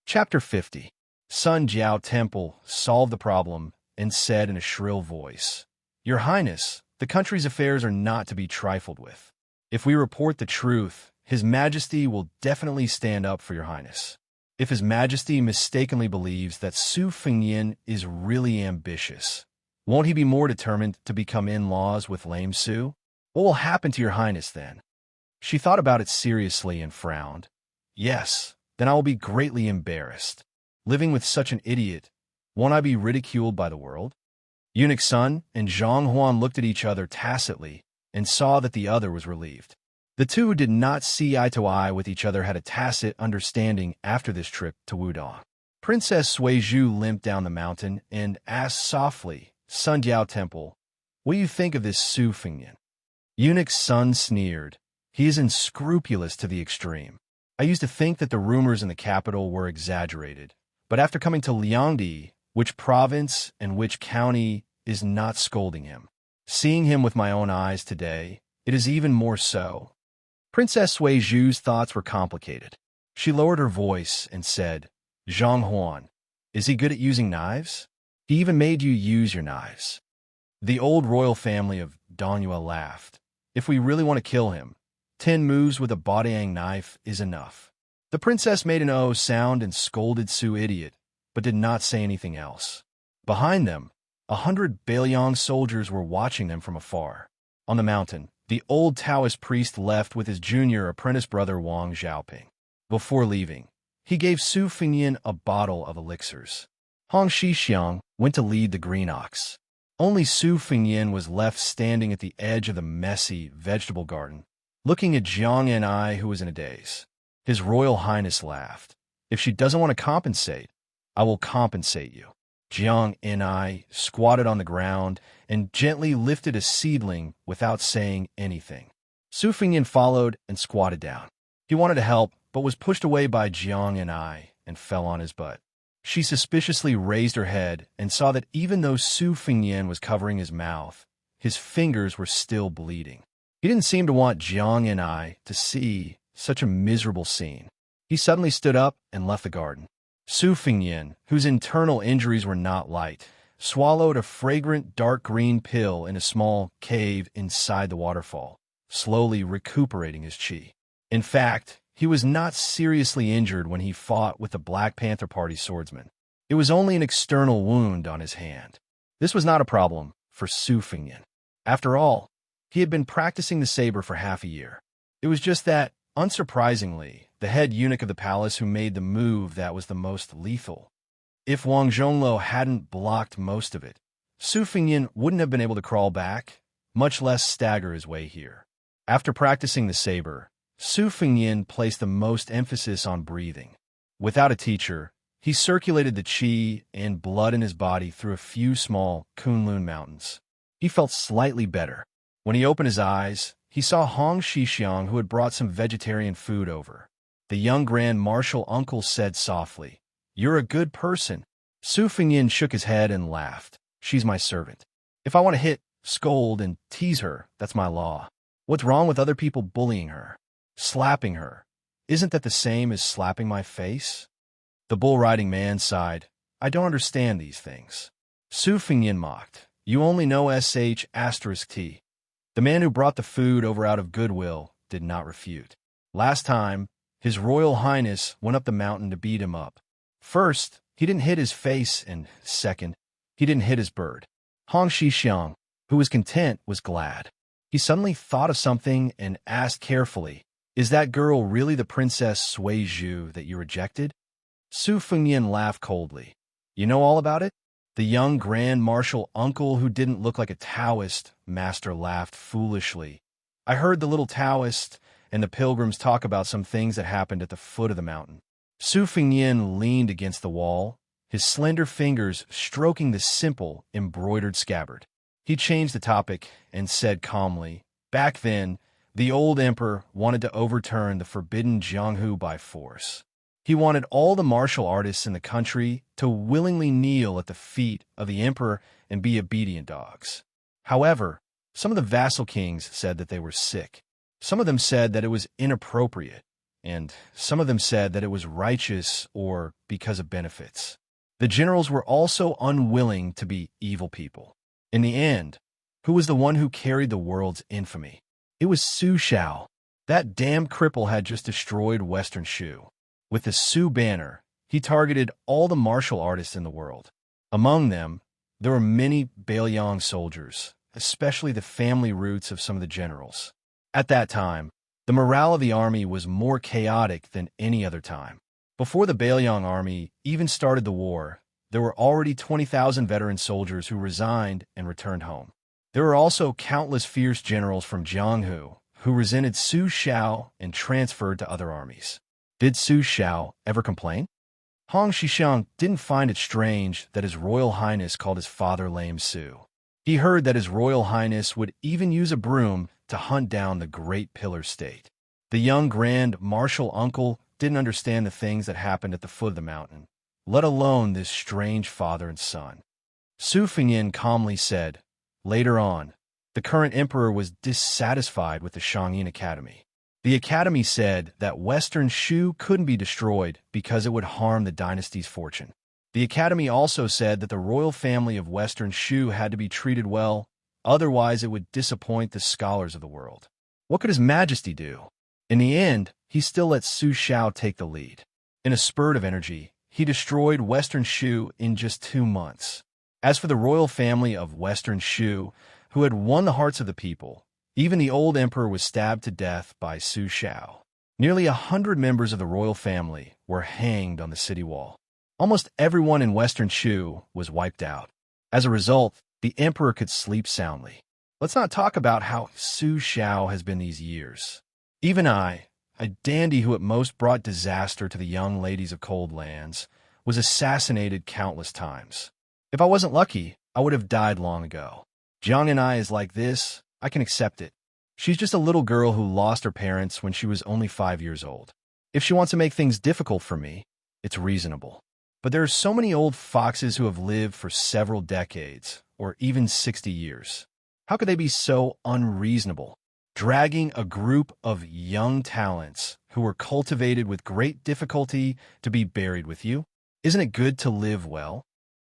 Chapter 50. Sun Jiao Temple solved the problem and said in a shrill voice, "Your Highness, the country's affairs are not to be trifled with. If we report the truth, His Majesty will definitely stand up for Your Highness. If His Majesty mistakenly believes that Su Fengyin is really ambitious, won't he be more determined to become in-laws with lame Su? What will happen to Your Highness then?" She thought about it seriously and frowned. "Yes, then I will be greatly embarrassed. Living with such an idiot, won't I be ridiculed by the world?" Eunuch Sun and Zhang Huan looked at each other tacitly and saw that the other was relieved. The two who did not see eye to eye with each other had a tacit understanding after this trip to Wudong. Princess Suizhu limped down the mountain and asked softly, "Sun Jiao Temple, what do you think of this Su Fengyin?" Eunuch Sun sneered. "He is unscrupulous to the extreme. I used to think that the rumors in the capital were exaggerated, but after coming to Liangdi, which province and which county is not scolding him? Seeing him with my own eyes today, it is even more so." Princess Suizhu's thoughts were complicated. She lowered her voice and said, "Zhang Huan, is he good at using knives? He even made you use your knives." The old royal family of Dongyue laughed. "If we really want to kill him, 10 moves with a Baodiang knife is enough." The princess made an "oh" sound and scolded Su idiot, but did not say anything else. Behind them, 100 Bailiang soldiers were watching them from afar. On the mountain, the old Taoist priest left with his junior apprentice brother Wang Xiaoping. Before leaving, he gave Su Fengyin a bottle of elixirs. Hong Xixiang went to lead the green ox. Only Su Fengyin was left standing at the edge of the messy vegetable garden, looking at Jiang Ni, who was in a daze. His Royal Highness laughed. "If she doesn't want to compensate, I will compensate you." Jiang Ni squatted on the ground and gently lifted a seedling without saying anything. Su Fengyin followed and squatted down. He wanted to help, but was pushed away by Jiang Ni and fell on his butt. She suspiciously raised her head and saw that even though Su Fengyin was covering his mouth, his fingers were still bleeding. He didn't seem to want Jiang Ni to see such a miserable scene. He suddenly stood up and left the garden. Su Fengyin, whose internal injuries were not light, swallowed a fragrant dark green pill in a small cave inside the waterfall, slowly recuperating his qi. In fact, he was not seriously injured when he fought with the Black Panther Party swordsman. It was only an external wound on his hand. This was not a problem for Su Fengyin. After all, he had been practicing the saber for half a year. It was just that, unsurprisingly, the head eunuch of the palace who made the move that was the most lethal. If Wang Zhongluo hadn't blocked most of it, Su Fengyin wouldn't have been able to crawl back, much less stagger his way here. After practicing the saber, Su Fengyin placed the most emphasis on breathing. Without a teacher, he circulated the qi and blood in his body through a few small Kunlun mountains. He felt slightly better. When he opened his eyes, he saw Hong Xixiang, who had brought some vegetarian food over. The young Grand Marshal uncle said softly, "You're a good person." Su Fengyin shook his head and laughed. "She's my servant. If I want to hit, scold, and tease her, that's my law. What's wrong with other people bullying her? Slapping her? Isn't that the same as slapping my face?" The bull-riding man sighed. "I don't understand these things." Su Fengyin mocked. "You only know **T. The man who brought the food over out of goodwill did not refute. Last time, His Royal Highness went up the mountain to beat him up. First, he didn't hit his face, and second, he didn't hit his bird. Hong Xixiang, who was content, was glad. He suddenly thought of something and asked carefully, "Is that girl really the Princess Suizhu that you rejected?" Su Fengyin laughed coldly. "You know all about it?" The young Grand Marshal uncle, who didn't look like a Taoist master, laughed foolishly. "I heard the little Taoist and the pilgrims talk about some things that happened at the foot of the mountain." Su Fengyin leaned against the wall, his slender fingers stroking the simple, embroidered scabbard. He changed the topic and said calmly, "Back then, the old emperor wanted to overturn the forbidden Jianghu by force. He wanted all the martial artists in the country to willingly kneel at the feet of the emperor and be obedient dogs. However, some of the vassal kings said that they were sick. Some of them said that it was inappropriate, and some of them said that it was righteous or because of benefits. The generals were also unwilling to be evil people. In the end, who was the one who carried the world's infamy? It was Su Xiao. That damned cripple had just destroyed Western Shu. With the Su banner, he targeted all the martial artists in the world. Among them, there were many Bailiang soldiers, especially the family roots of some of the generals. At that time, the morale of the army was more chaotic than any other time. Before the Bailiang army even started the war, there were already 20,000 veteran soldiers who resigned and returned home. There were also countless fierce generals from Jianghu who resented Su Xiao and transferred to other armies. Did Su Xiao ever complain? Hong Xixiang didn't find it strange that His Royal Highness called his father Lame Su. He heard that His Royal Highness would even use a broom to hunt down the Great Pillar State. The young Grand Marshal uncle didn't understand the things that happened at the foot of the mountain, let alone this strange father and son. Su Fengyin calmly said, later on, the current emperor was dissatisfied with the Shangyin Academy. The academy said that Western Shu couldn't be destroyed because it would harm the dynasty's fortune. The academy also said that the royal family of Western Shu had to be treated well, otherwise it would disappoint the scholars of the world. What could His Majesty do? In the end, he still let Su Xiao take the lead. In a spurt of energy, he destroyed Western Shu in just 2 months. As for the royal family of Western Shu, who had won the hearts of the people, even the old emperor was stabbed to death by Su Xiao. Nearly 100 members of the royal family were hanged on the city wall. Almost everyone in Western Shu was wiped out. As a result, the emperor could sleep soundly. Let's not talk about how Su Xiao has been these years. Even I, a dandy who at most brought disaster to the young ladies of cold lands, was assassinated countless times. If I wasn't lucky, I would have died long ago. Jiang and I is like this, I can accept it. She's just a little girl who lost her parents when she was only 5 years old. If she wants to make things difficult for me, it's reasonable. But there are so many old foxes who have lived for several decades, or even 60 years. How could they be so unreasonable? Dragging a group of young talents who were cultivated with great difficulty to be buried with you? Isn't it good to live well?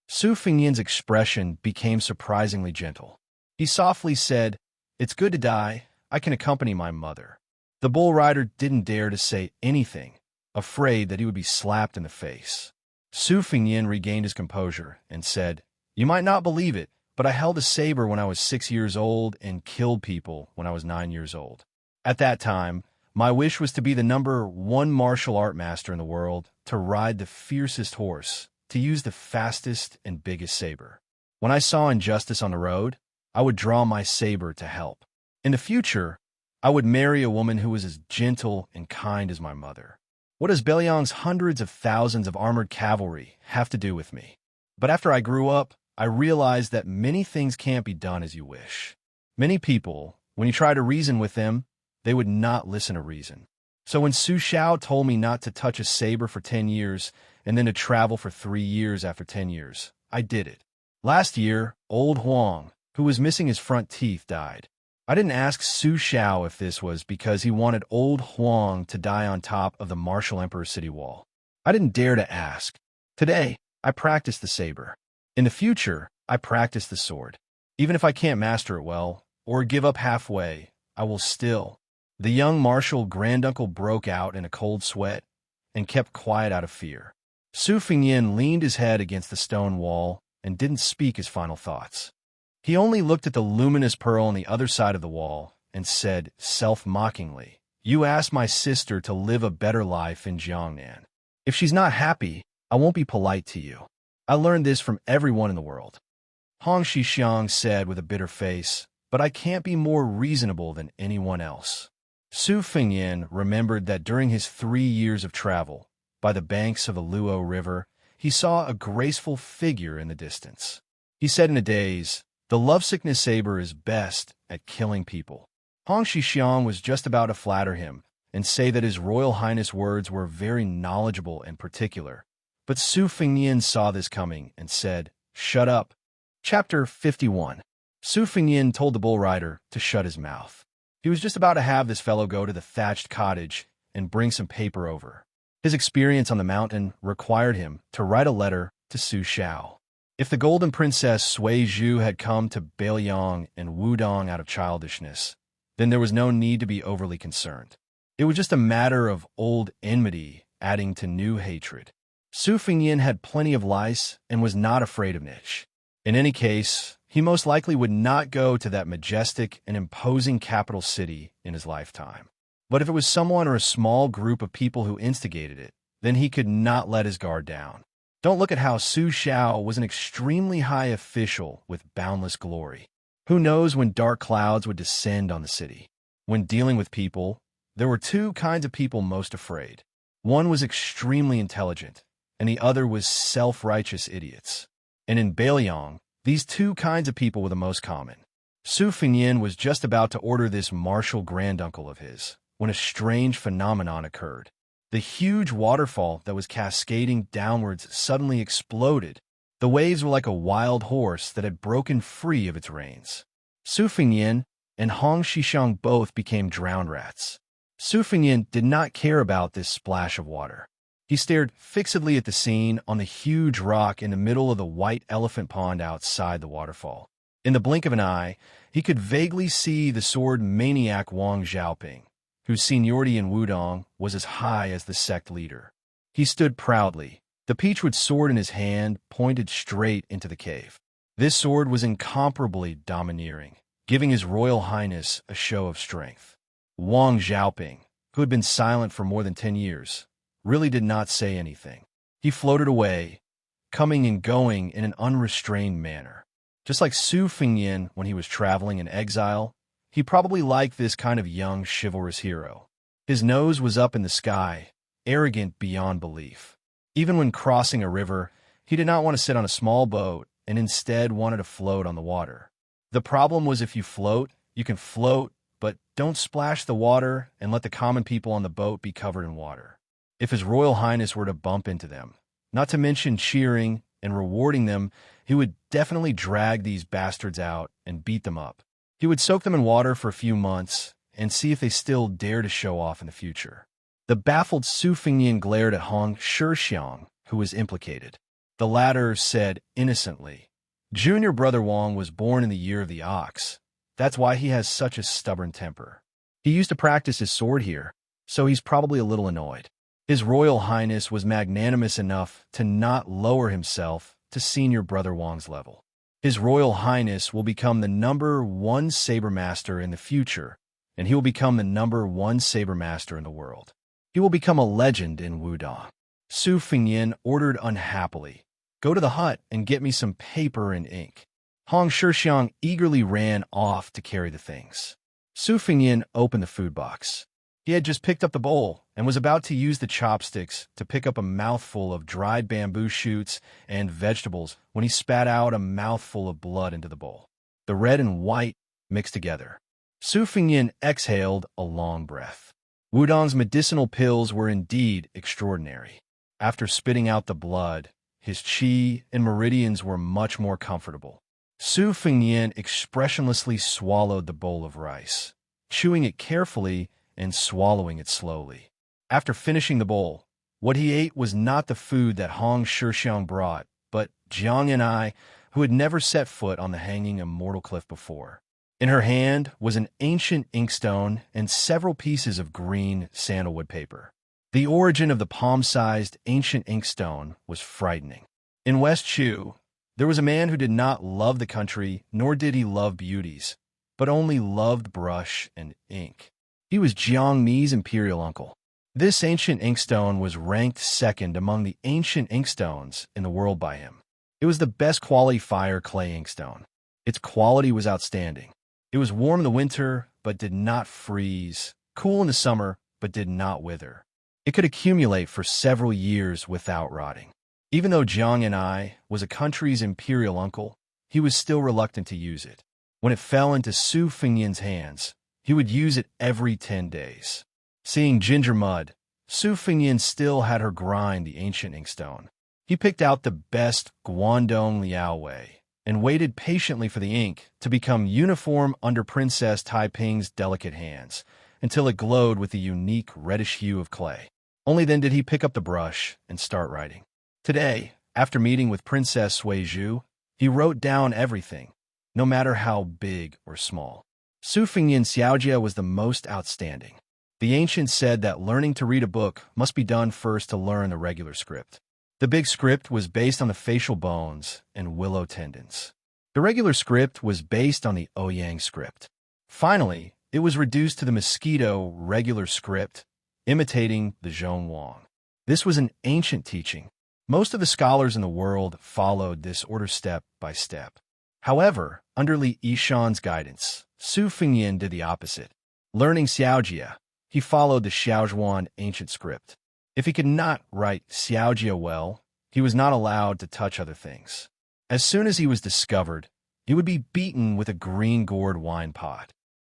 Su Fengyin's expression became surprisingly gentle. He softly said, "It's good to die. I can accompany my mother." The bull rider didn't dare to say anything, afraid that he would be slapped in the face. Su Fengyin regained his composure and said, "You might not believe it, but I held a saber when I was 6 years old and killed people when I was 9 years old. At that time, my wish was to be the #1 martial art master in the world, to ride the fiercest horse, to use the fastest and biggest saber. When I saw injustice on the road, I would draw my saber to help. In the future, I would marry a woman who was as gentle and kind as my mother. What does Beliang's hundreds of thousands of armored cavalry have to do with me? But after I grew up, I realized that many things can't be done as you wish. Many people, when you try to reason with them, they would not listen to reason. So when Su Xiao told me not to touch a saber for 10 years and then to travel for 3 years after 10 years, I did it. Last year, old Huang, who was missing his front teeth, died. I didn't ask Su Xiao if this was because he wanted old Huang to die on top of the martial emperor's city wall. I didn't dare to ask. Today, I practice the saber. In the future, I practice the sword. Even if I can't master it well, or give up halfway, I will still." The young martial granduncle broke out in a cold sweat and kept quiet out of fear. Su Fengyin leaned his head against the stone wall and didn't speak his final thoughts. He only looked at the luminous pearl on the other side of the wall and said, self-mockingly, "You asked my sister to live a better life in Jiangnan. If she's not happy, I won't be polite to you. I learned this from everyone in the world." Hong Xixiang said with a bitter face, "But I can't be more reasonable than anyone else." Su Fengyin remembered that during his 3 years of travel, by the banks of the Luo River, he saw a graceful figure in the distance. He said in a daze, "The lovesickness saber is best at killing people." Hong Xixiang was just about to flatter him and say that His Royal Highness' words were very knowledgeable and particular. But Su Fengyin saw this coming and said, "Shut up." Chapter 51. Su Fengyin told the bull rider to shut his mouth. He was just about to have this fellow go to the thatched cottage and bring some paper over. His experience on the mountain required him to write a letter to Su Xiao. If the Golden Princess Sui Zhu had come to Beiliang and Wudong out of childishness, then there was no need to be overly concerned. It was just a matter of old enmity adding to new hatred. Su Fengyan had plenty of lice and was not afraid of niche. In any case, he most likely would not go to that majestic and imposing capital city in his lifetime. But if it was someone or a small group of people who instigated it, then he could not let his guard down. Don't look at how Su Xiao was an extremely high official with boundless glory. Who knows when dark clouds would descend on the city? When dealing with people, there were two kinds of people most afraid. One was extremely intelligent, and the other was self-righteous idiots. And in Beiliang, these two kinds of people were the most common. Su Fengyan was just about to order this martial granduncle of his when a strange phenomenon occurred. The huge waterfall that was cascading downwards suddenly exploded. The waves were like a wild horse that had broken free of its reins. Su Fengyan and Hong Xixiang both became drowned rats. Su Fengyan did not care about this splash of water. He stared fixedly at the scene on the huge rock in the middle of the white elephant pond outside the waterfall. In the blink of an eye, he could vaguely see the sword maniac Wang Xiaoping, whose seniority in Wudong was as high as the sect leader. He stood proudly, the peachwood sword in his hand pointed straight into the cave. This sword was incomparably domineering, giving His Royal Highness a show of strength. Wang Xiaoping, who had been silent for more than 10 years, really did not say anything. He floated away, coming and going in an unrestrained manner. Just like Su Fengyan when he was traveling in exile, he probably liked this kind of young, chivalrous hero. His nose was up in the sky, arrogant beyond belief. Even when crossing a river, he did not want to sit on a small boat and instead wanted to float on the water. The problem was if you float, you can float, but don't splash the water and let the common people on the boat be covered in water. If His Royal Highness were to bump into them, not to mention cheering and rewarding them, he would definitely drag these bastards out and beat them up. He would soak them in water for a few months and see if they still dare to show off in the future. The baffled Su Fengyan glared at Hong Xixiang, who was implicated. The latter said innocently, "Junior brother Wang was born in the year of the ox. That's why he has such a stubborn temper. He used to practice his sword here, so he's probably a little annoyed." His Royal Highness was magnanimous enough to not lower himself to senior brother Wang's level. His Royal Highness will become the #1 saber master in the future, and he will become the #1 saber master in the world. He will become a legend in Wudong. Su Fengyan ordered unhappily, "Go to the hut and get me some paper and ink." Hong Xixiang eagerly ran off to carry the things. Su Fengyan opened the food box. He had just picked up the bowl and was about to use the chopsticks to pick up a mouthful of dried bamboo shoots and vegetables when he spat out a mouthful of blood into the bowl. The red and white mixed together. Su Fengyan exhaled a long breath. Wudong's medicinal pills were indeed extraordinary. After spitting out the blood, his qi and meridians were much more comfortable. Su Fengyan expressionlessly swallowed the bowl of rice, chewing it carefully and swallowing it slowly. After finishing the bowl, what he ate was not the food that Hong Xixiang brought, but Jiang and I, who had never set foot on the hanging Immortal Cliff before. In her hand was an ancient inkstone and several pieces of green sandalwood paper. The origin of the palm-sized ancient inkstone was frightening. In West Chu, there was a man who did not love the country, nor did he love beauties, but only loved brush and ink. He was Jiang Mi's imperial uncle. This ancient inkstone was ranked second among the ancient inkstones in the world by him. It was the best quality fire clay inkstone. Its quality was outstanding. It was warm in the winter, but did not freeze, cool in the summer, but did not wither. It could accumulate for several years without rotting. Even though Jiang and I was a country's imperial uncle, he was still reluctant to use it. When it fell into Su Fengyan's hands, he would use it every 10 days. Seeing ginger mud, Su Fengyan still had her grind the ancient inkstone. He picked out the best Guangdong Liaowei and waited patiently for the ink to become uniform under Princess Taiping's delicate hands, until it glowed with the unique reddish hue of clay. Only then did he pick up the brush and start writing. Today, after meeting with Princess Suizhu, he wrote down everything, no matter how big or small. Su Fengyan Xiaojia was the most outstanding. The ancients said that learning to read a book must be done first to learn the regular script. The big script was based on the facial bones and willow tendons. The regular script was based on the Ouyang script. Finally, it was reduced to the mosquito regular script, imitating the Zhongwang. This was an ancient teaching. Most of the scholars in the world followed this order step by step. However, under Li Yishan's guidance, Su Fengyan did the opposite. Learning Xiaojia, he followed the Xiaozhuan ancient script. If he could not write Xiaojia well, he was not allowed to touch other things. As soon as he was discovered, he would be beaten with a green-gourd wine pot.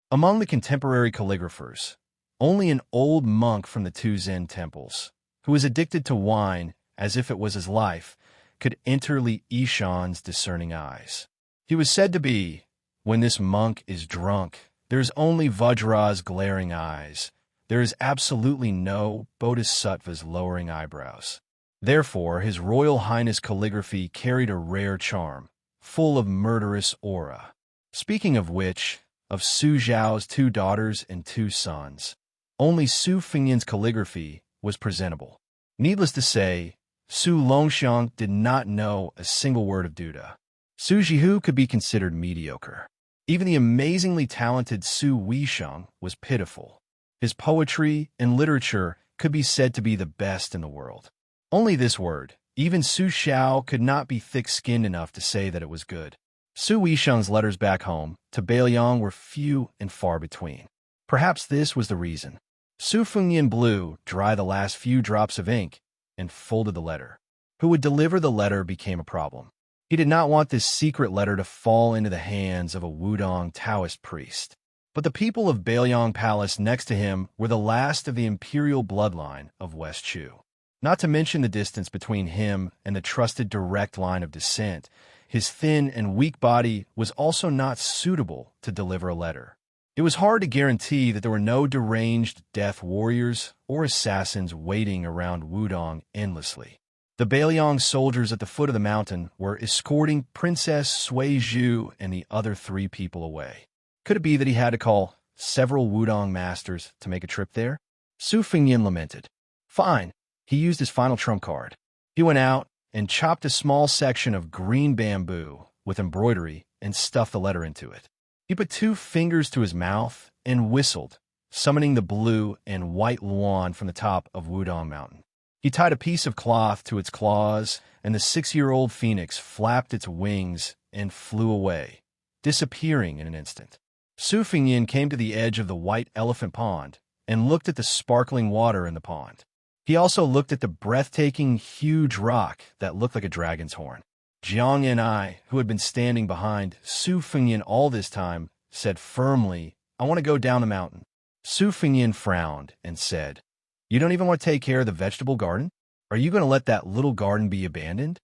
Among the contemporary calligraphers, only an old monk from the two Zen temples, who was addicted to wine as if it was his life, could enter Li Yishan's discerning eyes. He was said to be, when this monk is drunk, there is only Vajra's glaring eyes. There is absolutely no bodhisattva's lowering eyebrows. Therefore, His Royal Highness calligraphy carried a rare charm, full of murderous aura. Speaking of which, of Su Zhao's 2 daughters and 2 sons, only Su Fengyan's calligraphy was presentable. Needless to say, Su Longxiang did not know a single word of Duda. Su Zhihu could be considered mediocre. Even the amazingly talented Su Weisheng was pitiful. His poetry and literature could be said to be the best in the world. Only this word, even Su Xiao, could not be thick-skinned enough to say that it was good. Su Weisheng's letters back home to Beiliang were few and far between. Perhaps this was the reason. Su Fengyan blew dry the last few drops of ink and folded the letter. Who would deliver the letter became a problem. He did not want this secret letter to fall into the hands of a Wudong Taoist priest. But the people of Beiliang Palace next to him were the last of the imperial bloodline of West Chu. Not to mention the distance between him and the trusted direct line of descent, his thin and weak body was also not suitable to deliver a letter. It was hard to guarantee that there were no deranged death warriors or assassins waiting around Wudong endlessly. The Beiliang soldiers at the foot of the mountain were escorting Princess Suizhu and the other 3 people away. Could it be that he had to call several Wudong masters to make a trip there? Su Fengyan lamented. Fine. He used his final trump card. He went out and chopped a small section of green bamboo with embroidery and stuffed the letter into it. He put 2 fingers to his mouth and whistled, summoning the blue and white Luan from the top of Wudong Mountain. He tied a piece of cloth to its claws, and the 6-year-old phoenix flapped its wings and flew away, disappearing in an instant. Su Fengyan came to the edge of the white elephant pond and looked at the sparkling water in the pond. He also looked at the breathtaking, huge rock that looked like a dragon's horn. Jiang and I, who had been standing behind Su Fengyan all this time, said firmly, "I want to go down the mountain." Su Fengyan frowned and said, "You don't even want to take care of the vegetable garden? Are you going to let that little garden be abandoned?"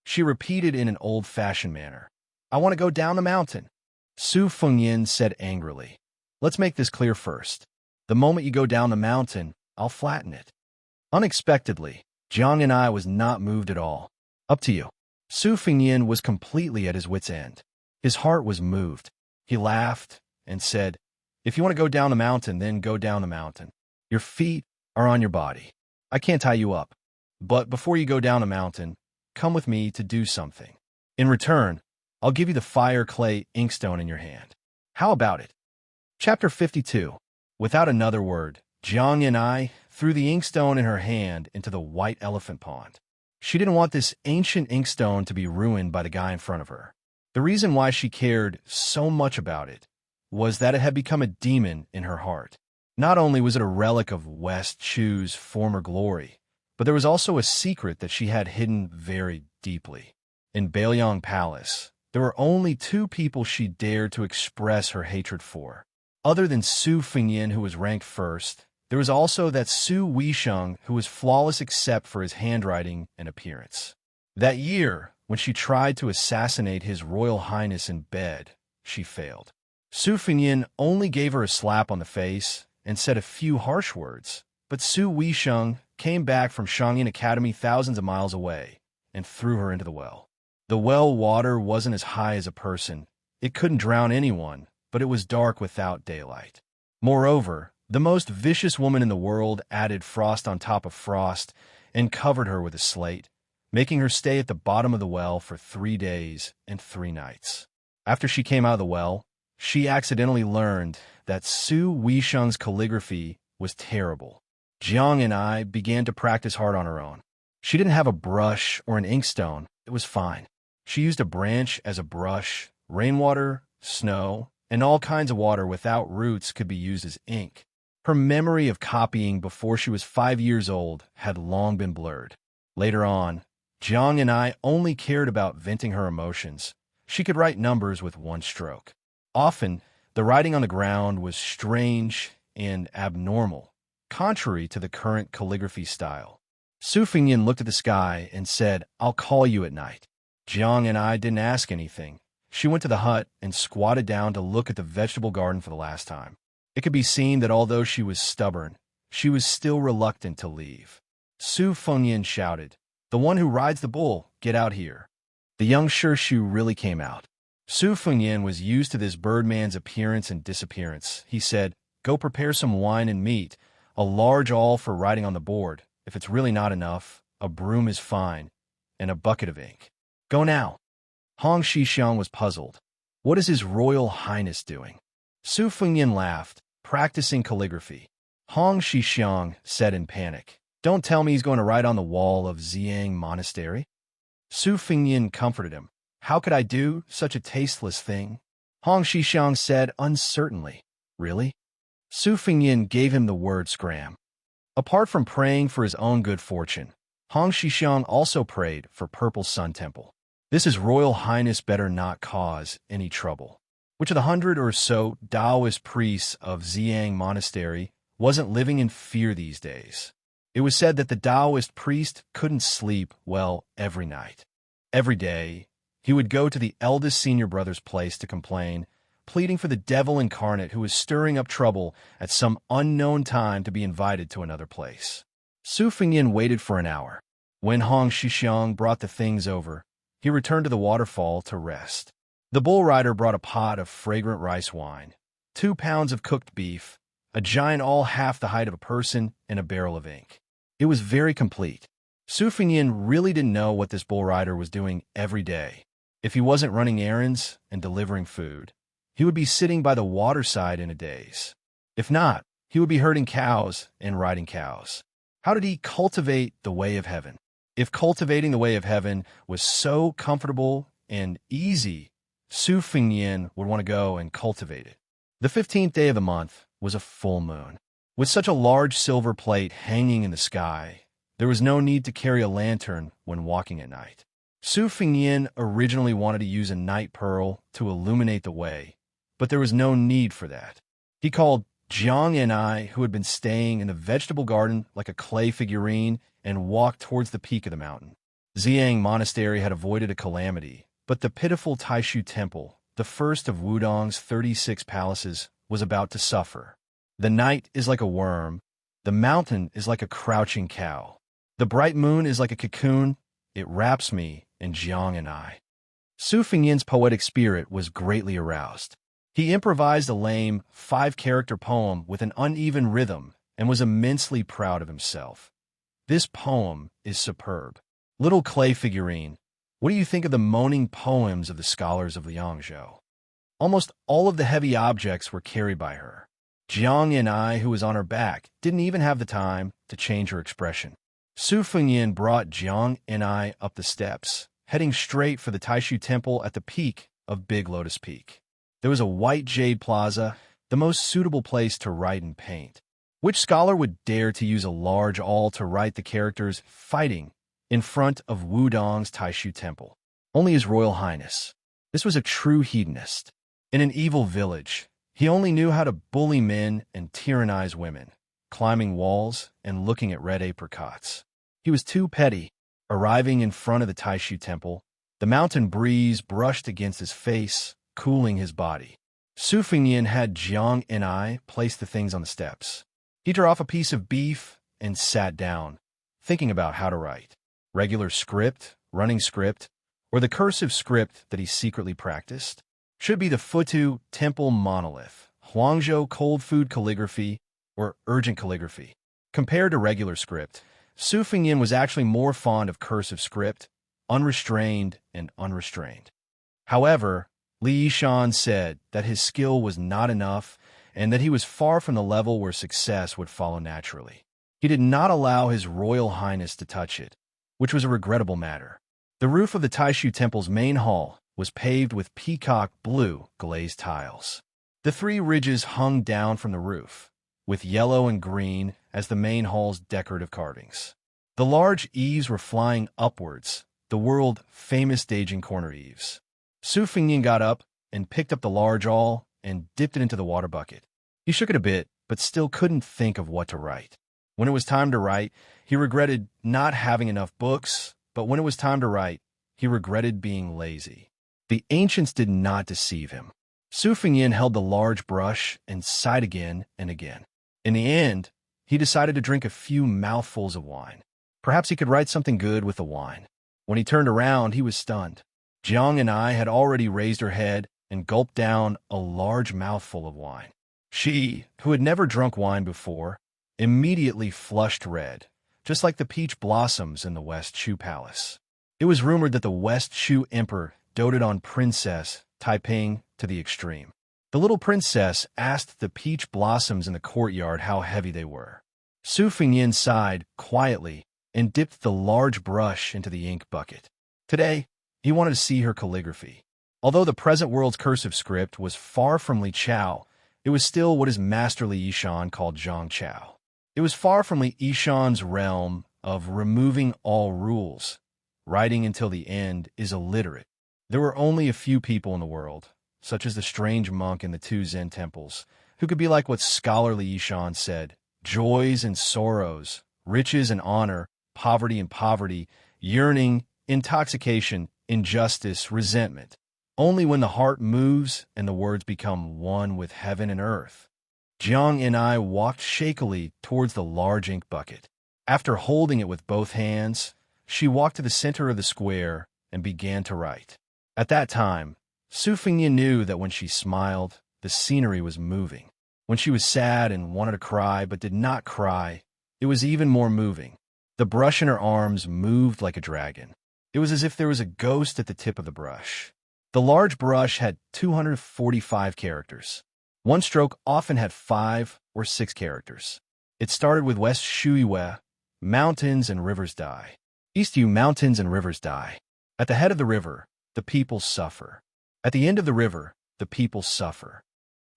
She repeated in an old-fashioned manner, "I want to go down the mountain." Su Fengyan said angrily, "Let's make this clear first. The moment you go down the mountain, I'll flatten it." Unexpectedly, Jiang and I was not moved at all. "Up to you." Su Fengyan was completely at his wit's end. His heart was moved. He laughed and said, "If you want to go down the mountain, then go down the mountain. Your feet are on your body. I can't tie you up. But before you go down the mountain, come with me to do something. In return, I'll give you the fire clay inkstone in your hand. How about it?" Chapter 52. Without another word, Jiang and I threw the inkstone in her hand into the white elephant pond. She didn't want this ancient inkstone to be ruined by the guy in front of her. The reason why she cared so much about it was that it had become a demon in her heart. Not only was it a relic of West Chu's former glory, but there was also a secret that she had hidden very deeply. In Beiliang Palace, there were only 2 people she dared to express her hatred for. Other than Su Fengyan, who was ranked first, there was also that Su Weisheng, who was flawless except for his handwriting and appearance. That year, when she tried to assassinate His Royal Highness in bed, she failed. Su Fengyan only gave her a slap on the face and said a few harsh words, but Su Weisheng came back from Xianxia Academy thousands of miles away and threw her into the well. The well water wasn't as high as a person. It couldn't drown anyone, but it was dark without daylight. Moreover, the most vicious woman in the world added frost on top of frost and covered her with a slate, making her stay at the bottom of the well for 3 days and 3 nights. After she came out of the well, she accidentally learned that Su Weisheng's calligraphy was terrible. Jiang and I began to practice hard on her own. She didn't have a brush or an inkstone. It was fine. She used a branch as a brush. Rainwater, snow, and all kinds of water without roots could be used as ink. Her memory of copying before she was 5 years old had long been blurred. Later on, Jiang and I only cared about venting her emotions. She could write numbers with one stroke. Often, the writing on the ground was strange and abnormal, contrary to the current calligraphy style. Su Fengyin looked at the sky and said, "I'll call you at night." Jiang and I didn't ask anything. She went to the hut and squatted down to look at the vegetable garden for the last time. It could be seen that although she was stubborn, she was still reluctant to leave. Su Fengyin shouted, "The one who rides the bull, get out here." The young Shirshu really came out. Su Fengyin was used to this birdman's appearance and disappearance. He said, "Go prepare some wine and meat, a large awl for writing on the board. If it's really not enough, a broom is fine, and a bucket of ink. Go now." Hong Xixiang was puzzled. What is His Royal Highness doing? Su Fengyin laughed, practicing calligraphy. Hong Xixiang said in panic, "Don't tell me he's going to write on the wall of Xiang Monastery?" Su Fengyin comforted him. "How could I do such a tasteless thing?" Hong Xixiang said uncertainly, "Really?" Su Fengyin gave him the word scram. Apart from praying for his own good fortune, Hong Xixiang also prayed for Purple Sun Temple. This His Royal Highness better not cause any trouble. Which of the 100 or so Taoist priests of Xiang Monastery wasn't living in fear these days? It was said that the Taoist priest couldn't sleep well every night. Every day, he would go to the eldest senior brother's place to complain, pleading for the devil incarnate who was stirring up trouble at some unknown time to be invited to another place. Su Fengyin waited for an hour. When Hong Xixiang brought the things over, he returned to the waterfall to rest. The bull rider brought a pot of fragrant rice wine, 2 pounds of cooked beef, a giant awl half the height of a person, and a barrel of ink. It was very complete. Su Fengyin really didn't know what this bull rider was doing every day. If he wasn't running errands and delivering food, he would be sitting by the waterside in a daze. If not, he would be herding cows and riding cows. How did he cultivate the way of heaven? If cultivating the way of heaven was so comfortable and easy, Su Fengyin would want to go and cultivate it. The 15th day of the month was a full moon. With such a large silver plate hanging in the sky, there was no need to carry a lantern when walking at night. Su Fengyin originally wanted to use a night pearl to illuminate the way, but there was no need for that. He called Jiang and I, who had been staying in the vegetable garden like a clay figurine, and walked towards the peak of the mountain. Xiang Monastery had avoided a calamity, but the pitiful Taishu Temple, the first of Wudong's 36 palaces, was about to suffer. The night is like a worm. The mountain is like a crouching cow. The bright moon is like a cocoon. It wraps me and Jiang and I. Su Fengyin's poetic spirit was greatly aroused. He improvised a lame 5-character poem with an uneven rhythm and was immensely proud of himself. This poem is superb. Little clay figurine, what do you think of the moaning poems of the scholars of Liangzhou? Almost all of the heavy objects were carried by her. Jiang and I, who was on her back, didn't even have the time to change her expression. Su Fengyin brought Jiang and I up the steps, heading straight for the Taishu Temple at the peak of Big Lotus Peak. There was a white jade plaza, the most suitable place to write and paint. Which scholar would dare to use a large awl to write the characters fighting in front of Wudong's Taishu Temple? Only His Royal Highness. This was a true hedonist. In an evil village, he only knew how to bully men and tyrannize women, climbing walls and looking at red apricots. He was too petty. Arriving in front of the Taishu Temple, the mountain breeze brushed against his face, cooling his body. Su Fengnian had Jiang and I place the things on the steps. He tore off a piece of beef and sat down, thinking about how to write. Regular script, running script, or the cursive script that he secretly practiced? Should be the Futu Temple Monolith, Huangzhou Cold Food Calligraphy, or Urgent Calligraphy. Compared to regular script, Su Fengnian was actually more fond of cursive script, unrestrained and unrestrained. However, Li Yishan said that his skill was not enough and that he was far from the level where success would follow naturally. He did not allow His Royal Highness to touch it, which was a regrettable matter. The roof of the Taishu Temple's main hall was paved with peacock blue glazed tiles. The three ridges hung down from the roof, with yellow and green as the main hall's decorative carvings. The large eaves were flying upwards, the world-famous staging corner eaves. Su Fengnian got up and picked up the large awl and dipped it into the water bucket. He shook it a bit, but still couldn't think of what to write. When it was time to write, he regretted not having enough books, but when it was time to write, he regretted being lazy. The ancients did not deceive him. Su Fengnian held the large brush and sighed again and again. In the end, he decided to drink a few mouthfuls of wine. Perhaps he could write something good with the wine. When he turned around, he was stunned. Jiang and I had already raised her head and gulped down a large mouthful of wine. She, who had never drunk wine before, immediately flushed red, just like the peach blossoms in the West Shu Palace. It was rumored that the West Shu Emperor doted on Princess Taiping to the extreme. The little princess asked the peach blossoms in the courtyard how heavy they were. Su Fengnian sighed quietly and dipped the large brush into the ink bucket. Today, he wanted to see her calligraphy. Although the present world's cursive script was far from Li Chao, it was still what his master Li Yishan called Zhang Chao. It was far from Li Yishan's realm of removing all rules. Writing until the end is illiterate. There were only a few people in the world, such as the strange monk in the two Zen temples, who could be like what scholarly Yishan said: joys and sorrows, riches and honor, poverty and poverty, yearning, intoxication, injustice, resentment. Only when the heart moves and the words become one with heaven and earth. Jiang and I walked shakily towards the large ink bucket. After holding it with both hands, she walked to the center of the square and began to write. At that time, Su Fengnian knew that when she smiled, the scenery was moving. When she was sad and wanted to cry but did not cry, it was even more moving. The brush in her arms moved like a dragon. It was as if there was a ghost at the tip of the brush. The large brush had 245 characters. One stroke often had 5 or 6 characters. It started with West Shuiwe, mountains and rivers die. East Yu, mountains and rivers die. At the head of the river, the people suffer. At the end of the river, the people suffer.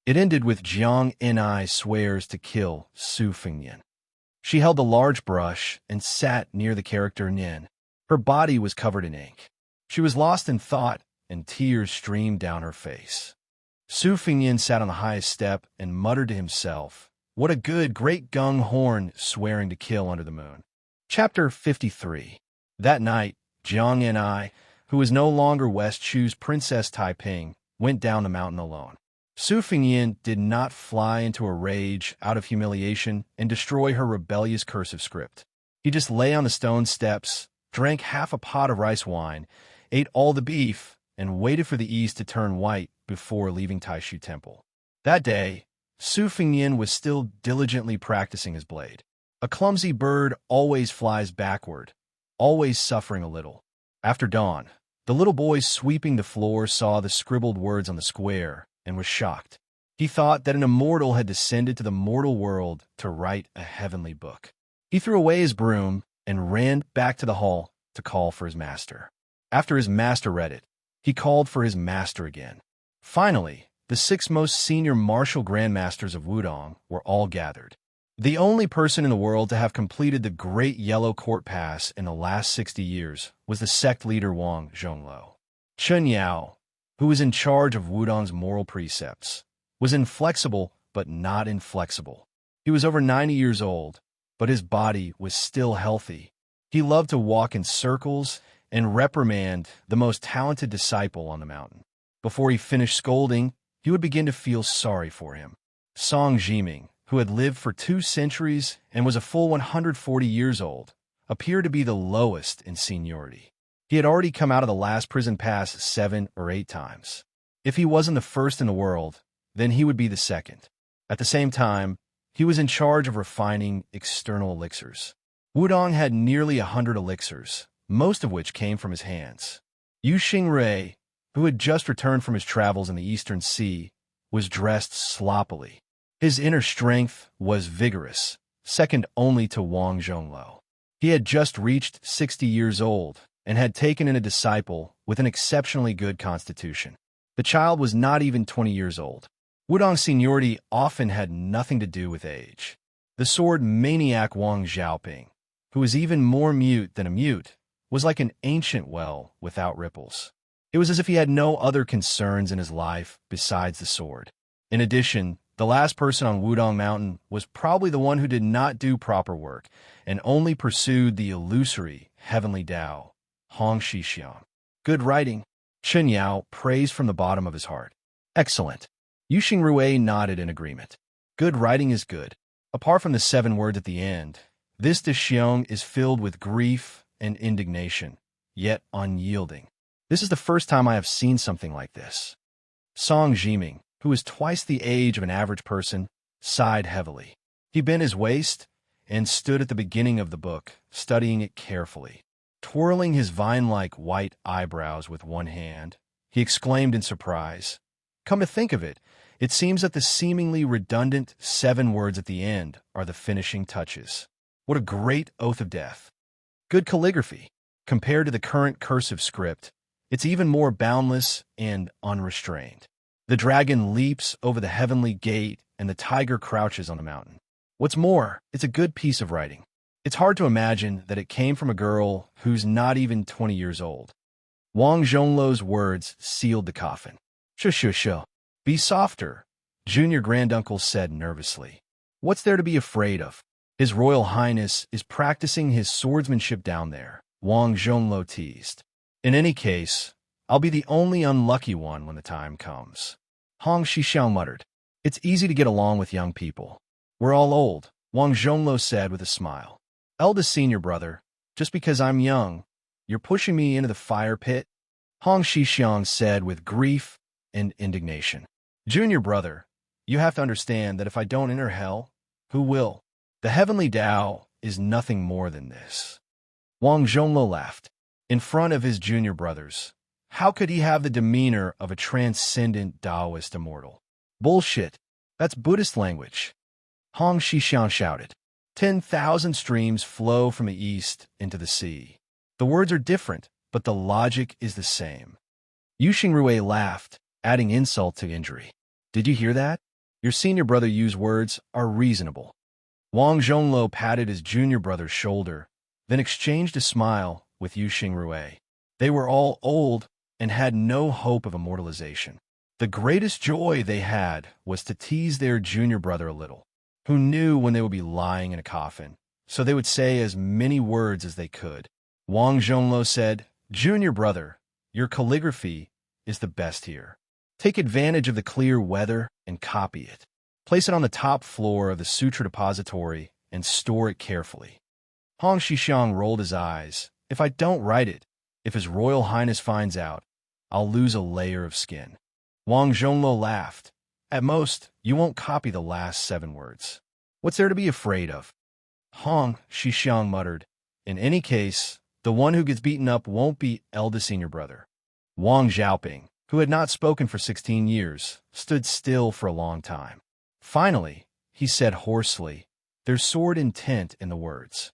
It ended with Jiang Ni swears to kill Su Fengnian. She held the large brush and sat near the character Nin. Her body was covered in ink. She was lost in thought, and tears streamed down her face. Su Fengnian sat on the highest step and muttered to himself, "What a good great gung horn swearing to kill under the moon." Chapter 53. That night, Jiang and I, who was no longer West Shu's Princess Taiping, went down the mountain alone. Su Fengnian did not fly into a rage out of humiliation and destroy her rebellious cursive script. He just lay on the stone steps, drank half a pot of rice wine, ate all the beef, and waited for the east to turn white before leaving Taishu Temple. That day, Su Fengnian was still diligently practicing his blade. A clumsy bird always flies backward, always suffering a little. After dawn, the little boy sweeping the floor saw the scribbled words on the square and was shocked. He thought that an immortal had descended to the mortal world to write a heavenly book. He threw away his broom and ran back to the hall to call for his master. After his master read it, he called for his master again. Finally, the 6 most senior martial grandmasters of Wudong were all gathered. The only person in the world to have completed the Great Yellow Court Pass in the last 60 years was the sect leader Wang Zhongluo. Chen Yao, who was in charge of Wudong's moral precepts, was inflexible but not inflexible. He was over 90 years old, but his body was still healthy. He loved to walk in circles and reprimand the most talented disciple on the mountain. Before he finished scolding, he would begin to feel sorry for him. Song Jiming, who had lived for 2 centuries and was a full 140 years old, appeared to be the lowest in seniority. He had already come out of the last prison pass 7 or 8 times. If he wasn't the first in the world, then he would be the second. At the same time, he was in charge of refining external elixirs. Wudong had nearly 100 elixirs, most of which came from his hands. Yu Xingrui, who had just returned from his travels in the Eastern Sea, was dressed sloppily. His inner strength was vigorous, second only to Wang Zhongluo. He had just reached 60 years old and had taken in a disciple with an exceptionally good constitution. The child was not even 20 years old. Wudong's seniority often had nothing to do with age. The sword maniac Wang Xiaoping, who was even more mute than a mute, was like an ancient well without ripples. It was as if he had no other concerns in his life besides the sword. In addition, the last person on Wudong Mountain was probably the one who did not do proper work and only pursued the illusory heavenly Tao, Hong Shixiang. Good writing. Chen Yao praised from the bottom of his heart. Excellent. Yu Xingrui nodded in agreement. Good writing is good. Apart from the 7 words at the end, this Xiong is filled with grief and indignation, yet unyielding. This is the first time I have seen something like this. Song Jiming, who was twice the age of an average person, sighed heavily. He bent his waist and stood at the beginning of the book, studying it carefully. Twirling his vine-like white eyebrows with one hand, he exclaimed in surprise, "Come to think of it, it seems that the seemingly redundant 7 words at the end are the finishing touches. What a great oath of death. Good calligraphy. Compared to the current cursive script, it's even more boundless and unrestrained. The dragon leaps over the heavenly gate and the tiger crouches on the mountain. What's more, it's a good piece of writing. It's hard to imagine that it came from a girl who's not even 20 years old." Wang Zhongluo's words sealed the coffin. "Shushushu. Be softer," Junior Granduncle said nervously. "What's there to be afraid of? His Royal Highness is practicing his swordsmanship down there," Wang Zhongluo teased. "In any case, I'll be the only unlucky one when the time comes." Hong Shixiang muttered. "It's easy to get along with young people. We're all old," Wang Zhongluo said with a smile. "Eldest senior brother, just because I'm young, you're pushing me into the fire pit?" Hong Shixiang said with grief and indignation. "Junior brother, you have to understand that if I don't enter hell, who will? The heavenly Tao is nothing more than this." Wang Zhongluo laughed. In front of his junior brothers, how could he have the demeanor of a transcendent Taoist immortal? "Bullshit. That's Buddhist language." Hong Shixiang shouted. 10,000 streams flow from the east into the sea. The words are different, but the logic is the same. Yu Xingrui laughed, adding insult to injury. "Did you hear that? Your senior brother Yu's words are reasonable." Wang Zhongluo patted his junior brother's shoulder, then exchanged a smile with Yu Xingrui. They were all old and had no hope of immortalization. The greatest joy they had was to tease their junior brother a little, who knew when they would be lying in a coffin, so they would say as many words as they could. Wang Zhongluo said, "Junior brother, your calligraphy is the best here. Take advantage of the clear weather and copy it. Place it on the top floor of the sutra depository and store it carefully." Hong Shixiang rolled his eyes. "If I don't write it, if His Royal Highness finds out, I'll lose a layer of skin." Wang Zhongluo laughed. "At most, you won't copy the last 7 words. What's there to be afraid of?" Hong Shixiang muttered. "In any case, the one who gets beaten up won't be eldest senior brother." Wang Xiaoping, who had not spoken for 16 years, stood still for a long time. Finally, he said hoarsely, "There's sword intent in the words."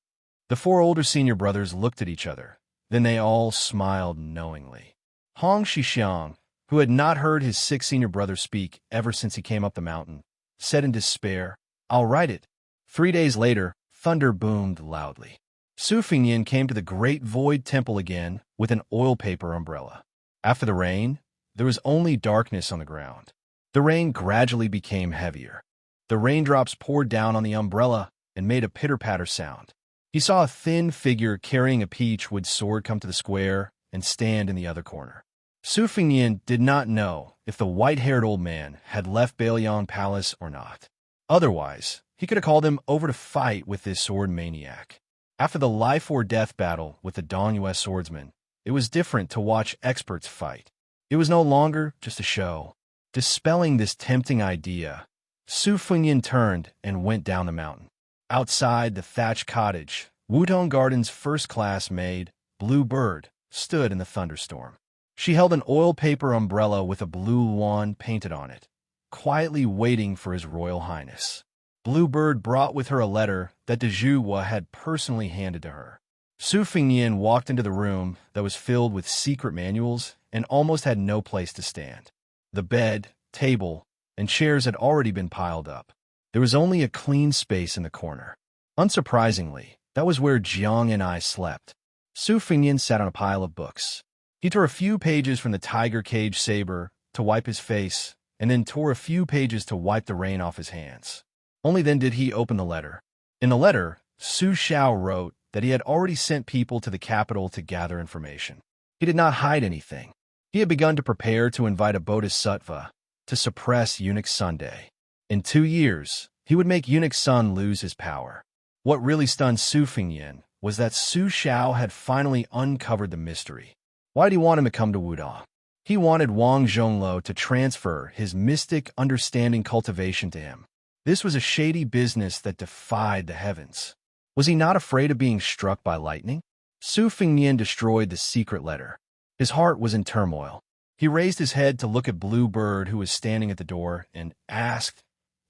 The 4 older senior brothers looked at each other. Then they all smiled knowingly. Hong Shixiang, who had not heard his 6 senior brothers speak ever since he came up the mountain, said in despair, "I'll write it." 3 days later, thunder boomed loudly. Su Fingyin came to the Great Void Temple again with an oil paper umbrella. After the rain, there was only darkness on the ground. The rain gradually became heavier. The raindrops poured down on the umbrella and made a pitter-patter sound. He saw a thin figure carrying a peach wood sword come to the square and stand in the other corner. Su Fengnian did not know if the white-haired old man had left Bailiang Palace or not. Otherwise, he could have called him over to fight with this sword maniac. After the life-or-death battle with the Dongyue swordsman, it was different to watch experts fight. It was no longer just a show. Dispelling this tempting idea, Su Fengnian turned and went down the mountain. Outside the thatched cottage, Wudong Garden's first-class maid, Blue Bird, stood in the thunderstorm. She held an oil paper umbrella with a blue wand painted on it, quietly waiting for His Royal Highness. Blue Bird brought with her a letter that de Zhuwa had personally handed to her. Su Fengnian walked into the room that was filled with secret manuals and almost had no place to stand. The bed, table, and chairs had already been piled up. There was only a clean space in the corner. Unsurprisingly, that was where Jiang and I slept. Su Fengnian sat on a pile of books. He tore a few pages from the tiger cage saber to wipe his face, and then tore a few pages to wipe the rain off his hands. Only then did he open the letter. In the letter, Su Xiao wrote that he had already sent people to the capital to gather information. He did not hide anything. He had begun to prepare to invite a bodhisattva to suppress Eunuch Sunday. In 2 years, he would make Eunuch Sun lose his power. What really stunned Su Fengnian was that Su Xiao had finally uncovered the mystery. Why did he want him to come to Wudong? He wanted Wang Zhongluo to transfer his mystic understanding cultivation to him. This was a shady business that defied the heavens. Was he not afraid of being struck by lightning? Su Fengnian destroyed the secret letter. His heart was in turmoil. He raised his head to look at Blue Bird, who was standing at the door, and asked,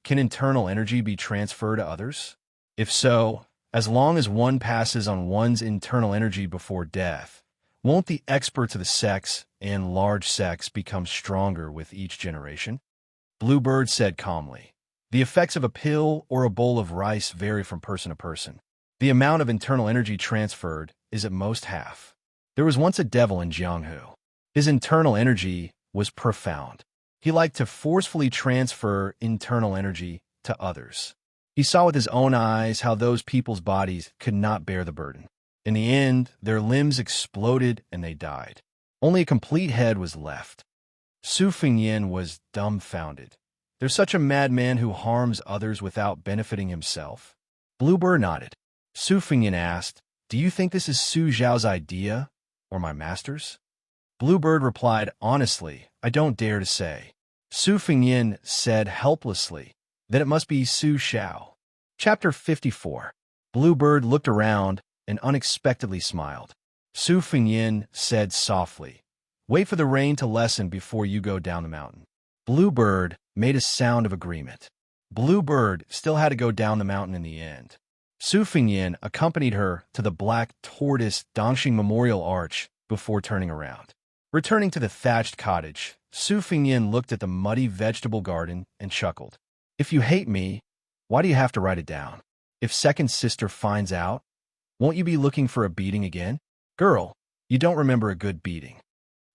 "Can internal energy be transferred to others? If so, as long as one passes on one's internal energy before death, won't the experts of the sects and large sects become stronger with each generation?" Blue Bird said calmly, "The effects of a pill or a bowl of rice vary from person to person. The amount of internal energy transferred is at most half. There was once a devil in Jianghu. His internal energy was profound. He liked to forcefully transfer internal energy to others. He saw with his own eyes how those people's bodies could not bear the burden. In the end, their limbs exploded and they died. Only a complete head was left." Su Fengnian was dumbfounded. There's such a madman who harms others without benefiting himself? Bluebird nodded. Su Fengnian asked, "Do you think this is Su Zhao's idea, or my master's?" Bluebird replied, "Honestly, I don't dare to say." Su Fengnian said helplessly, "Then it must be Su Xiao." Chapter 54. Bluebird looked around and unexpectedly smiled. Su Fengnian said softly, "Wait for the rain to lessen before you go down the mountain." Bluebird made a sound of agreement. Bluebird still had to go down the mountain in the end. Su Fengnian accompanied her to the Black Tortoise Dongxing Memorial Arch before turning around. Returning to the thatched cottage, Su Fengnian looked at the muddy vegetable garden and chuckled. "If you hate me, why do you have to write it down? If second sister finds out, won't you be looking for a beating again? Girl, you don't remember a good beating."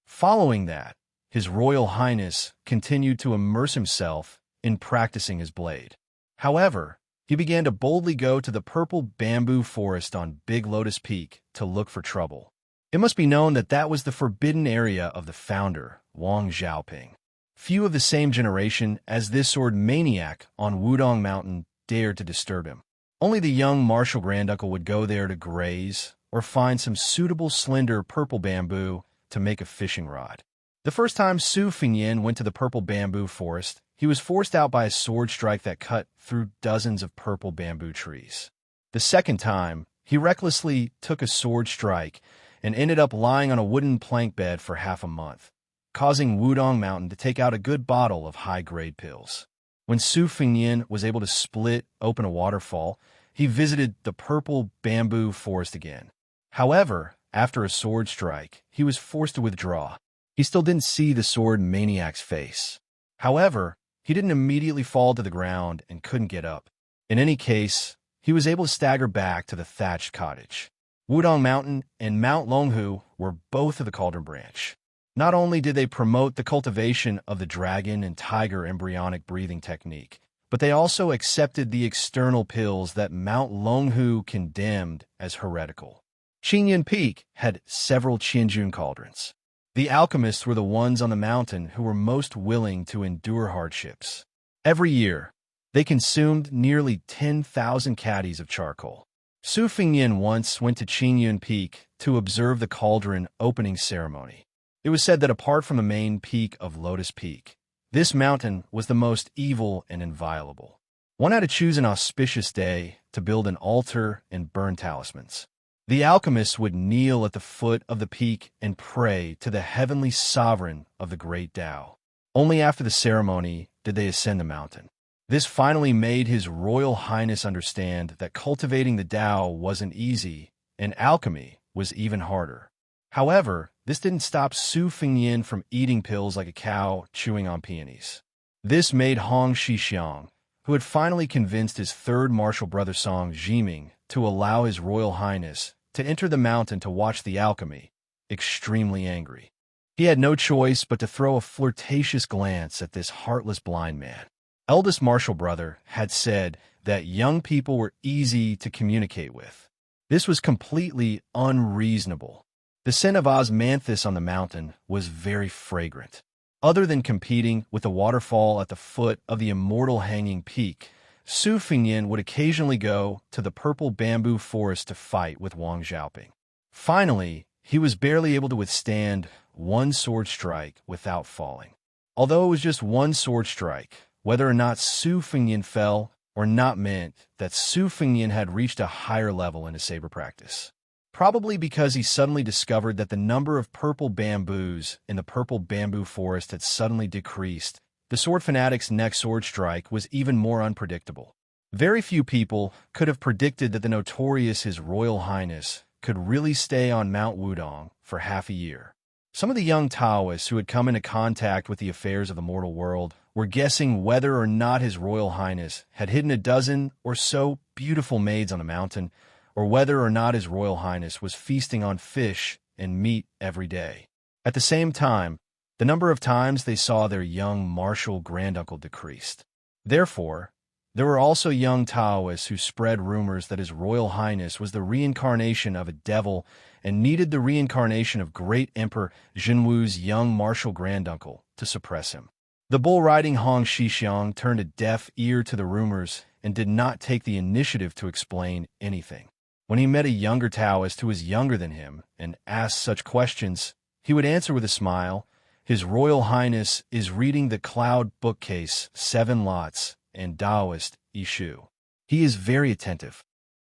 Following that, His Royal Highness continued to immerse himself in practicing his blade. However, he began to boldly go to the purple bamboo forest on Big Lotus Peak to look for trouble. It must be known that that was the forbidden area of the founder, Wang Xiaoping. Few of the same generation as this sword maniac on Wudong Mountain dared to disturb him. Only the young martial granduncle would go there to graze or find some suitable slender purple bamboo to make a fishing rod. The first time Su Fengnian went to the purple bamboo forest, he was forced out by a sword strike that cut through dozens of purple bamboo trees. The second time, he recklessly took a sword strike and ended up lying on a wooden plank bed for half a month, causing Wudong Mountain to take out a good bottle of high-grade pills. When Su Fengnian was able to split open a waterfall, he visited the purple bamboo forest again. However, after a sword strike, he was forced to withdraw. He still didn't see the sword maniac's face. However, he didn't immediately fall to the ground and couldn't get up. In any case, he was able to stagger back to the thatched cottage. Wudong Mountain and Mount Longhu were both of the Cauldron Branch. Not only did they promote the cultivation of the dragon and tiger embryonic breathing technique, but they also accepted the external pills that Mount Longhu condemned as heretical. Qingyun Peak had several Qianjun cauldrons. The alchemists were the ones on the mountain who were most willing to endure hardships. Every year, they consumed nearly 10,000 caddies of charcoal. Su Fengyan once went to Qingyun Peak to observe the cauldron opening ceremony. It was said that apart from the main peak of Lotus Peak, this mountain was the most evil and inviolable. One had to choose an auspicious day to build an altar and burn talismans. The alchemists would kneel at the foot of the peak and pray to the heavenly sovereign of the great Tao. Only after the ceremony did they ascend the mountain. This finally made His Royal Highness understand that cultivating the Tao wasn't easy, and alchemy was even harder. However, this didn't stop Su Fengyan from eating pills like a cow chewing on peonies. This made Hong Xixiang, who had finally convinced his third martial brother Song Jiming to allow His Royal Highness to enter the mountain to watch the alchemy, extremely angry. He had no choice but to throw a flirtatious glance at this heartless blind man. Eldest martial brother had said that young people were easy to communicate with. This was completely unreasonable. The scent of osmanthus on the mountain was very fragrant. Other than competing with the waterfall at the foot of the immortal hanging peak, Su Fengyan would occasionally go to the purple bamboo forest to fight with Wang Xiaoping. Finally, he was barely able to withstand one sword strike without falling. Although it was just one sword strike, whether or not Su Fengyan fell or not meant that Su Fengyan had reached a higher level in his saber practice. Probably because he suddenly discovered that the number of purple bamboos in the purple bamboo forest had suddenly decreased, the sword fanatic's next sword strike was even more unpredictable. Very few people could have predicted that the notorious His Royal Highness could really stay on Mount Wudong for half a year. Some of the young Taoists who had come into contact with the affairs of the mortal world were guessing whether or not His Royal Highness had hidden a dozen or so beautiful maids on the mountain, or whether or not His Royal Highness was feasting on fish and meat every day. At the same time, the number of times they saw their young martial granduncle decreased. Therefore, there were also young Taoists who spread rumors that His Royal Highness was the reincarnation of a devil and needed the reincarnation of great Emperor Jinwu's young martial granduncle to suppress him. The bull-riding Hong Xixiang turned a deaf ear to the rumors and did not take the initiative to explain anything. When he met a younger Taoist who was younger than him and asked such questions, he would answer with a smile, "His Royal Highness is reading the Cloud Bookcase, 7 Lots, and Taoist Ishu. He is very attentive."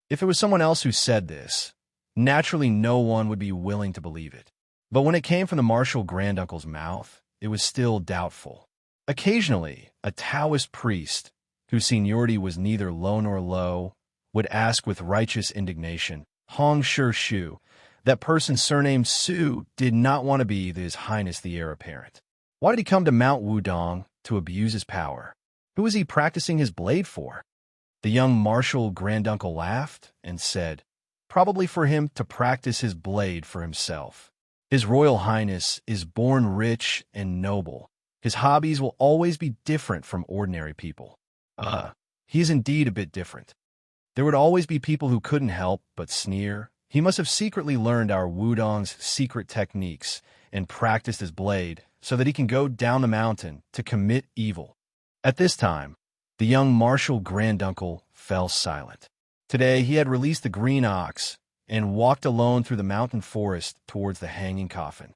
If it was someone else who said this, naturally no one would be willing to believe it. But when it came from the martial granduncle's mouth, it was still doubtful. Occasionally, a Taoist priest, whose seniority was neither low nor low, would ask with righteous indignation, "Hong Shu, that person surnamed Su did not want to be His Highness the Heir Apparent. Why did he come to Mount Wudong to abuse his power? Who is he practicing his blade for?" The young martial granduncle laughed and said, "Probably for him to practice his blade for himself. His Royal Highness is born rich and noble. His hobbies will always be different from ordinary people. He is indeed a bit different. There would always be people who couldn't help but sneer. He must have secretly learned our Wudong's secret techniques and practiced his blade so that he can go down the mountain to commit evil." At this time, the young martial granduncle fell silent. Today he had released the green ox and walked alone through the mountain forest towards the hanging coffin.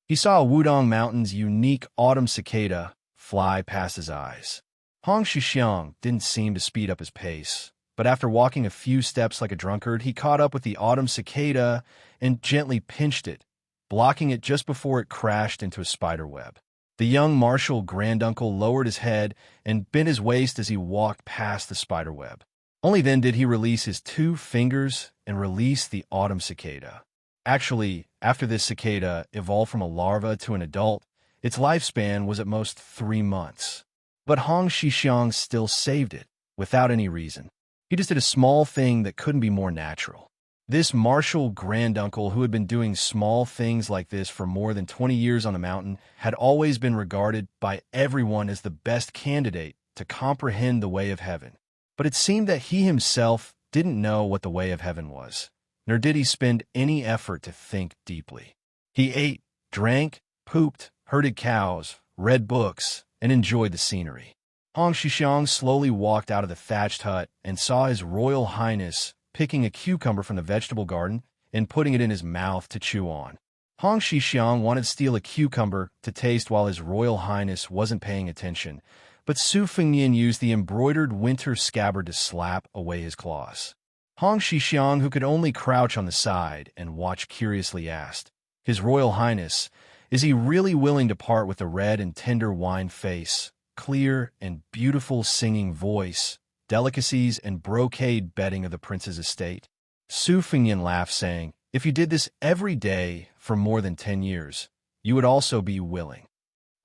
He saw Wudong Mountain's unique autumn cicada fly past his eyes. Hong Xixiang didn't seem to speed up his pace, but after walking a few steps like a drunkard, he caught up with the autumn cicada and gently pinched it, blocking it just before it crashed into a spider web. The young martial granduncle lowered his head and bent his waist as he walked past the spider web. Only then did he release his 2 fingers and release the autumn cicada. Actually, after this cicada evolved from a larva to an adult, its lifespan was at most 3 months. But Hong Xixiang still saved it, without any reason. He just did a small thing that couldn't be more natural. This martial granduncle, who had been doing small things like this for more than 20 years on the mountain, had always been regarded by everyone as the best candidate to comprehend the way of heaven. But it seemed that he himself didn't know what the way of heaven was, nor did he spend any effort to think deeply. He ate, drank, pooped, herded cows, read books, and enjoyed the scenery. Hong Xixiang slowly walked out of the thatched hut and saw His Royal Highness picking a cucumber from the vegetable garden and putting it in his mouth to chew on. Hong Xixiang wanted to steal a cucumber to taste while His Royal Highness wasn't paying attention, but Su Fengnian used the embroidered winter scabbard to slap away his claws. Hong Xixiang, who could only crouch on the side and watch curiously, asked, "His Royal Highness, is he really willing to part with the red and tender wine face, clear and beautiful singing voice, delicacies and brocade bedding of the prince's estate?" Su Fengnian laughed, saying, "If you did this every day for more than 10 years, you would also be willing."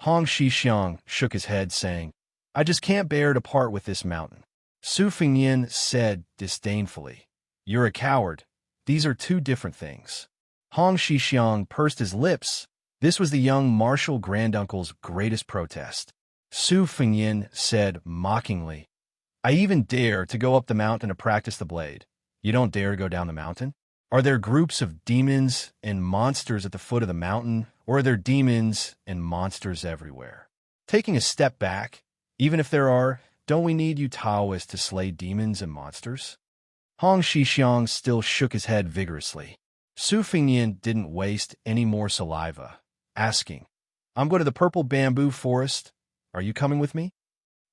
Hong Xixiang shook his head, saying, "I just can't bear to part with this mountain." Su Fengnian said disdainfully, "You're a coward. These are two different things." Hong Xixiang pursed his lips. This was the young martial granduncle's greatest protest. Su Fengnian said mockingly, "I even dare to go up the mountain to practice the blade. You don't dare to go down the mountain? Are there groups of demons and monsters at the foot of the mountain, or are there demons and monsters everywhere? Taking a step back, even if there are, don't we need you Taoists to slay demons and monsters?" Hong Xixiang still shook his head vigorously. Su Fengnian didn't waste any more saliva, asking, "I'm going to the purple bamboo forest. Are you coming with me?"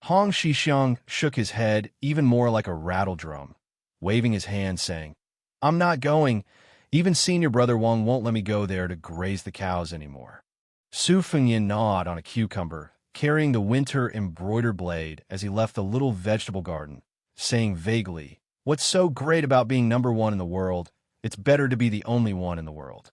Hong Xixiang shook his head even more like a rattle drum, waving his hand, saying, "I'm not going. Even senior brother Wang won't let me go there to graze the cows anymore." Su Fengnian gnawed on a cucumber, carrying the winter embroidered blade as he left the little vegetable garden, saying vaguely, "What's so great about being number one in the world? It's better to be the only one in the world.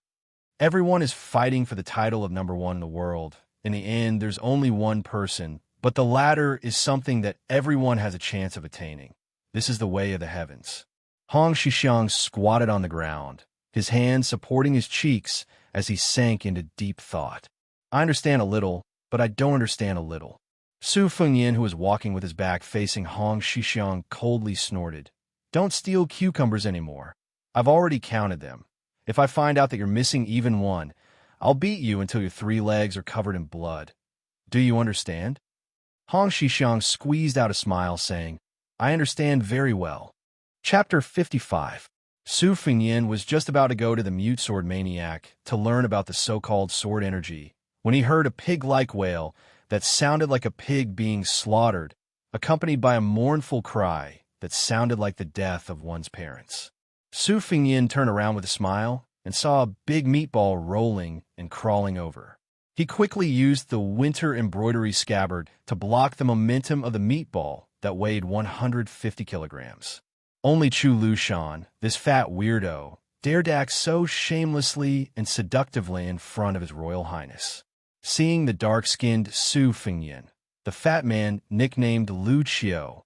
Everyone is fighting for the title of number one in the world. In the end, there's only one person, but the latter is something that everyone has a chance of attaining. This is the way of the heavens." Hong Xixiang squatted on the ground, his hands supporting his cheeks as he sank into deep thought. "I understand a little, but I don't understand a little." Su Fengnian, who was walking with his back facing Hong Xixiang, coldly snorted, "Don't steal cucumbers anymore. I've already counted them. If I find out that you're missing even one, I'll beat you until your 3 legs are covered in blood. Do you understand?" Hong Xixiang squeezed out a smile, saying, "I understand very well." Chapter 55. Su Fengnian was just about to go to the mute sword maniac to learn about the so-called sword energy when he heard a pig-like wail that sounded like a pig being slaughtered, accompanied by a mournful cry that sounded like the death of one's parents. Su Fengnian turned around with a smile and saw a big meatball rolling and crawling over. He quickly used the winter embroidery scabbard to block the momentum of the meatball that weighed 150 kilograms. Only Chu Lushan, this fat weirdo, dared to act so shamelessly and seductively in front of His Royal Highness. Seeing the dark-skinned Su Fengnian, the fat man nicknamed Wuxia,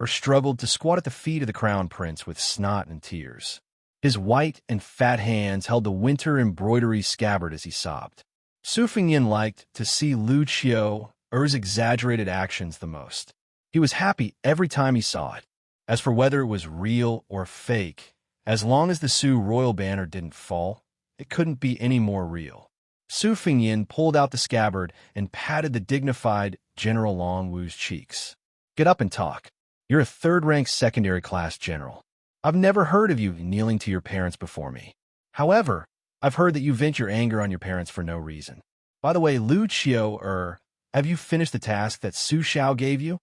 struggled to squat at the feet of the crown prince with snot and tears. His white and fat hands held the winter embroidery scabbard as he sobbed. Su Fengnian liked to see Wuxia's exaggerated actions the most. He was happy every time he saw it. As for whether it was real or fake, as long as the Su royal banner didn't fall, it couldn't be any more real. Su Fengnian pulled out the scabbard and patted the dignified General Long Wu's cheeks. "Get up and talk. You're a third-rank secondary class general. I've never heard of you kneeling to your parents before me. However, I've heard that you vent your anger on your parents for no reason. By the way, Wuxia, have you finished the task that Su Xiao gave you?"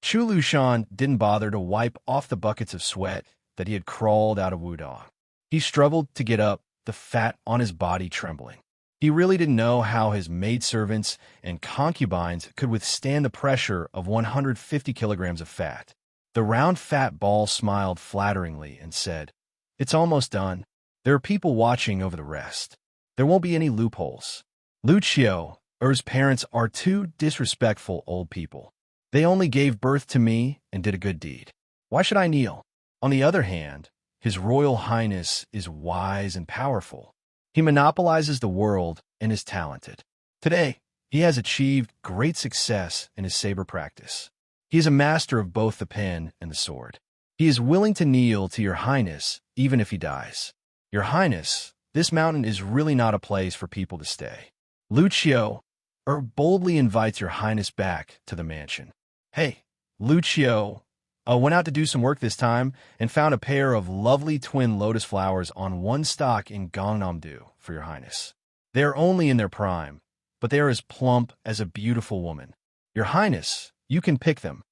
Chu Lushan didn't bother to wipe off the buckets of sweat that he had crawled out of Wudong. He struggled to get up, the fat on his body trembling. He really didn't know how his maidservants and concubines could withstand the pressure of 150 kilograms of fat. The round fat ball smiled flatteringly and said, "It's almost done. There are people watching over the rest. There won't be any loopholes. Wuxia's parents are 2 disrespectful old people. They only gave birth to me and did a good deed. Why should I kneel? On the other hand, His Royal Highness is wise and powerful. He monopolizes the world and is talented. Today, he has achieved great success in his saber practice. He is a master of both the pen and the sword. He is willing to kneel to your highness even if he dies. Your highness, this mountain is really not a place for people to stay. Lucio boldly invites your highness back to the mansion. Hey, Lucio went out to do some work this time and found a pair of lovely twin lotus flowers on one stalk in Gangnam-do for your highness. They are only in their prime, but they are as plump as a beautiful woman. Your highness, you can pick them.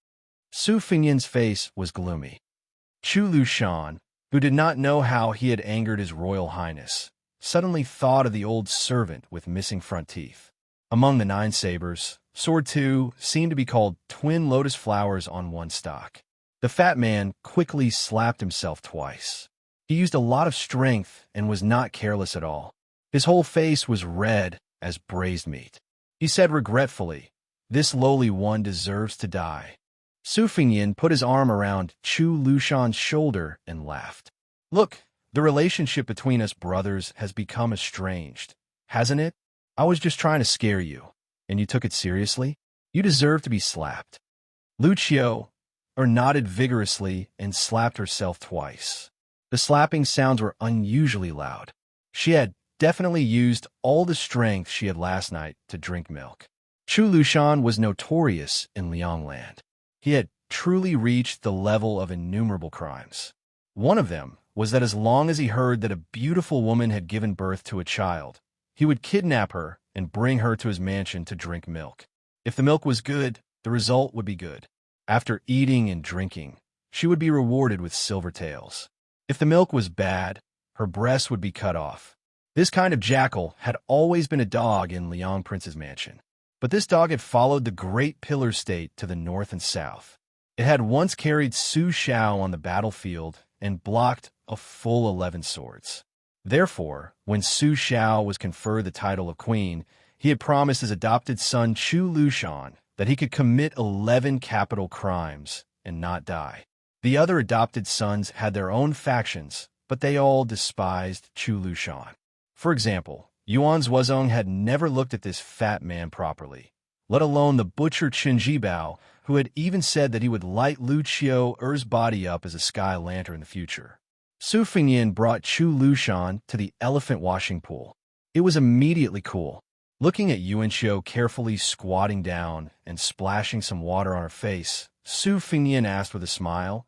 Su Fingyan's face was gloomy. Chu Lushan, who did not know how he had angered his royal highness, suddenly thought of the old servant with missing front teeth. Among the 9 sabers, Sword 2 seemed to be called twin lotus flowers on one stalk. The fat man quickly slapped himself twice. He used a lot of strength and was not careless at all. His whole face was red as braised meat. He said regretfully, "This lowly one deserves to die." Su Fingyan put his arm around Chu Lushan's shoulder and laughed. "Look, the relationship between us brothers has become estranged, hasn't it? I was just trying to scare you, and you took it seriously? You deserve to be slapped." Lucio nodded vigorously and slapped herself twice. The slapping sounds were unusually loud. She had definitely used all the strength she had last night to drink milk. Chu Lushan was notorious in Liangland. He had truly reached the level of innumerable crimes. One of them was that as long as he heard that a beautiful woman had given birth to a child, he would kidnap her and bring her to his mansion to drink milk. If the milk was good, the result would be good. After eating and drinking, she would be rewarded with silver tails. If the milk was bad, her breasts would be cut off. This kind of jackal had always been a dog in Liang Prince's mansion. But this dog had followed the Great Pillar State to the north and south. It had once carried Su Xiao on the battlefield and blocked a full 11 swords. Therefore, when Su Xiao was conferred the title of queen, he had promised his adopted son Chu Lushan that he could commit 11 capital crimes and not die. The other adopted sons had their own factions, but they all despised Chu Lushan. For example, Yuan Zhuozong had never looked at this fat man properly, let alone the butcher Qin Jibao, who had even said that he would light Lucio Er's body up as a sky lantern in the future. Su Fingyan brought Chu Lushan to the elephant washing pool. It was immediately cool. Looking at Xianxia carefully squatting down and splashing some water on her face, Su Fingyan asked with a smile,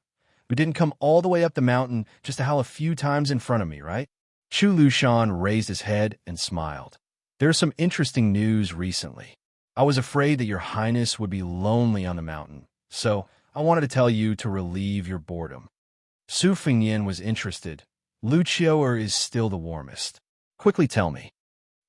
"We didn't come all the way up the mountain just to howl a few times in front of me, right?" Chu Lushan raised his head and smiled. "There's some interesting news recently. I was afraid that your highness would be lonely on the mountain, so I wanted to tell you to relieve your boredom." Su Fingyan was interested. "Lucio is still the warmest. Quickly tell me."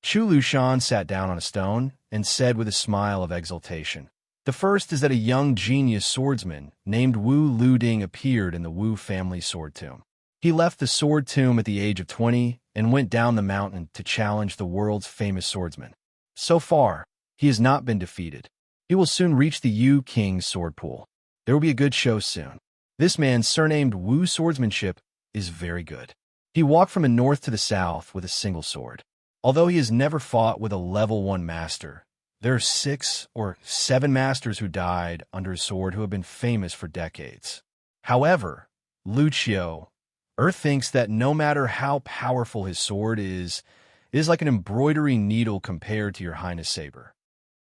Chu Lushan sat down on a stone and said with a smile of exultation, "The first is that a young genius swordsman named Wu Luding appeared in the Wu family sword tomb. He left the sword tomb at the age of 20 and went down the mountain to challenge the world's famous swordsman. So far, he has not been defeated. He will soon reach the Yu King's sword pool. There will be a good show soon. This man, surnamed Wu Swordsmanship, is very good. He walked from the north to the south with a single sword. Although he has never fought with a level 1 master, there are 6 or 7 masters who died under his sword who have been famous for decades. However, Lucio thinks that no matter how powerful his sword is, it is like an embroidery needle compared to your highness saber."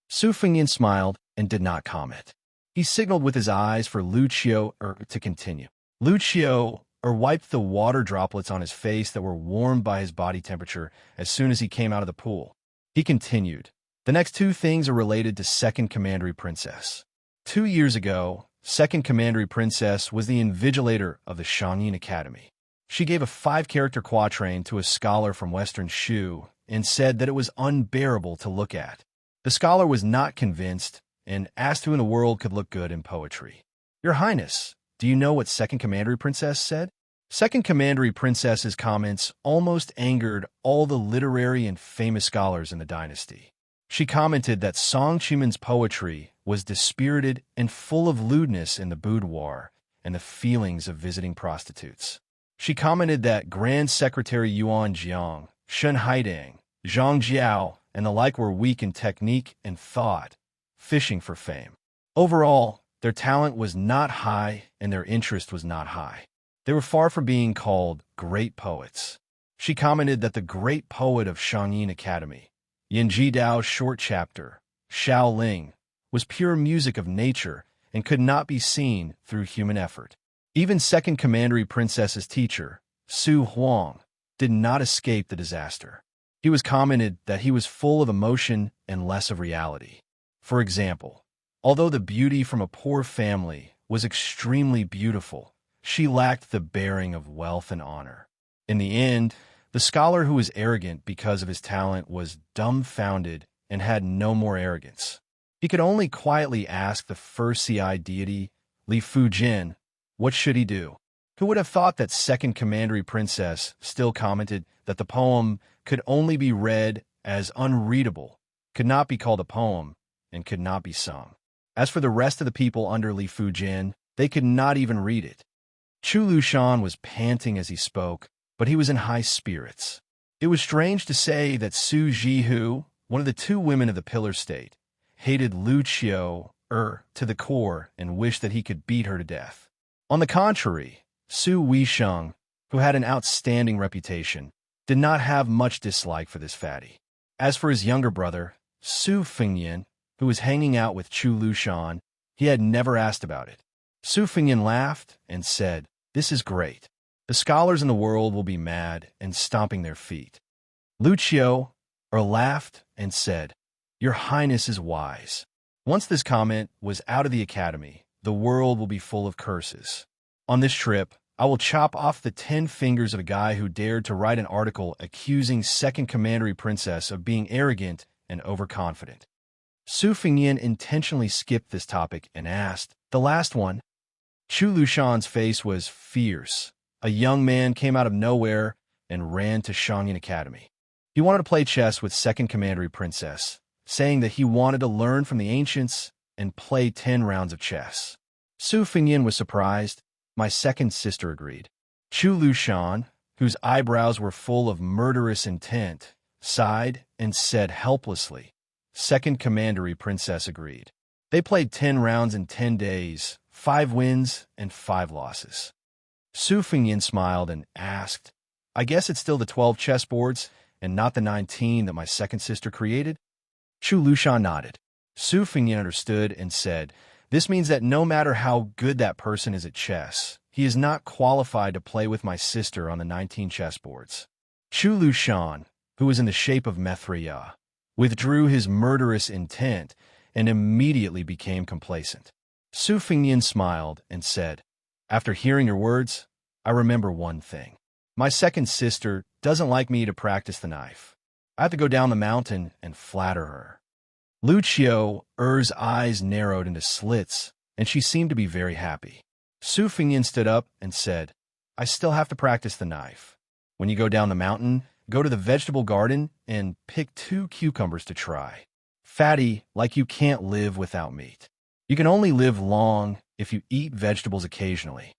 Su Fingyan smiled and did not comment. He signaled with his eyes for Lucio to continue. Lucio wiped the water droplets on his face that were warmed by his body temperature as soon as he came out of the pool. He continued, "The next 2 things are related to Second Commandery Princess. 2 years ago, Second Commandery Princess was the invigilator of the Xianxia Academy. She gave a 5-character quatrain to a scholar from Western Shu and said that it was unbearable to look at. The scholar was not convinced and asked who in the world could look good in poetry. Your Highness, do you know what Second Commandery Princess said? Second Commandery Princess's comments almost angered all the literary and famous scholars in the dynasty. She commented that Song Qimen's poetry was dispirited and full of lewdness in the boudoir and the feelings of visiting prostitutes. She commented that Grand Secretary Yuan Jiang, Shen Haidang, Zhang Jiao, and the like were weak in technique and thought, fishing for fame. Overall, their talent was not high and their interest was not high. They were far from being called great poets. She commented that the great poet of Xianxia Academy, Yanji Dao's short chapter, Xiao Ling, was pure music of nature and could not be seen through human effort. Even Second Commandery Princess's teacher, Su Huang, did not escape the disaster. He was commented that he was full of emotion and less of reality. For example, although the beauty from a poor family was extremely beautiful, she lacked the bearing of wealth and honor. In the end, the scholar who was arrogant because of his talent was dumbfounded and had no more arrogance. He could only quietly ask the first CI deity, Li Fujin, what should he do? Who would have thought that Second Commandery Princess still commented that the poem could only be read as unreadable, could not be called a poem, and could not be sung. As for the rest of the people under Li Fujin, they could not even read it. Chu Lushan was panting as he spoke, but he was in high spirits. It was strange to say that Su Jihu, one of the two women of the Pillar State, hated Lucio to the core and wished that he could beat her to death. On the contrary, Su Weisheng, who had an outstanding reputation, did not have much dislike for this fatty. As for his younger brother, Su Fengyan, who was hanging out with Chu Lushan, he had never asked about it. Su Fengyan laughed and said, "This is great. The scholars in the world will be mad and stomping their feet." Lucio laughed and said, "Your Highness is wise. Once this comment was out of the academy, the world will be full of curses. On this trip, I will chop off the 10 fingers of a guy who dared to write an article accusing Second Commandery Princess of being arrogant and overconfident." Su Fengyan intentionally skipped this topic and asked, "The last one?" Chu Lushan's face was fierce. A young man came out of nowhere and ran to Xianxia Academy. He wanted to play chess with Second Commandery Princess, saying that he wanted to learn from the ancients and play 10 rounds of chess. Su Fengyan was surprised. My second sister agreed. Chu Lushan, whose eyebrows were full of murderous intent, sighed and said helplessly, "Second Commandery Princess agreed." They played 10 rounds in 10 days, 5 wins and 5 losses. Su Fengyan smiled and asked, "I guess it's still the 12 chessboards and not the 19 that my second sister created?" Chu Lushan nodded. Su Fengyan understood and said, "This means that no matter how good that person is at chess, he is not qualified to play with my sister on the 19 chessboards." Chu Lushan, who was in the shape of Mithriya, withdrew his murderous intent and immediately became complacent. Su Fengyan smiled and said, "After hearing your words, I remember one thing. My second sister doesn't like me to practice the knife. I have to go down the mountain and flatter her." Lucio's eyes narrowed into slits, and she seemed to be very happy. Su Fengyan stood up and said, "I still have to practice the knife. When you go down the mountain, go to the vegetable garden and pick 2 cucumbers to try. Fatty, like you can't live without meat. You can only live long if you eat vegetables occasionally."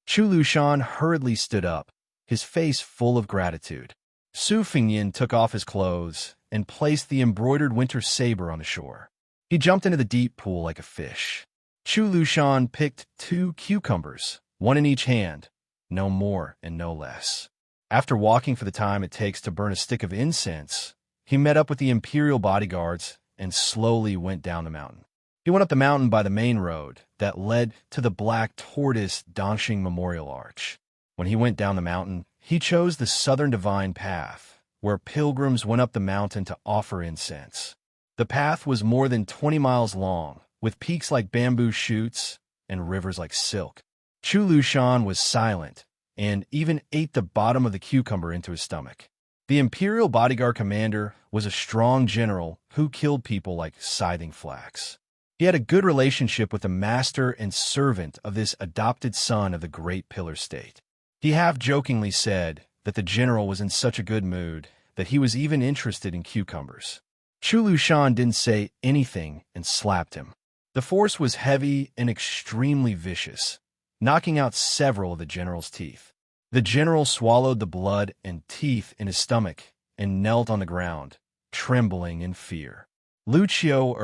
Chu Lushan hurriedly stood up, his face full of gratitude. Su Fengyan took off his clothes and placed the embroidered winter saber on the shore. He jumped into the deep pool like a fish. Chu Lushan picked 2 cucumbers, 1 in each hand, no more and no less. After walking for the time it takes to burn a stick of incense, he met up with the imperial bodyguards and slowly went down the mountain. He went up the mountain by the main road that led to the Black Tortoise Dongxing Memorial Arch. When he went down the mountain, he chose the Southern Divine Path, where pilgrims went up the mountain to offer incense. The path was more than 20 miles long, with peaks like bamboo shoots and rivers like silk. Chu Lushan was silent and even ate the bottom of the cucumber into his stomach. The imperial bodyguard commander was a strong general who killed people like scything flax. He had a good relationship with the master and servant of this adopted son of the Great Pillar State. He half-jokingly said that the general was in such a good mood that he was even interested in cucumbers. Chu Lushan didn't say anything and slapped him. The force was heavy and extremely vicious, knocking out several of the general's teeth. The general swallowed the blood and teeth in his stomach and knelt on the ground, trembling in fear. Lucio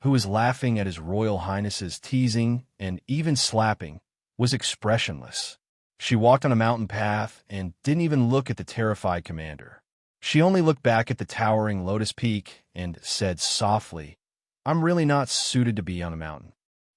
who was laughing at his Royal Highness's teasing and even slapping, was expressionless. She walked on a mountain path and didn't even look at the terrified commander. She only looked back at the towering Lotus Peak and said softly, "I'm really not suited to be on a mountain."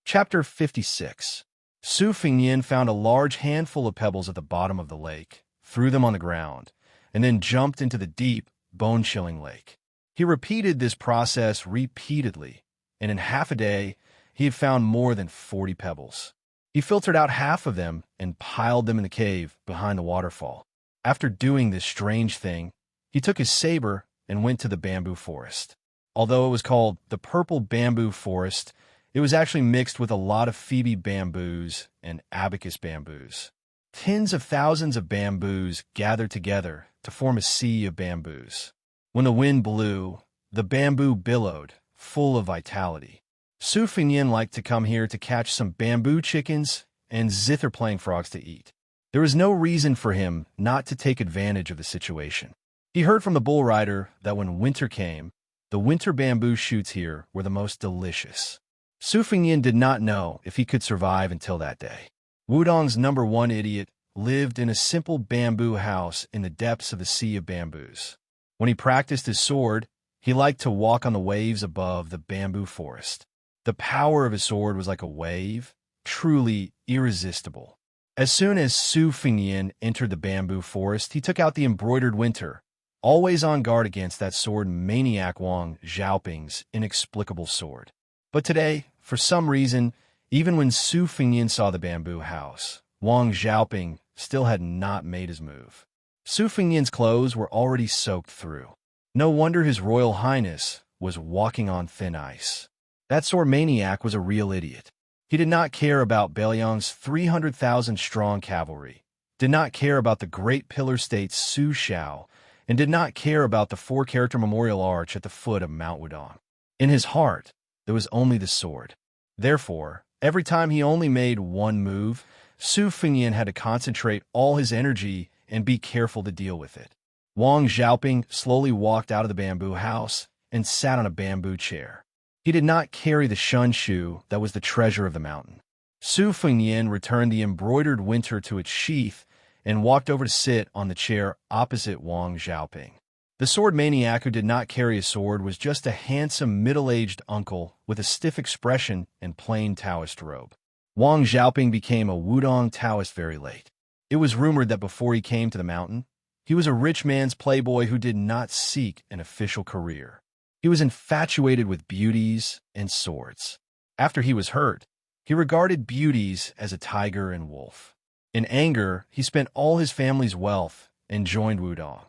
Chapter 56. Su Fingyin found a large handful of pebbles at the bottom of the lake, threw them on the ground, and then jumped into the deep, bone-chilling lake. He repeated this process repeatedly, and in half a day, he had found more than 40 pebbles. He filtered out half of them and piled them in the cave behind the waterfall. After doing this strange thing, he took his saber and went to the bamboo forest. Although it was called the Purple Bamboo Forest, it was actually mixed with a lot of Phoebe bamboos and abacus bamboos. Tens of thousands of bamboos gathered together to form a sea of bamboos. When the wind blew, the bamboo billowed, full of vitality. Su Fingyin liked to come here to catch some bamboo chickens and zither playing frogs to eat. There was no reason for him not to take advantage of the situation. He heard from the bull rider that when winter came, the winter bamboo shoots here were the most delicious. Su Fingyin did not know if he could survive until that day. Wudong's number one idiot lived in a simple bamboo house in the depths of the sea of bamboos. When he practiced his sword, he liked to walk on the waves above the bamboo forest. The power of his sword was like a wave, truly irresistible. As soon as Su Fingyin entered the bamboo forest, he took out the embroidered winter, always on guard against that sword maniac Wang Xiaoping's inexplicable sword. But today, for some reason, even when Su Fingyin saw the bamboo house, Wang Xiaoping still had not made his move. Su Fingyin's clothes were already soaked through. No wonder His Royal Highness was walking on thin ice. That sword maniac was a real idiot. He did not care about Bailiang's 300,000-strong cavalry, did not care about the great pillar state Su Xiao, and did not care about the 4-character memorial arch at the foot of Mount Wudong. In his heart, there was only the sword. Therefore, every time he only made one move, Su Fingyin had to concentrate all his energy and be careful to deal with it. Wang Xiaoping slowly walked out of the bamboo house and sat on a bamboo chair. He did not carry the shun shoe that was the treasure of the mountain. Su Fingyin returned the embroidered winter to its sheath and walked over to sit on the chair opposite Wang Xiaoping. The sword maniac who did not carry a sword was just a handsome middle-aged uncle with a stiff expression and plain Taoist robe. Wang Xiaoping became a Wudong Taoist very late. It was rumored that before he came to the mountain, he was a rich man's playboy who did not seek an official career. He was infatuated with beauties and swords. After he was hurt, he regarded beauties as a tiger and wolf. In anger, he spent all his family's wealth and joined Wudong.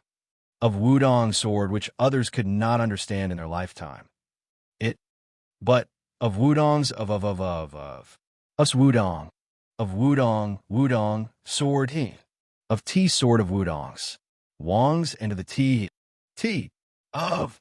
Of Wudong's sword which others could not understand in their lifetime. But of Wudong's of us Wudong. Of Wudong, sword he. Of T sword of Wudong's. Wang's and of the T of.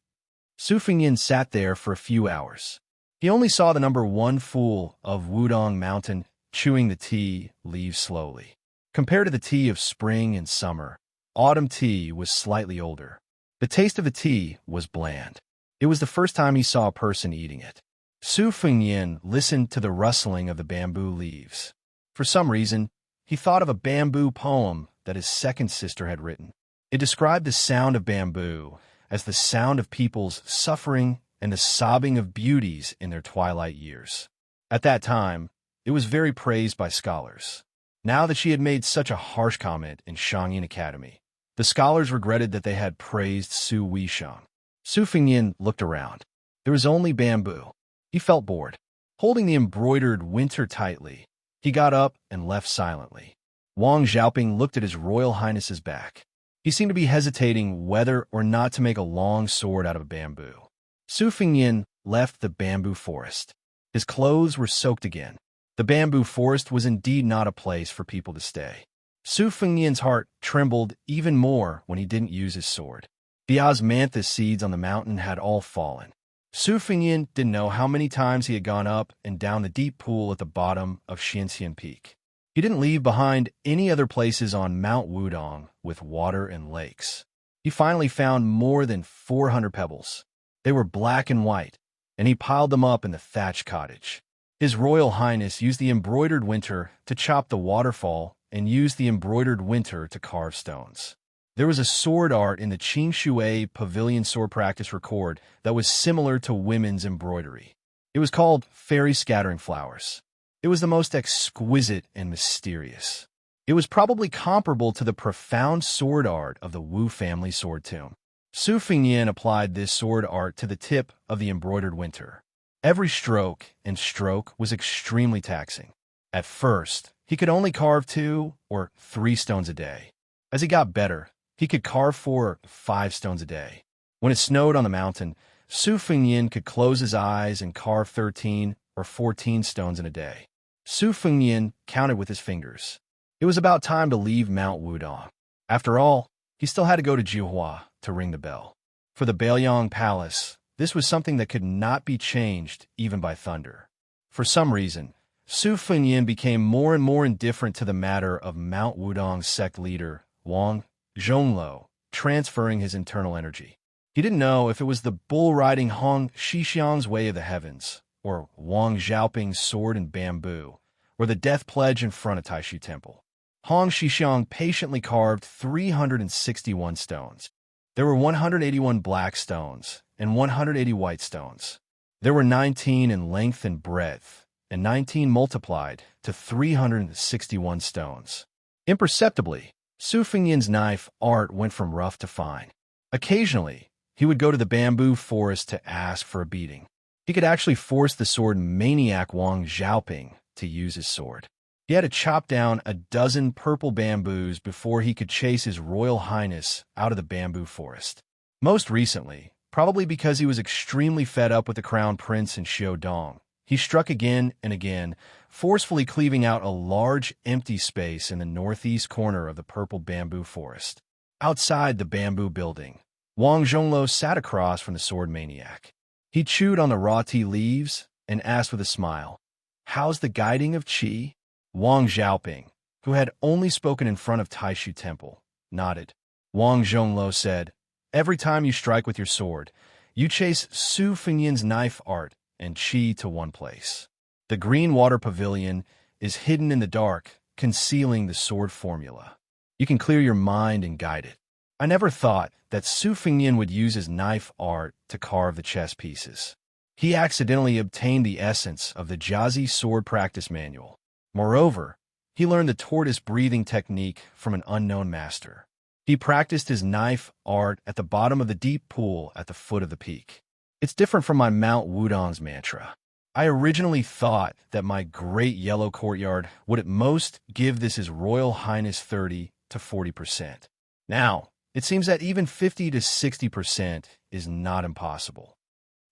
Su Fingyin sat there for a few hours. He only saw the number one fool of Wudong Mountain chewing the tea leaves slowly. Compared to the tea of spring and summer, autumn tea was slightly older. The taste of the tea was bland. It was the first time he saw a person eating it. Su Fingyin listened to the rustling of the bamboo leaves. For some reason, he thought of a bamboo poem that his second sister had written. It described the sound of bamboo as the sound of people's suffering and the sobbing of beauties in their twilight years. At that time, it was very praised by scholars. Now that she had made such a harsh comment in Shangyin Academy, the scholars regretted that they had praised Su Weishang. Su Fingyin looked around. There was only bamboo. He felt bored. Holding the embroidered winter tightly, he got up and left silently. Wang Xiaoping looked at His Royal Highness's back. He seemed to be hesitating whether or not to make a long sword out of bamboo. Su Fingyin left the bamboo forest. His clothes were soaked again. The bamboo forest was indeed not a place for people to stay. Su Fingyin's heart trembled even more when he didn't use his sword. The osmanthus seeds on the mountain had all fallen. Su Fingyin didn't know how many times he had gone up and down the deep pool at the bottom of Xianxia Peak. He didn't leave behind any other places on Mount Wudong with water and lakes. He finally found more than 400 pebbles. They were black and white, and he piled them up in the thatched cottage. His Royal Highness used the embroidered winter to chop the waterfall and used the embroidered winter to carve stones. There was a sword art in the Xianxia Pavilion sword practice record that was similar to women's embroidery. It was called Fairy Scattering Flowers. It was the most exquisite and mysterious. It was probably comparable to the profound sword art of the Wu family sword tomb. Su Fengnian applied this sword art to the tip of the embroidered winter. Every stroke and stroke was extremely taxing. At first, he could only carve 2 or 3 stones a day. As he got better, he could carve 4 or 5 stones a day. When it snowed on the mountain, Su Fengnian could close his eyes and carve 13 or 14 stones in a day. Su Fengnian counted with his fingers. It was about time to leave Mount Wudong. After all, he still had to go to Jihua to ring the bell. For the Baiyang Palace, this was something that could not be changed even by thunder. For some reason, Su Fengnian became more and more indifferent to the matter of Mount Wudong's sect leader, Wang Zhongluo, transferring his internal energy. He didn't know if it was the bull-riding Hong Shixiang's way of the heavens, or Wang Xiaoping's sword and bamboo, or the death pledge in front of Taishu Temple. Hong Shixiang patiently carved 361 stones. There were 181 black stones and 180 white stones. There were 19 in length and breadth, and 19 multiplied to 361 stones. Imperceptibly, Su Fengnian's knife art went from rough to fine. Occasionally, he would go to the bamboo forest to ask for a beating. He could actually force the sword maniac Wang Xiaoping to use his sword. He had to chop down a dozen purple bamboos before he could chase his Royal Highness out of the bamboo forest. Most recently, probably because he was extremely fed up with the Crown Prince in Xiaodong, he struck again and again, forcefully cleaving out a large empty space in the northeast corner of the purple bamboo forest. Outside the bamboo building, Wang Zhongluo sat across from the sword maniac. He chewed on the raw tea leaves and asked with a smile, "How's the guiding of qi?" Wang Xiaoping, who had only spoken in front of Taishu Temple, nodded. Wang Zhongluo said, "Every time you strike with your sword, you chase Su Fengnian's knife art and qi to one place. The green water pavilion is hidden in the dark, concealing the sword formula. You can clear your mind and guide it." I never thought that Su Fengnian would use his knife art to carve the chess pieces. He accidentally obtained the essence of the Jiazi sword practice manual. Moreover, he learned the tortoise breathing technique from an unknown master. He practiced his knife art at the bottom of the deep pool at the foot of the peak. It's different from my Mount Wudong's mantra. I originally thought that my great yellow courtyard would at most give this His Royal Highness 30 to 40%. Now, it seems that even 50 to 60% is not impossible.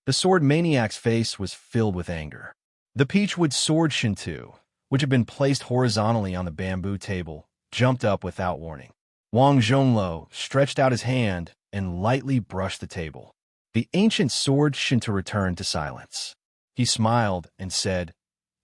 The sword maniac's face was filled with anger. The peachwood sword Shintu, which had been placed horizontally on the bamboo table, jumped up without warning. Wang Zhongluo stretched out his hand and lightly brushed the table. The ancient sword Shintu returned to silence. He smiled and said,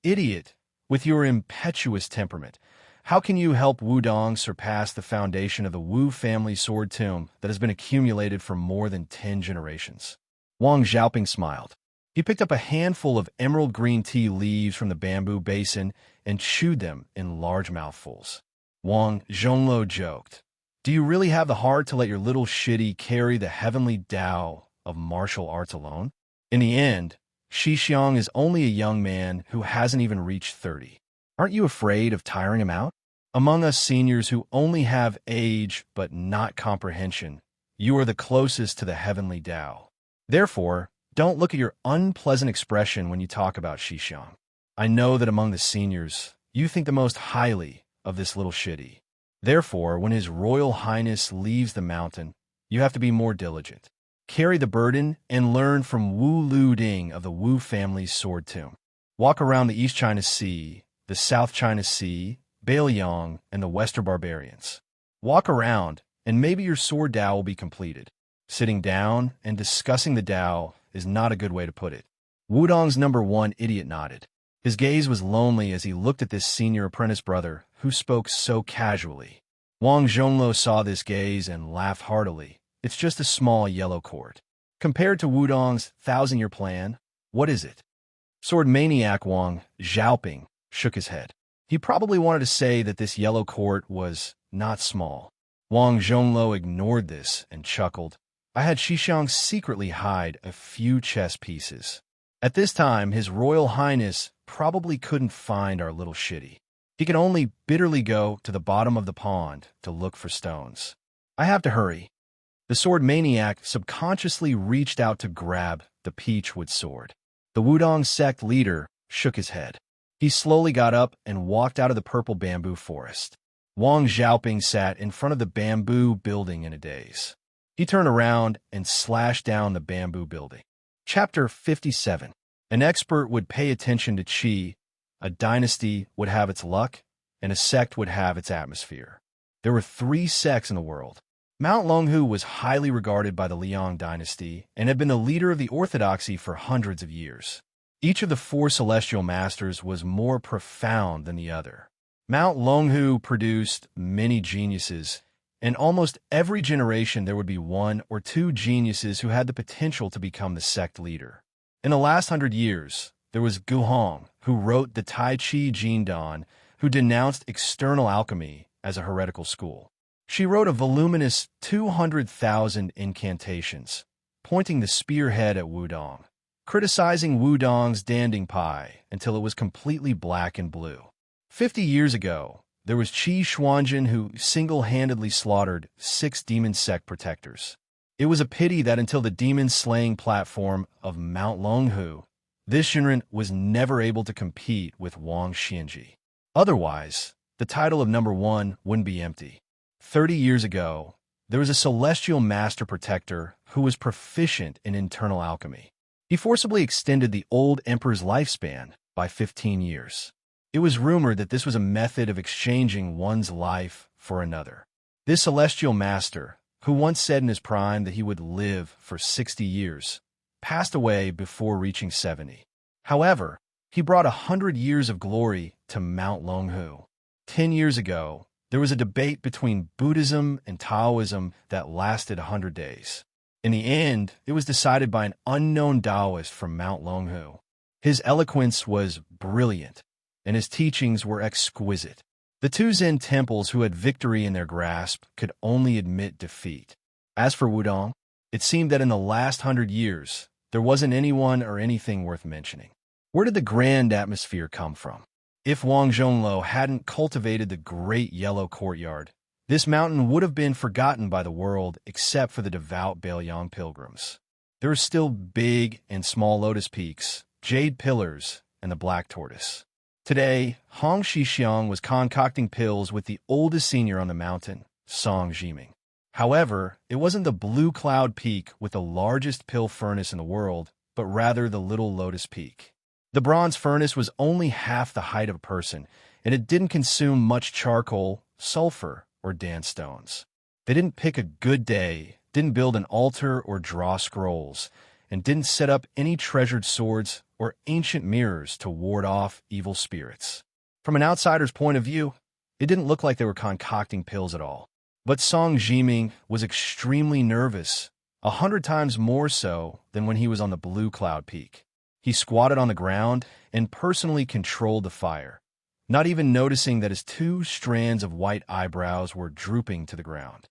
"Idiot, with your impetuous temperament, how can you help Wudong surpass the foundation of the Wu family sword tomb that has been accumulated for more than 10 generations?" Wang Xiaoping smiled. He picked up a handful of emerald green tea leaves from the bamboo basin and chewed them in large mouthfuls. Wang Zhongluo joked, "Do you really have the heart to let your little shitty carry the heavenly Tao of martial arts alone? In the end, Shixiang is only a young man who hasn't even reached 30. Aren't you afraid of tiring him out? Among us seniors who only have age but not comprehension, you are the closest to the heavenly Tao. Therefore, don't look at your unpleasant expression when you talk about Shixiang. I know that among the seniors, you think the most highly of this little shitty. Therefore, when His Royal Highness leaves the mountain, you have to be more diligent. Carry the burden and learn from Wu Lu Ding of the Wu family's sword tomb. Walk around the East China Sea, the South China Sea, Baiyang, and the Western barbarians. Walk around, and maybe your sword Tao will be completed. Sitting down and discussing the Tao is not a good way to put it." Wudong's #1 idiot nodded. His gaze was lonely as he looked at this senior apprentice brother who spoke so casually. Wang Zhongluo saw this gaze and laughed heartily. It's just a small yellow court. Compared to Wudong's 1,000-year plan, what is it? Sword maniac Wang Xiaoping shook his head. He probably wanted to say that this yellow court was not small. Wang Zhonglou ignored this and chuckled. I had Xianxia secretly hide a few chess pieces. At this time, His Royal Highness probably couldn't find our little shitty. He could only bitterly go to the bottom of the pond to look for stones. I have to hurry. The sword maniac subconsciously reached out to grab the peachwood sword. The Wudong sect leader shook his head. He slowly got up and walked out of the purple bamboo forest. Wang Xiaoping sat in front of the bamboo building in a daze. He turned around and slashed down the bamboo building. Chapter 57. An expert would pay attention to qi, a dynasty would have its luck, and a sect would have its atmosphere. There were 3 sects in the world. Mount Longhu was highly regarded by the Liang dynasty and had been the leader of the orthodoxy for hundreds of years. Each of the 4 celestial masters was more profound than the other. Mount Longhu produced many geniuses, and almost every generation there would be 1 or 2 geniuses who had the potential to become the sect leader. In the last 100 years, there was Guhong, who wrote the Tai Chi Jindan, who denounced external alchemy as a heretical school. She wrote a voluminous 200,000 incantations, pointing the spearhead at Wudong, criticizing Wudong's Danding Pai until it was completely black and blue. 50 years ago, there was Qi Xuanjin who single-handedly slaughtered 6 demon sect protectors. It was a pity that until the demon-slaying platform of Mount Longhu, this Shinran was never able to compete with Wang Xianji. Otherwise, the title of number 1 wouldn't be empty. 30 years ago, there was a celestial master protector who was proficient in internal alchemy. He forcibly extended the old emperor's lifespan by 15 years. It was rumored that this was a method of exchanging one's life for another. This celestial master, who once said in his prime that he would live for 60 years, passed away before reaching 70. However, he brought 100 years of glory to Mount Longhu. 10 years ago, there was a debate between Buddhism and Taoism that lasted 100 days. In the end, it was decided by an unknown Taoist from Mount Longhu. His eloquence was brilliant, and his teachings were exquisite. The 2 Zen temples who had victory in their grasp could only admit defeat. As for Wudong, it seemed that in the last 100 years, there wasn't anyone or anything worth mentioning. Where did the grand atmosphere come from? If Wang Zhonglou hadn't cultivated the great yellow courtyard, this mountain would have been forgotten by the world except for the devout Baoyang pilgrims. There are still big and small lotus peaks, jade pillars, and the black tortoise. Today, Hong Shixiang was concocting pills with the oldest senior on the mountain, Song Jiming. However, it wasn't the Blue Cloud Peak with the largest pill furnace in the world, but rather the Little Lotus Peak. The bronze furnace was only half the height of a person, and it didn't consume much charcoal, sulfur, or Dan stones. They didn't pick a good day, didn't build an altar or draw scrolls, and didn't set up any treasured swords or ancient mirrors to ward off evil spirits. From an outsider's point of view, it didn't look like they were concocting pills at all. But Song Jiming was extremely nervous, 100 times more so than when he was on the Blue Cloud Peak. He squatted on the ground and personally controlled the fire, not even noticing that his 2 strands of white eyebrows were drooping to the ground.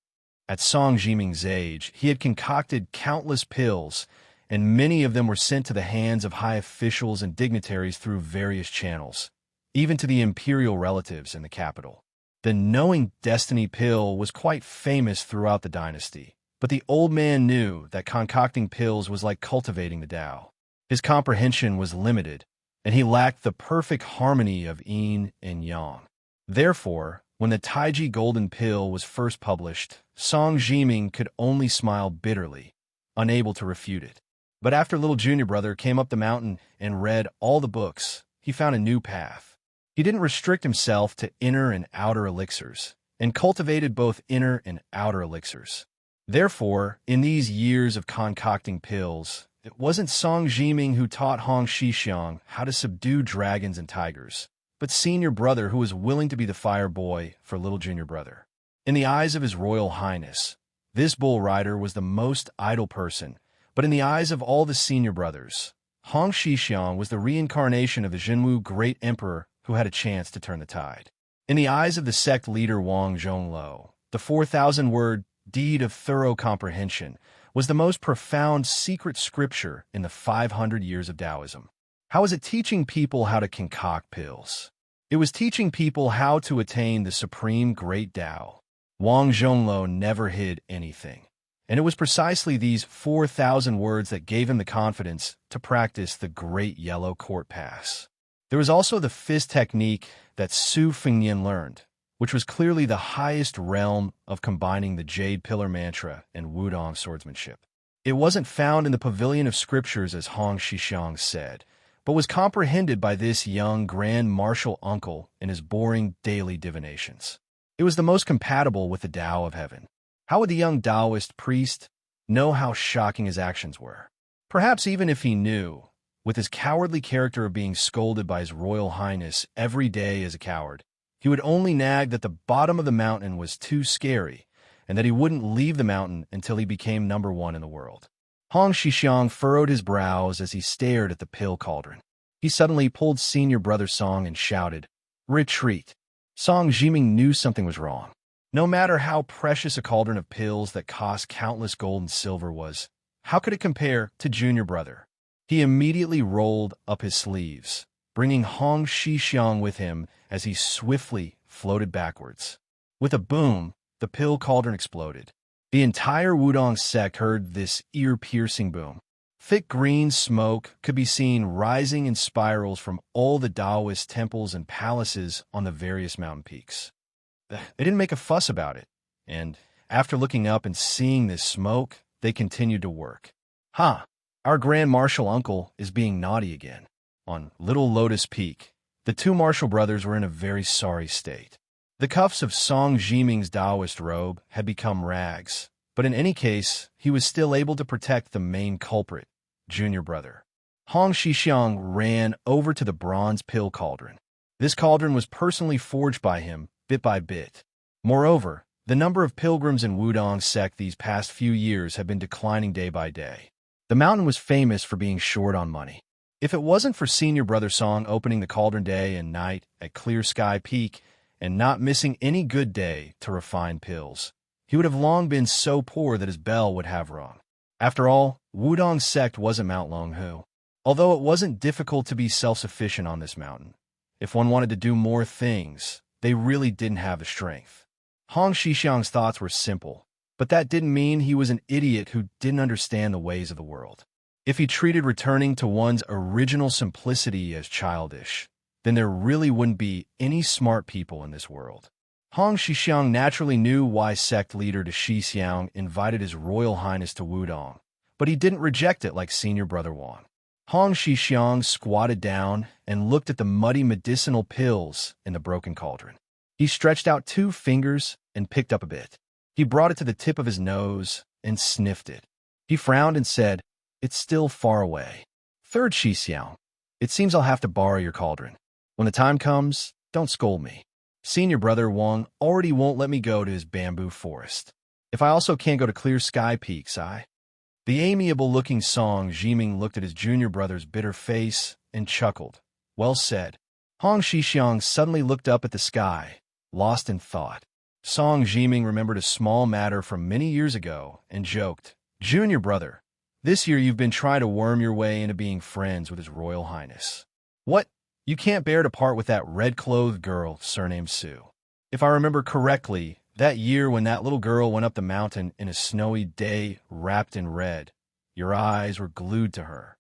At Song Jiming's age, he had concocted countless pills, and many of them were sent to the hands of high officials and dignitaries through various channels, even to the imperial relatives in the capital. The Knowing Destiny pill was quite famous throughout the dynasty, but the old man knew that concocting pills was like cultivating the Tao. His comprehension was limited, and he lacked the perfect harmony of yin and yang. Therefore, when the Taiji Golden Pill was first published, Song Jiming could only smile bitterly, unable to refute it. But after little junior brother came up the mountain and read all the books, he found a new path. He didn't restrict himself to inner and outer elixirs, and cultivated both inner and outer elixirs. Therefore, in these years of concocting pills, it wasn't Song Jiming who taught Hong Shixiang how to subdue dragons and tigers, but senior brother who was willing to be the fire boy for little junior brother. In the eyes of His Royal Highness, this bull rider was the most idle person, but in the eyes of all the senior brothers, Hong Shixiang was the reincarnation of the Jinwu Great Emperor who had a chance to turn the tide. In the eyes of the sect leader Wang Zhonglou, The 4,000-word deed of thorough comprehension was the most profound secret scripture in the 500 years of Taoism. How was it teaching people how to concoct pills? It was teaching people how to attain the supreme great Tao. Wang Zhongluo never hid anything. And it was precisely these 4,000 words that gave him the confidence to practice the Great Yellow Court Pass. There was also the fist technique that Su Fengnian learned, which was clearly the highest realm of combining the Jade Pillar Mantra and Wudong swordsmanship. It wasn't found in the Pavilion of Scriptures, as Hong Xixiang said, but was comprehended by this young Grand Marshal uncle in his boring daily divinations. It was the most compatible with the Tao of Heaven. How would the young Taoist priest know how shocking his actions were? Perhaps even if he knew, with his cowardly character of being scolded by His Royal Highness every day as a coward, he would only nag that the bottom of the mountain was too scary and that he wouldn't leave the mountain until he became number one in the world. Hong Xixiang furrowed his brows as he stared at the pill cauldron. He suddenly pulled senior brother Song and shouted, "Retreat!" Song Jiming knew something was wrong. No matter how precious a cauldron of pills that cost countless gold and silver was, how could it compare to junior brother? He immediately rolled up his sleeves, bringing Hong Xixiang with him as he swiftly floated backwards. With a boom, the pill cauldron exploded. The entire Wudong sect heard this ear-piercing boom. Thick green smoke could be seen rising in spirals from all the Taoist temples and palaces on the various mountain peaks. They didn't make a fuss about it, and after looking up and seeing this smoke, they continued to work. Our Grand Marshal uncle is being naughty again. On Little Lotus Peak, the two Marshal brothers were in a very sorry state. The cuffs of Song Jiming's Taoist robe had become rags, but in any case, he was still able to protect the main culprit, junior brother. Hong Xixiang ran over to the bronze pill cauldron. This cauldron was personally forged by him, bit by bit. Moreover, the number of pilgrims in Wudong sect these past few years had been declining day by day. The mountain was famous for being short on money. If it wasn't for senior brother Song opening the cauldron day and night at Clear Sky Peak and not missing any good day to refine pills, he would have long been so poor that his bell would have rung. After all, Wudong sect wasn't Mount Longhu. Although it wasn't difficult to be self-sufficient on this mountain, if one wanted to do more things, they really didn't have the strength. Hong Xixiang's thoughts were simple, but that didn't mean he was an idiot who didn't understand the ways of the world. If he treated returning to one's original simplicity as childish, then there really wouldn't be any smart people in this world. Hong Xixiang naturally knew why sect leader de Xixiang invited His Royal Highness to Wudong, but he didn't reject it like senior brother Wang. Hong Xixiang squatted down and looked at the muddy medicinal pills in the broken cauldron. He stretched out 2 fingers and picked up a bit. He brought it to the tip of his nose and sniffed it. He frowned and said, "It's still far away. Third Xixiang, it seems I'll have to borrow your cauldron. When the time comes, don't scold me. Senior brother Wang already won't let me go to his bamboo forest. If I also can't go to Clear Sky Peaks, The amiable-looking Song Jiming looked at his junior brother's bitter face and chuckled. Well said. Hong Xixiang suddenly looked up at the sky, lost in thought. Song Jiming remembered a small matter from many years ago and joked, "Junior brother, this year you've been trying to worm your way into being friends with His Royal Highness. What? You can't bear to part with that red-clothed girl surnamed Sue. If I remember correctly, that year when that little girl went up the mountain in a snowy day wrapped in red, your eyes were glued to her."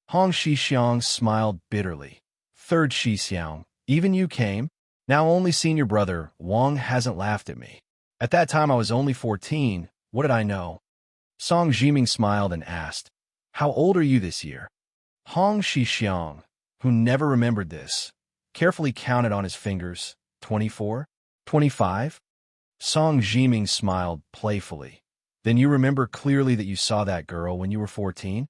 Hong Xixiang smiled bitterly. Third Xixiang, even you came? Now only senior brother Wang hasn't laughed at me. At that time I was only 14. What did I know? Song Jiming smiled and asked, "How old are you this year?" Hong Xixiang, who never remembered this, carefully counted on his fingers. 24? 25? Song Jiming smiled playfully. Then you remember clearly that you saw that girl when you were 14?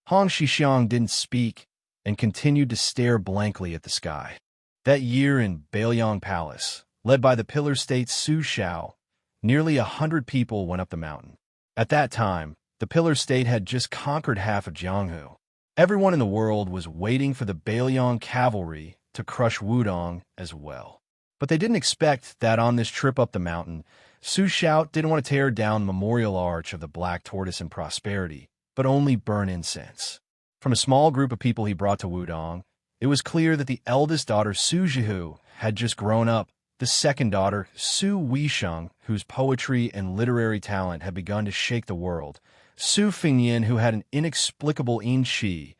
Hong Xixiang didn't speak and continued to stare blankly at the sky. That year in Bailiang Palace, led by the Pillar State Su Shao, nearly 100 people went up the mountain. At that time, the Pillar State had just conquered half of Jianghu. Everyone in the world was waiting for the Bailiang cavalry to crush Wudong as well. But they didn't expect that on this trip up the mountain, Su Xiao didn't want to tear down the memorial arch of the Black Tortoise in prosperity, but only burn incense. From a small group of people he brought to Wudong, it was clear that the eldest daughter, Su Jihu, had just grown up. The second daughter, Su Weisheng, whose poetry and literary talent had begun to shake the world, Su Fingyan, who had an inexplicable yin qi,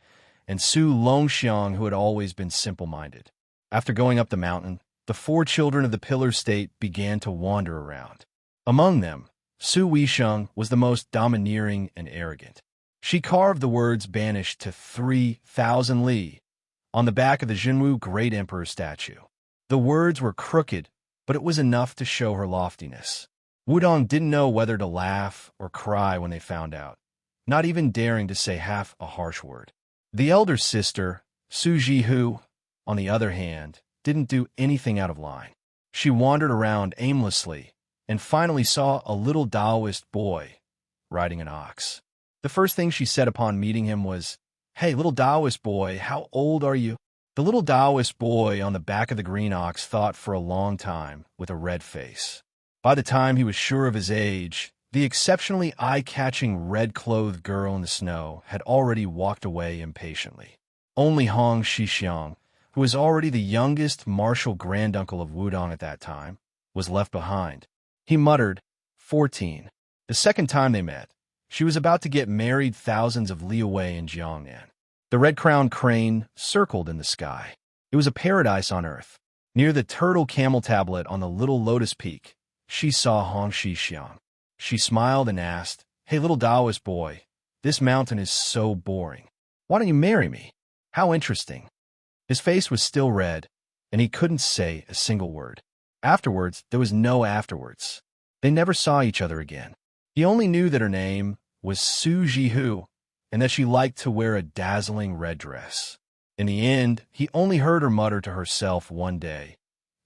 and Su Longxiang, who had always been simple-minded. After going up the mountain, the 4 children of the Pillar State began to wander around. Among them, Su Weisheng was the most domineering and arrogant. She carved the words "banished to 3,000 li" on the back of the Jinwu Great Emperor statue. The words were crooked, but it was enough to show her loftiness. Wudong didn't know whether to laugh or cry when they found out, not even daring to say half a harsh word. The elder sister, Su Jihu, on the other hand, didn't do anything out of line. She wandered around aimlessly and finally saw a little Taoist boy riding an ox. The first thing she said upon meeting him was, "Hey, little Taoist boy, how old are you?" The little Taoist boy on the back of the green ox thought for a long time with a red face. By the time he was sure of his age, the exceptionally eye-catching red-clothed girl in the snow had already walked away impatiently. Only Hong Shixiang, who was already the youngest martial granduncle of Wudong at that time, was left behind. He muttered, 14. The second time they met, she was about to get married thousands of li away in Jiangnan. The red-crowned crane circled in the sky. It was a paradise on earth. Near the turtle camel tablet on the little lotus peak, she saw Hong Shixiang. She smiled and asked, "Hey, little Taoist boy, this mountain is so boring. Why don't you marry me? How interesting." His face was still red, and he couldn't say a single word. Afterwards, there was no afterwards. They never saw each other again. He only knew that her name was Su Jihu, and that she liked to wear a dazzling red dress. In the end, he only heard her mutter to herself one day,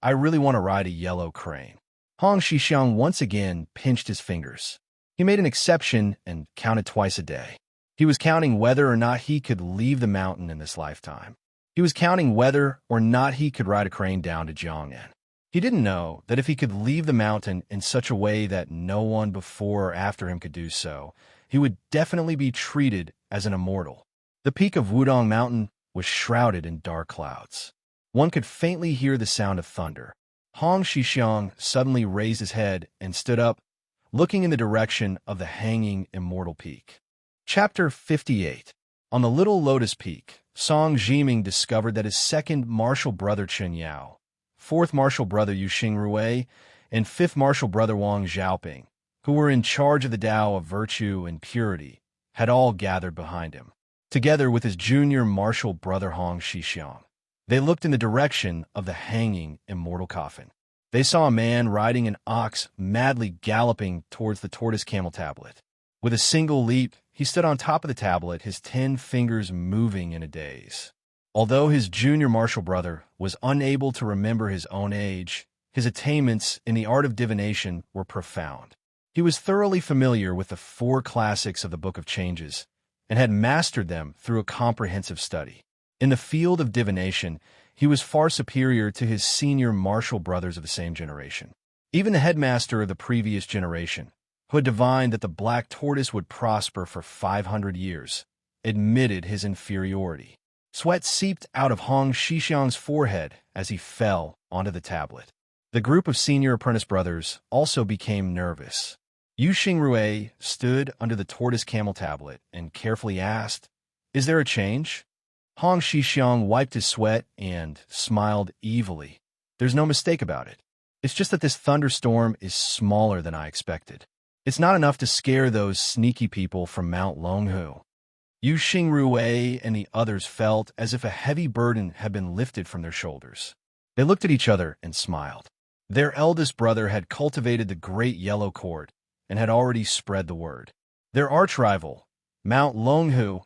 "I really want to ride a yellow crane." Hong Shixiang once again pinched his fingers. He made an exception and counted twice a day. He was counting whether or not he could leave the mountain in this lifetime. He was counting whether or not he could ride a crane down to Jiangnan. He didn't know that if he could leave the mountain in such a way that no one before or after him could do so, he would definitely be treated as an immortal. The peak of Wudong Mountain was shrouded in dark clouds. One could faintly hear the sound of thunder. Hong Shixiang suddenly raised his head and stood up, looking in the direction of the hanging immortal peak. Chapter 58. On the little lotus peak, Song Jiming discovered that his second martial brother Chen Yao, fourth martial brother Yu Xingrui, and fifth martial brother Wang Xiaoping, who were in charge of the Tao of virtue and purity, had all gathered behind him, together with his junior martial brother Hong Shixiang. They looked in the direction of the hanging immortal coffin. They saw a man riding an ox madly galloping towards the tortoise camel tablet. With a single leap, he stood on top of the tablet, his 10 fingers moving in a daze. Although his junior martial brother was unable to remember his own age, his attainments in the art of divination were profound. He was thoroughly familiar with the 4 classics of the Book of Changes and had mastered them through a comprehensive study. In the field of divination, he was far superior to his senior martial brothers of the same generation. Even the headmaster of the previous generation, who had divined that the black tortoise would prosper for 500 years, admitted his inferiority. Sweat seeped out of Hong Shixiang's forehead as he fell onto the tablet. The group of senior apprentice brothers also became nervous. Yu Xingrui stood under the tortoise camel tablet and carefully asked, "Is there a change?" Hong Shixiang wiped his sweat and smiled evilly. "There's no mistake about it. It's just that this thunderstorm is smaller than I expected. It's not enough to scare those sneaky people from Mount Longhu." Yu Xingrui and the others felt as if a heavy burden had been lifted from their shoulders. They looked at each other and smiled. Their eldest brother had cultivated the great yellow cord and had already spread the word. Their arch-rival, Mount Longhu,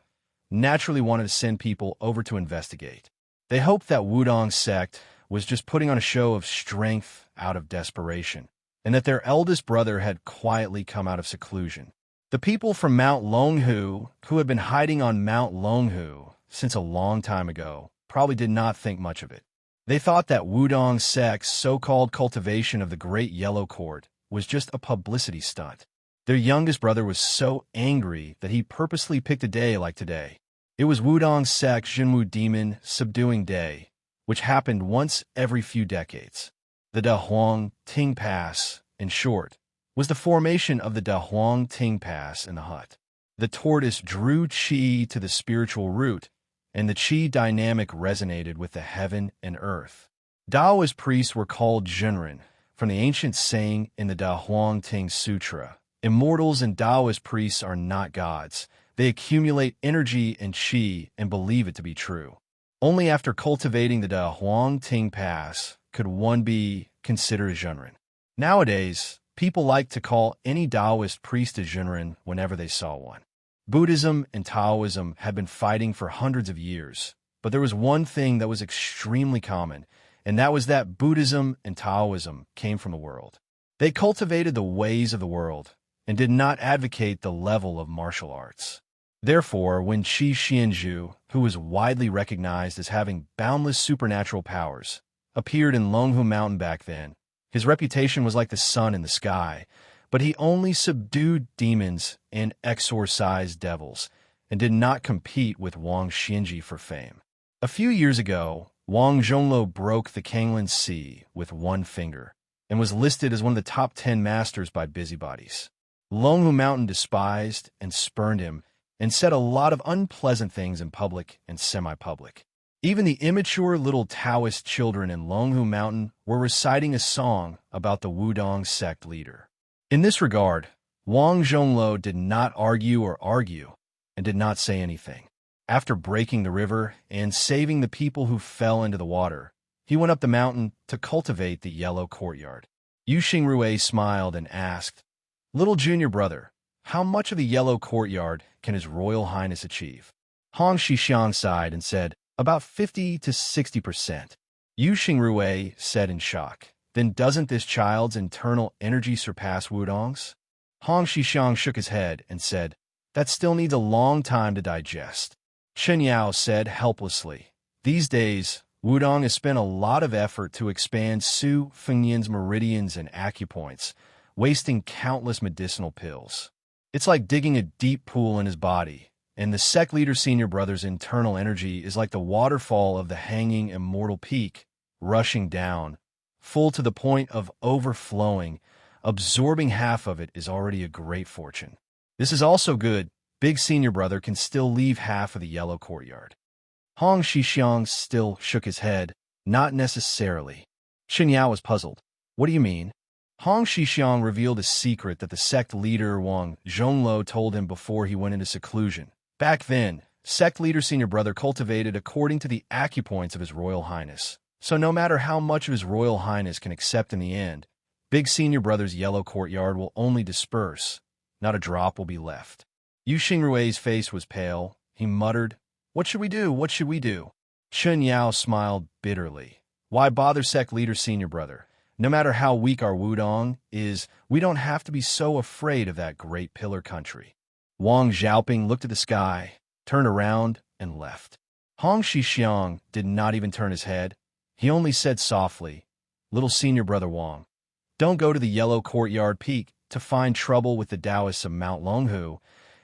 naturally wanted to send people over to investigate. They hoped that Wudong's sect was just putting on a show of strength out of desperation, and that their eldest brother had quietly come out of seclusion. The people from Mount Longhu, who had been hiding on Mount Longhu since a long time ago, probably did not think much of it. They thought that Wudong sect's so-called cultivation of the Great Yellow Court was just a publicity stunt. Their youngest brother was so angry that he purposely picked a day like today. It was Wudong sect's Jinwu Demon Subduing Day, which happened once every few decades. The Dahuang Ting Pass, in short, was the formation of the Dahuang Ting Pass in the hut. The tortoise drew qi to the spiritual root, and the qi dynamic resonated with the heaven and earth. Taoist priests were called Zhenren, from the ancient saying in the Dahuang Ting Sutra, "Immortals and Taoist priests are not gods. They accumulate energy and qi and believe it to be true." Only after cultivating the Dahuang Ting Pass could one be considered a Zhenren. Nowadays, people like to call any Taoist priest a Zhenren whenever they saw one. Buddhism and Taoism have been fighting for hundreds of years, but there was one thing that was extremely common, and that was that Buddhism and Taoism came from the world. They cultivated the ways of the world and did not advocate the level of martial arts. Therefore, when Qi Xianxia, who was widely recognized as having boundless supernatural powers, appeared in Longhu Mountain back then, his reputation was like the sun in the sky, but he only subdued demons and exorcised devils, and did not compete with Wang Xinji for fame. A few years ago, Wang Zhongluo broke the Kanglan Sea with one finger, and was listed as one of the top 10 masters by busybodies. Longhu Mountain despised and spurned him, and said a lot of unpleasant things in public and semi-public. Even the immature little Taoist children in Longhu Mountain were reciting a song about the Wudong sect leader. In this regard, Wang Zhongluo did not argue, and did not say anything. After breaking the river and saving the people who fell into the water, he went up the mountain to cultivate the yellow courtyard. Yu Xingrui smiled and asked, "Little junior brother, how much of the yellow courtyard can His Royal Highness achieve?" Hong Xixiang sighed and said, "About 50 to 60%. Yu Xingrui said in shock, "Then doesn't this child's internal energy surpass Wudong's?" Hong Xixiang shook his head and said, "That still needs a long time to digest." Chen Yao said helplessly, "These days, Wudong has spent a lot of effort to expand Su Fengyan's meridians and acupoints, wasting countless medicinal pills. It's like digging a deep pool in his body, and the sect leader senior brother's internal energy is like the waterfall of the hanging immortal peak, rushing down, full to the point of overflowing. Absorbing half of it is already a great fortune. This is also good. Big senior brother can still leave half of the yellow courtyard." Hong Xixiang still shook his head, "Not necessarily." Chen Yao was puzzled. "What do you mean?" Hong Xixiang revealed a secret that the sect leader Wang Zhongluo told him before he went into seclusion. Back then, sect leader senior brother cultivated according to the acupoints of His Royal Highness. So no matter how much of His Royal Highness can accept in the end, big senior brother's yellow courtyard will only disperse. Not a drop will be left. Yu Xingrui's face was pale. He muttered, "What should we do? What should we do?" Chen Yao smiled bitterly. "Why bother sect leader senior brother? No matter how weak our Wudong is, we don't have to be so afraid of that great pillar country." Wang Xiaoping looked at the sky, turned around, and left. Hong Xixiang did not even turn his head. He only said softly, "Little senior brother Wang, don't go to the yellow courtyard peak to find trouble with the Taoists of Mount Longhu.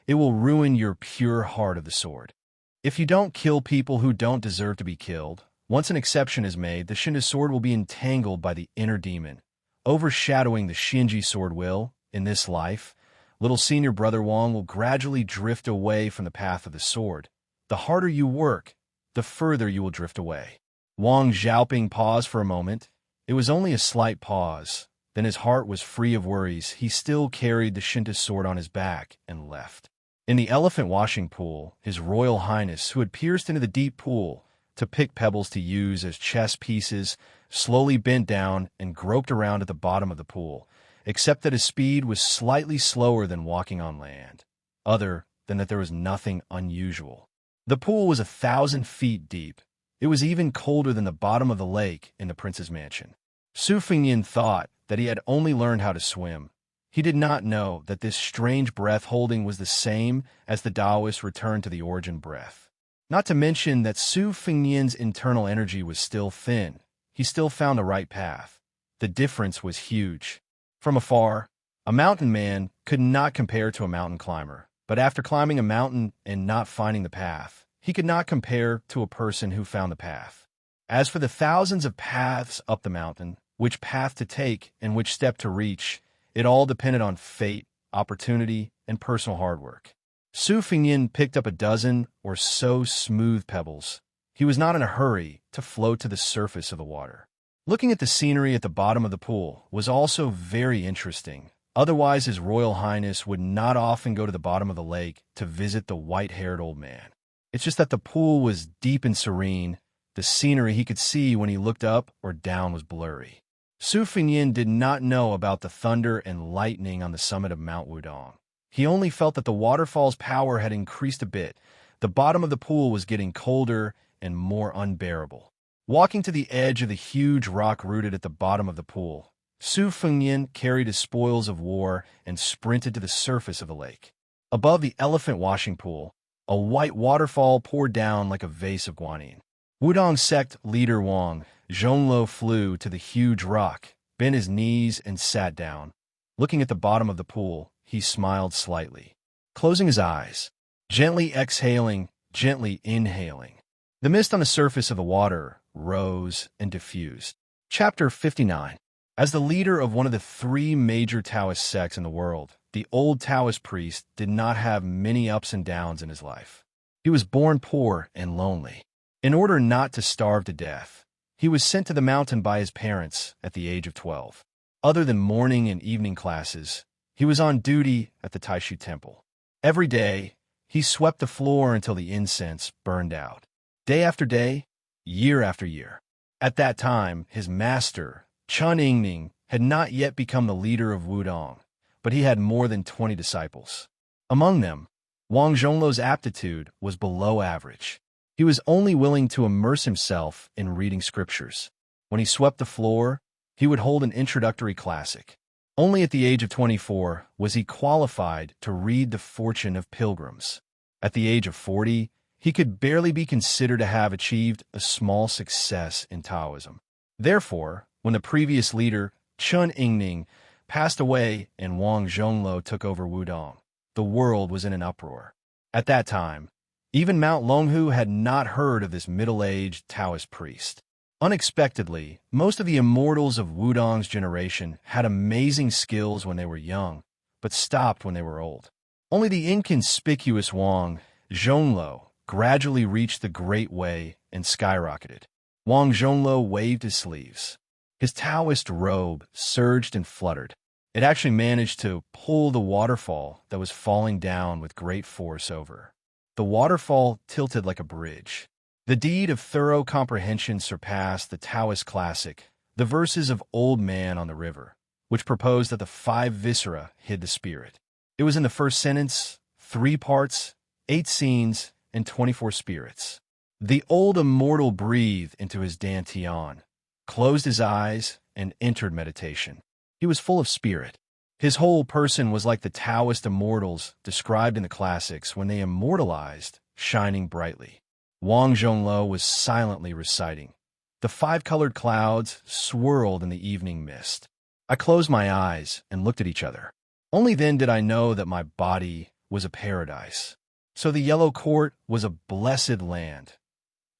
It will ruin your pure heart of the sword. If you don't kill people who don't deserve to be killed, once an exception is made, the Shinda sword will be entangled by the inner demon, overshadowing the Xinji sword will, in this life, little senior brother Wang will gradually drift away from the path of the sword. The harder you work, the further you will drift away." Wang Xiaoping paused for a moment. It was only a slight pause. Then his heart was free of worries. He still carried the Shinta sword on his back and left. In the elephant washing pool, His Royal Highness, who had pierced into the deep pool to pick pebbles to use as chess pieces, slowly bent down and groped around at the bottom of the pool, except that his speed was slightly slower than walking on land, other than that there was nothing unusual. The pool was 1,000 feet deep. It was even colder than the bottom of the lake in the prince's mansion. Su Fengyan thought that he had only learned how to swim. He did not know that this strange breath-holding was the same as the Taoist return to the origin breath. Not to mention that Su Fengyan's internal energy was still thin, he still found the right path. The difference was huge. From afar, a mountain man could not compare to a mountain climber, but after climbing a mountain and not finding the path, he could not compare to a person who found the path. As for the thousands of paths up the mountain, which path to take and which step to reach, it all depended on fate, opportunity, and personal hard work. Su Fengyin picked up a dozen or so smooth pebbles. He was not in a hurry to float to the surface of the water. Looking at the scenery at the bottom of the pool was also very interesting. Otherwise, His Royal Highness would not often go to the bottom of the lake to visit the white-haired old man. It's just that the pool was deep and serene. The scenery he could see when he looked up or down was blurry. Su Fengyin did not know about the thunder and lightning on the summit of Mount Wudong. He only felt that the waterfall's power had increased a bit. The bottom of the pool was getting colder and more unbearable. Walking to the edge of the huge rock rooted at the bottom of the pool, Su Fengyin carried his spoils of war and sprinted to the surface of the lake. Above the elephant washing pool, a white waterfall poured down like a vase of guanine. Wudong sect leader Wang Zhongluo flew to the huge rock, bent his knees, and sat down. Looking at the bottom of the pool, he smiled slightly, closing his eyes, gently exhaling, gently inhaling. The mist on the surface of the water rose and diffused. Chapter 59. As the leader of one of the three major Taoist sects in the world, the old Taoist priest did not have many ups and downs in his life. He was born poor and lonely. In order not to starve to death, he was sent to the mountain by his parents at the age of 12. Other than morning and evening classes, he was on duty at the Taishu temple. Every day, he swept the floor until the incense burned out. Day after day, year after year. At that time, his master, Chun Yingning, had not yet become the leader of Wudong, but he had more than 20 disciples. Among them, Wang Zhongluo's aptitude was below average. He was only willing to immerse himself in reading scriptures. When he swept the floor, he would hold an introductory classic. Only at the age of 24 was he qualified to read The Fortune of Pilgrims. At the age of 40, he could barely be considered to have achieved a small success in Taoism. Therefore, when the previous leader, Chun Yingning, passed away and Wang Zhongluo took over Wudong, the world was in an uproar. At that time, even Mount Longhu had not heard of this middle-aged Taoist priest. Unexpectedly, most of the immortals of Wudong's generation had amazing skills when they were young, but stopped when they were old. Only the inconspicuous Wang Zhongluo gradually reached the Great Way and skyrocketed. Wang Zhongluo waved his sleeves. His Taoist robe surged and fluttered. It actually managed to pull the waterfall that was falling down with great force over. The waterfall tilted like a bridge. The deed of thorough comprehension surpassed the Taoist classic, the verses of Old Man on the River, which proposed that the 5 viscera hid the spirit. It was in the first sentence, 3 parts, 8 scenes, and 24 spirits. The old immortal breathed into his dantian, closed his eyes, and entered meditation. He was full of spirit. His whole person was like the Taoist immortals described in the classics when they immortalized, shining brightly. Wang Zhongluo was silently reciting. The 5-colored clouds swirled in the evening mist. I closed my eyes and looked at each other. Only then did I know that my body was a paradise. So the yellow court was a blessed land.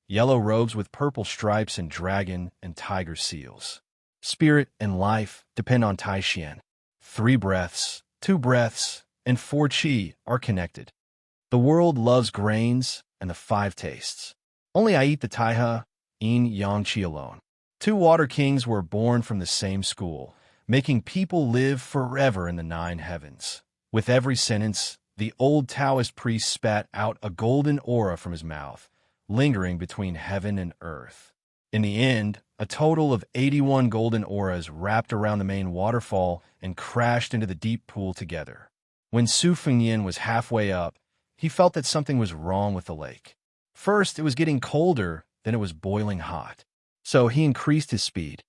Yellow robes with purple stripes and dragon and tiger seals. Spirit and life depend on Taishian. 3 breaths, 2 breaths, and 4 qi are connected. The world loves grains and the 5 tastes. Only I eat the taihe, yin yang qi alone. 2 water kings were born from the same school, making people live forever in the 9 heavens. With every sentence, the old Taoist priest spat out a golden aura from his mouth, lingering between heaven and earth. In the end, a total of 81 golden auras wrapped around the main waterfall and crashed into the deep pool together. When Su Fengyin was halfway up, he felt that something was wrong with the lake. First, it was getting colder, then it was boiling hot. So he increased his speed.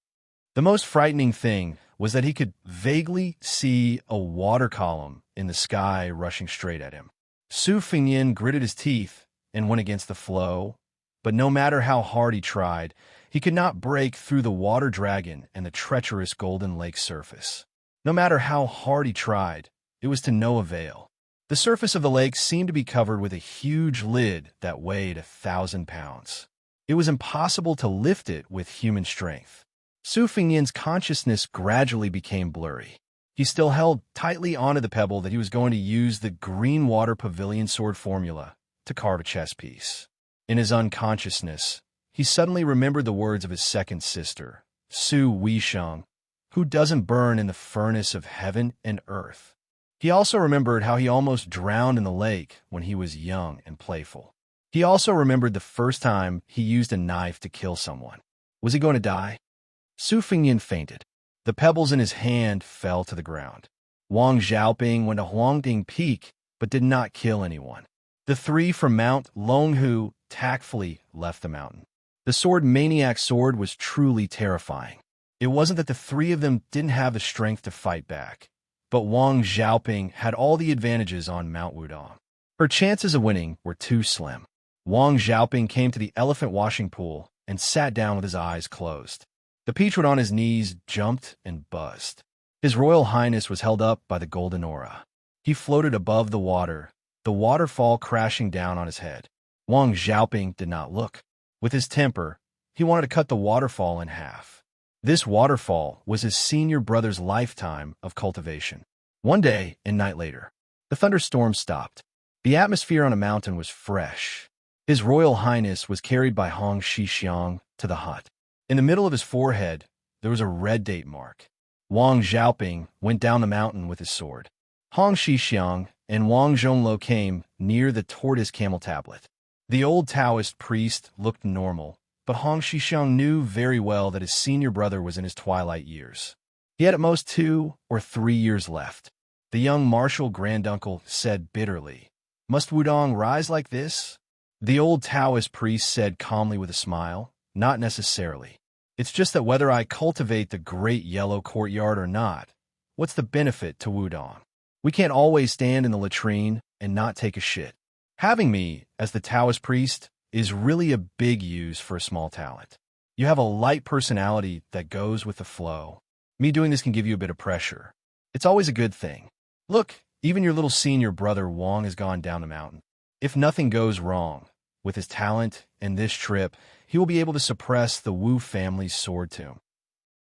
The most frightening thing was that he could vaguely see a water column in the sky rushing straight at him. Su Fengyin gritted his teeth and went against the flow, But no matter how hard he tried, he could not break through the water dragon and the treacherous golden lake surface. No matter how hard he tried, it was to no avail. The surface of the lake seemed to be covered with a huge lid that weighed 1,000 pounds. It was impossible to lift it with human strength. Su Fengnian's consciousness gradually became blurry. He still held tightly onto the pebble that he was going to use the green water pavilion sword formula to carve a chess piece. In his unconsciousness, he suddenly remembered the words of his second sister, Su Weisheng, who doesn't burn in the furnace of heaven and earth. He also remembered how he almost drowned in the lake when he was young and playful. He also remembered the first time he used a knife to kill someone. Was he going to die? Su Fengnian fainted. The pebbles in his hand fell to the ground. Wang Xiaoping went to Huangding Peak, but did not kill anyone. The three from Mount Longhu tactfully left the mountain. The sword maniac sword was truly terrifying. It wasn't that the three of them didn't have the strength to fight back, but Wang Xiaoping had all the advantages on Mount Wudong. Her chances of winning were too slim. Wang Xiaoping came to the elephant washing pool and sat down with his eyes closed. The peachwood on his knees jumped and buzzed. His Royal Highness was held up by the golden aura. He floated above the waterfall crashing down on his head. Wang Xiaoping did not look. With his temper, he wanted to cut the waterfall in half. This waterfall was his senior brother's lifetime of cultivation. One day and night later, the thunderstorm stopped. The atmosphere on a mountain was fresh. His Royal Highness was carried by Hong Shixiang to the hut. In the middle of his forehead, there was a red date mark. Wang Xiaoping went down the mountain with his sword. Hong Shixiang and Wang Zhongluo came near the tortoise camel tablet. The old Taoist priest looked normal, but Hong Shixiang knew very well that his senior brother was in his twilight years. He had at most 2 or 3 years left. The young martial granduncle said bitterly, "Must Wudong rise like this?" The old Taoist priest said calmly with a smile, "Not necessarily. It's just that whether I cultivate the great yellow courtyard or not, what's the benefit to Wudong? We can't always stand in the latrine and not take a shit. Having me as the Taoist priest is really a big use for a small talent. You have a light personality that goes with the flow. Me doing this can give you a bit of pressure. It's always a good thing. Look, even your little senior brother Wang has gone down the mountain. If nothing goes wrong, with his talent and this trip, he will be able to suppress the Wu family's sword tomb.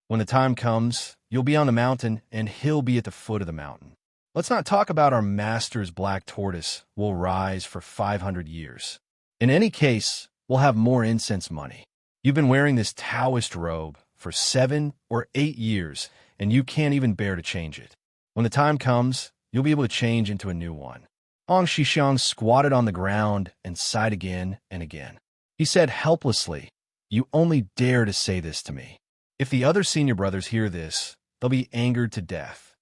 When the time comes, you'll be on the mountain and he'll be at the foot of the mountain. Let's not talk about our master's black tortoise will rise for 500 years. In any case, we'll have more incense money. You've been wearing this Taoist robe for 7 or 8 years, and you can't even bear to change it. When the time comes, you'll be able to change into a new one." Hong Shixiang squatted on the ground and sighed again and again. He said helplessly, "You only dare to say this to me. If the other senior brothers hear this, they'll be angered to death."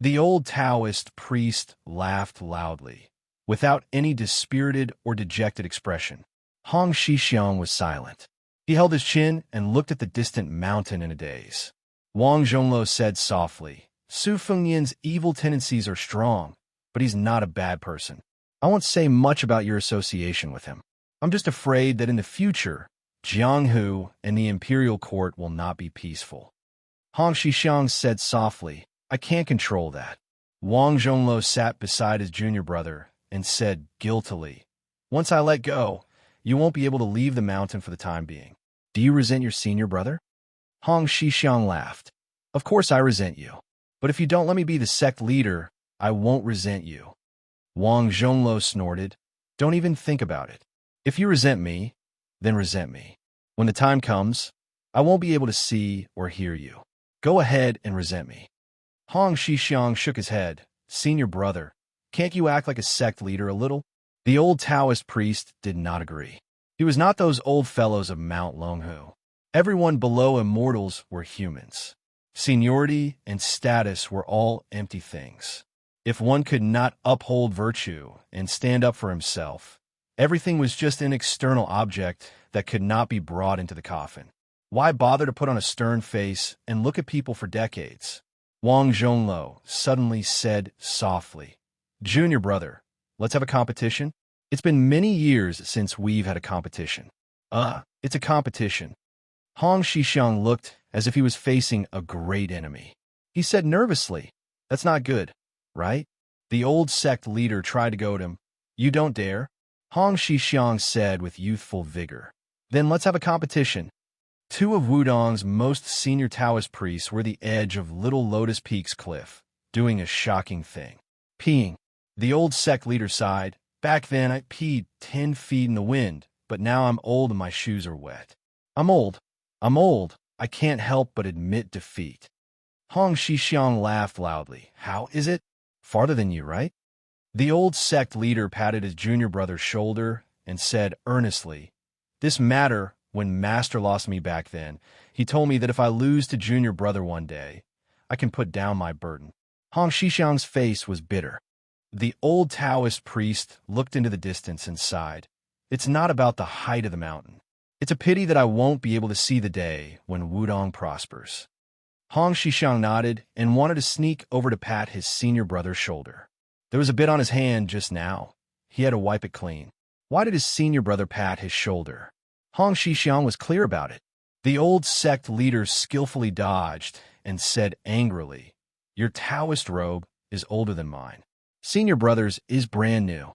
The old Taoist priest laughed loudly, without any dispirited or dejected expression. Hong Shixiang was silent. He held his chin and looked at the distant mountain in a daze. Wang Zhongluo said softly, "Su Fengnian's evil tendencies are strong, but he's not a bad person. I won't say much about your association with him. I'm just afraid that in the future, Jianghu and the imperial court will not be peaceful." Hong Shixiang said softly, "I can't control that." Wang Zhongluo sat beside his junior brother and said guiltily, "Once I let go, you won't be able to leave the mountain for the time being. Do you resent your senior brother?" Hong Shixiang laughed. "Of course I resent you. But if you don't let me be the sect leader, I won't resent you." Wang Zhongluo snorted, "Don't even think about it. If you resent me, then resent me. When the time comes, I won't be able to see or hear you. Go ahead and resent me." Hong Shixiang shook his head. "Senior brother, can't you act like a sect leader a little?" The old Taoist priest did not agree. He was not those old fellows of Mount Longhu. Everyone below immortals were humans. Seniority and status were all empty things. If one could not uphold virtue and stand up for himself, everything was just an external object that could not be brought into the coffin. Why bother to put on a stern face and look at people for decades? Wang Zhongluo suddenly said softly, "Junior brother, let's have a competition. It's been many years since we've had a competition. It's a competition. Hong Xixiang looked as if he was facing a great enemy. He said nervously, "That's not good, right?" The old sect leader tried to goad him. "You don't dare?" Hong Xixiang said with youthful vigor. "Then let's have a competition." Two of Wudong's most senior Taoist priests were the edge of Little Lotus Peak's cliff, doing a shocking thing. Peeing. The old sect leader sighed. "Back then I peed 10 feet in the wind, but now I'm old and my shoes are wet. I'm old. I'm old. I can't help but admit defeat." Hong Xixiang laughed loudly. "How is it? Farther than you, right?" The old sect leader patted his junior brother's shoulder and said earnestly, "This matter, when Master lost me back then, he told me that if I lose to junior brother one day, I can put down my burden." Hong Xixiang's face was bitter. The old Taoist priest looked into the distance and sighed. "It's not about the height of the mountain. It's a pity that I won't be able to see the day when Wudong prospers." Hong Xixiang nodded and wanted to sneak over to pat his senior brother's shoulder. There was a bit on his hand just now. He had to wipe it clean. Why did his senior brother pat his shoulder? Hong Xixiang was clear about it. The old sect leader skillfully dodged and said angrily, "Your Taoist robe is older than mine. Senior brother's is brand new."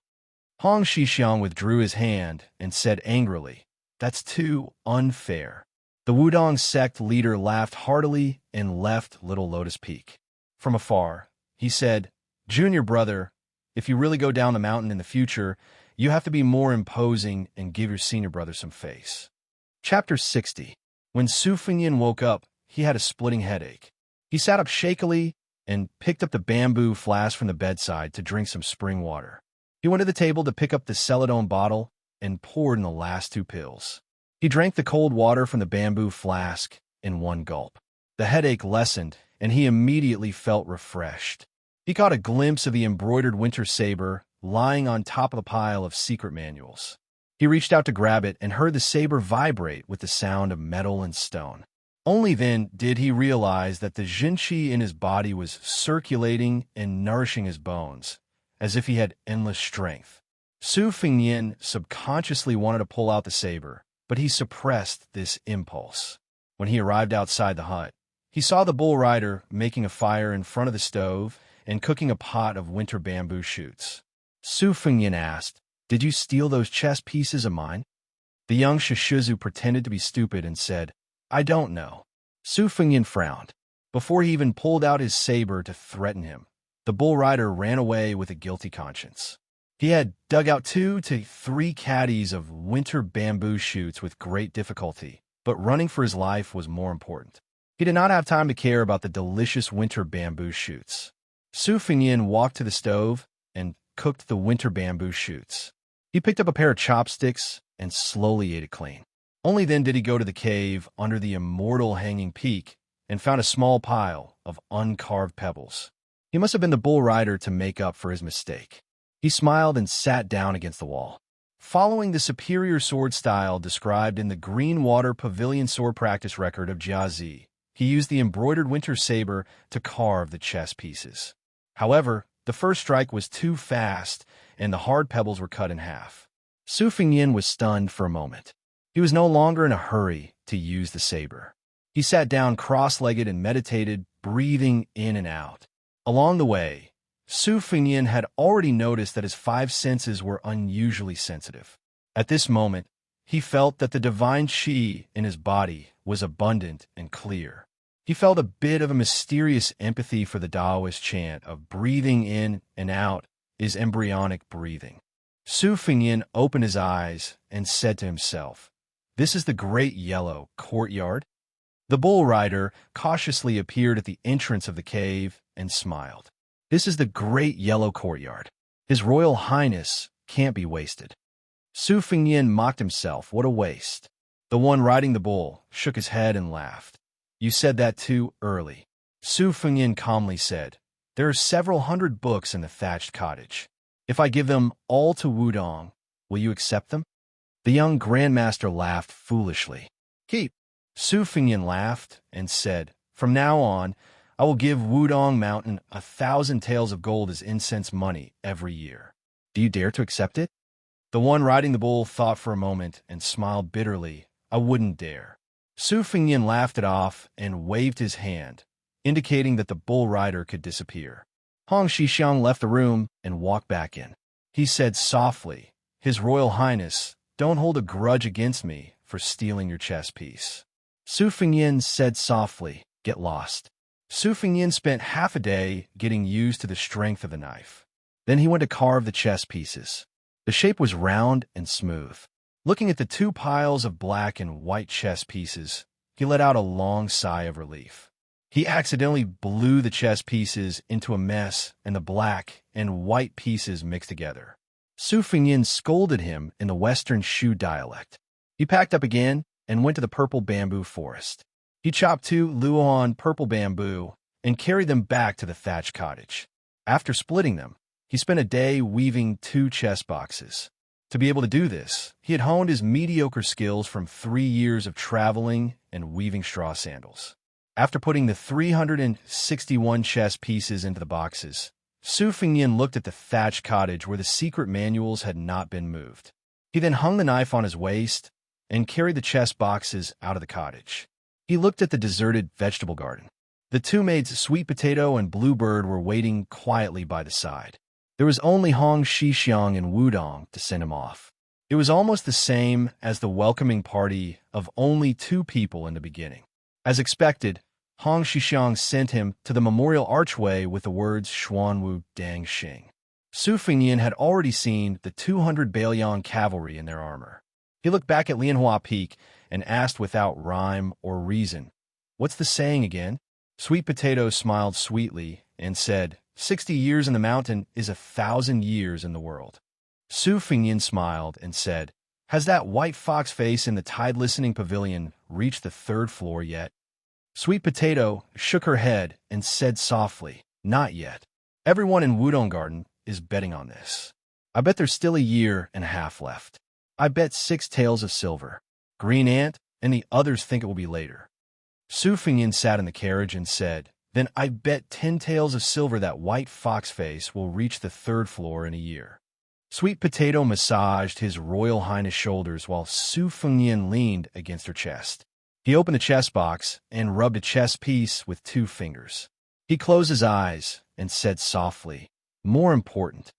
Hong Xixiang withdrew his hand and said angrily, "That's too unfair." The Wudong sect leader laughed heartily and left Little Lotus Peak. From afar, he said, "Junior brother, if you really go down the mountain in the future, you have to be more imposing and give your senior brother some face." Chapter 60. When Su Fengyan woke up, he had a splitting headache. He sat up shakily and picked up the bamboo flask from the bedside to drink some spring water. He went to the table to pick up the celadone bottle and poured in the last 2 pills. He drank the cold water from the bamboo flask in one gulp. The headache lessened, and he immediately felt refreshed. He caught a glimpse of the embroidered winter saber lying on top of a pile of secret manuals. He reached out to grab it and heard the saber vibrate with the sound of metal and stone. Only then did he realize that the Xianxia in his body was circulating and nourishing his bones, as if he had endless strength. Su Fengyan subconsciously wanted to pull out the saber, but he suppressed this impulse. When he arrived outside the hut, he saw the bull rider making a fire in front of the stove and cooking a pot of winter bamboo shoots. Su Fengyan asked, "Did you steal those chess pieces of mine?" The young Shishizu pretended to be stupid and said, "I don't know." Su Fengyan frowned. Before he even pulled out his saber to threaten him, the bull rider ran away with a guilty conscience. He had dug out 2 to 3 caddies of winter bamboo shoots with great difficulty, but running for his life was more important. He did not have time to care about the delicious winter bamboo shoots. Su Fengyan walked to the stove and cooked the winter bamboo shoots. He picked up a pair of chopsticks and slowly ate it clean. Only then did he go to the cave under the immortal hanging peak and found a small pile of uncarved pebbles. He must have been the bull rider to make up for his mistake. He smiled and sat down against the wall. Following the superior sword style described in the Green Water Pavilion sword practice record of Jiazi, he used the embroidered winter saber to carve the chess pieces. However, the first strike was too fast, and the hard pebbles were cut in half. Su Fengyan was stunned for a moment. He was no longer in a hurry to use the saber. He sat down cross-legged and meditated, breathing in and out. Along the way, Su Fengyan had already noticed that his 5 senses were unusually sensitive. At this moment, he felt that the divine qi in his body was abundant and clear. He felt a bit of a mysterious empathy for the Taoist chant of breathing in and out is embryonic breathing. Su Fengyan opened his eyes and said to himself, "This is the great yellow courtyard?" The bull rider cautiously appeared at the entrance of the cave and smiled. "This is the great yellow courtyard. His Royal Highness can't be wasted." Su Fengyan mocked himself. What a waste. The one riding the bull shook his head and laughed. "You said that too early." Su Fengyan calmly said, "There are several hundred books in the thatched cottage. If I give them all to Wudong, will you accept them?" The young grandmaster laughed foolishly. "Keep." Su Fengyan laughed and said, "From now on, I will give Wudong Mountain 1,000 taels of gold as incense money every year. Do you dare to accept it?" The one riding the bull thought for a moment and smiled bitterly. I wouldn't dare. Su Fengnian laughed it off and waved his hand, indicating that the bull rider could disappear. Hong Xixiang left the room and walked back in. He said softly, "His Royal Highness, don't hold a grudge against me for stealing your chess piece." Su Fengnian said softly, "Get lost." Su Fengnian spent half a day getting used to the strength of the knife. Then he went to carve the chess pieces. The shape was round and smooth. Looking at the two piles of black and white chess pieces, he let out a long sigh of relief. He accidentally blew the chess pieces into a mess, and the black and white pieces mixed together. Su Fengnian scolded him in the Western Shu dialect. He packed up again and went to the purple bamboo forest. He chopped 2 luohan purple bamboo and carried them back to the thatched cottage. After splitting them, he spent a day weaving 2 chess boxes. To be able to do this, he had honed his mediocre skills from 3 years of traveling and weaving straw sandals. After putting the 361 chess pieces into the boxes, Su Fengnian looked at the thatched cottage where the secret manuals had not been moved. He then hung the knife on his waist and carried the chess boxes out of the cottage. He looked at the deserted vegetable garden. The 2 maids, Sweet Potato and Bluebird, were waiting quietly by the side. There was only Hong Xixiang and Wudong to send him off. It was almost the same as the welcoming party of only 2 people in the beginning. As expected, Hong Xixiang sent him to the memorial archway with the words Xuanwu Dang Xing. Su Fengnian had already seen the 200 Bailiang cavalry in their armor. He looked back at Lianhua Peak and asked without rhyme or reason, "What's the saying again?" Sweet Potato smiled sweetly and said, 60 years in the mountain is 1,000 years in the world. Su Fengnian smiled and said, "Has that white fox face in the tide-listening pavilion reached the 3rd floor yet?" Sweet Potato shook her head and said softly, "Not yet. Everyone in Wudong Garden is betting on this. I bet there's still a year and a half left. I bet 6 taels of silver. Green Ant and the others think it will be later." Su Fengnian sat in the carriage and said, "Then I bet 10 taels of silver that white fox face will reach the 3rd floor in a year." Sweet Potato massaged his Royal Highness' shoulders while Su Fengnian leaned against her chest. He opened the chess box and rubbed a chess piece with 2 fingers. He closed his eyes and said softly, "More important."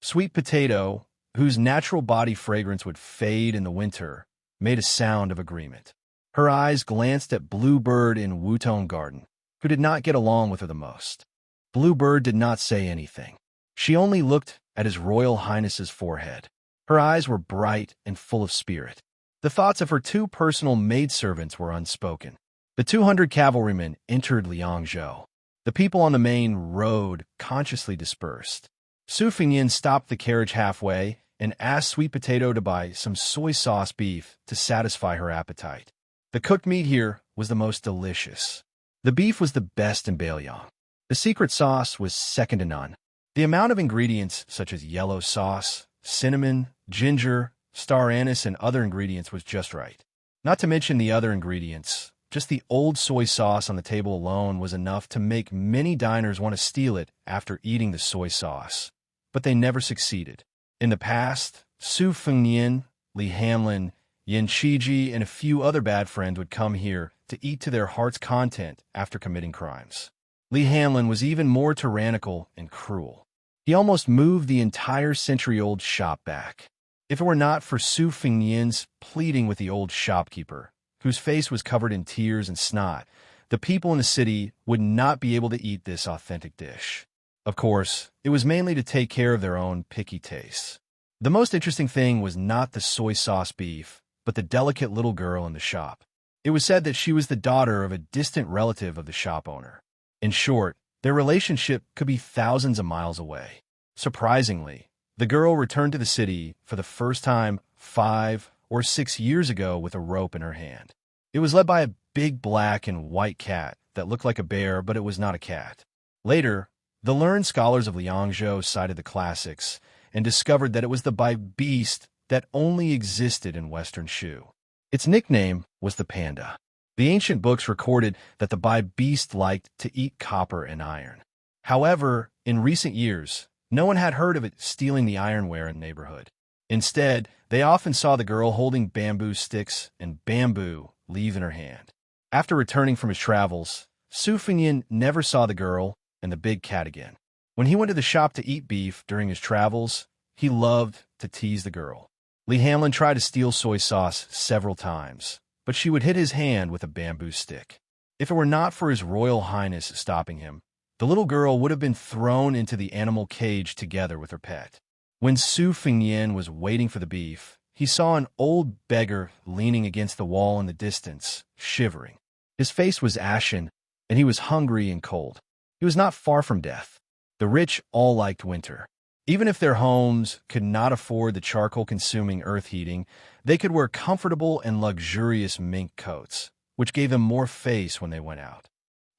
Sweet Potato, whose natural body fragrance would fade in the winter, made a sound of agreement. Her eyes glanced at Bluebird in Wudong Garden, who did not get along with her the most. Bluebird did not say anything. She only looked at His Royal Highness's forehead. Her eyes were bright and full of spirit. The thoughts of her 2 personal maidservants were unspoken. The 200 cavalrymen entered Liangzhou. The people on the main road consciously dispersed. Su Fengnian stopped the carriage halfway and asked Sweet Potato to buy some soy sauce beef to satisfy her appetite. The cooked meat here was the most delicious. The beef was the best in Bailiang. The secret sauce was second to none. The amount of ingredients such as yellow sauce, cinnamon, ginger, star anise, and other ingredients was just right. Not to mention the other ingredients, just the old soy sauce on the table alone was enough to make many diners want to steal it after eating the soy sauce. But they never succeeded. In the past, Su Fengnian, Li Hamlin, Yin Shiji, and a few other bad friends would come here to eat to their heart's content after committing crimes. Li Hamlin was even more tyrannical and cruel. He almost moved the entire century-old shop back. If it were not for Su Fengnian's pleading with the old shopkeeper, whose face was covered in tears and snot, the people in the city would not be able to eat this authentic dish. Of course, it was mainly to take care of their own picky tastes. The most interesting thing was not the soy sauce beef, but the delicate little girl in the shop. It was said that she was the daughter of a distant relative of the shop owner. In short, their relationship could be thousands of miles away. Surprisingly, the girl returned to the city for the first time 5 or 6 years ago with a rope in her hand. It was led by a big black and white cat that looked like a bear, but it was not a cat. Later, the learned scholars of Liangzhou cited the classics and discovered that it was the beast that only existed in Western Shu. Its nickname was the panda. The ancient books recorded that the beast liked to eat copper and iron. However, in recent years, no one had heard of it stealing the ironware in the neighborhood. Instead, they often saw the girl holding bamboo sticks and bamboo leaf in her hand. After returning from his travels, Su Fingyin never saw the girl and the big cat again. When he went to the shop to eat beef during his travels, he loved to tease the girl. Lee Hamlin tried to steal soy sauce several times, but she would hit his hand with a bamboo stick. If it were not for His Royal Highness stopping him, the little girl would have been thrown into the animal cage together with her pet. When Su Fingyin was waiting for the beef, he saw an old beggar leaning against the wall in the distance, shivering. His face was ashen, and he was hungry and cold. He was not far from death. The rich all liked winter. Even if their homes could not afford the charcoal-consuming earth heating, they could wear comfortable and luxurious mink coats, which gave them more face when they went out.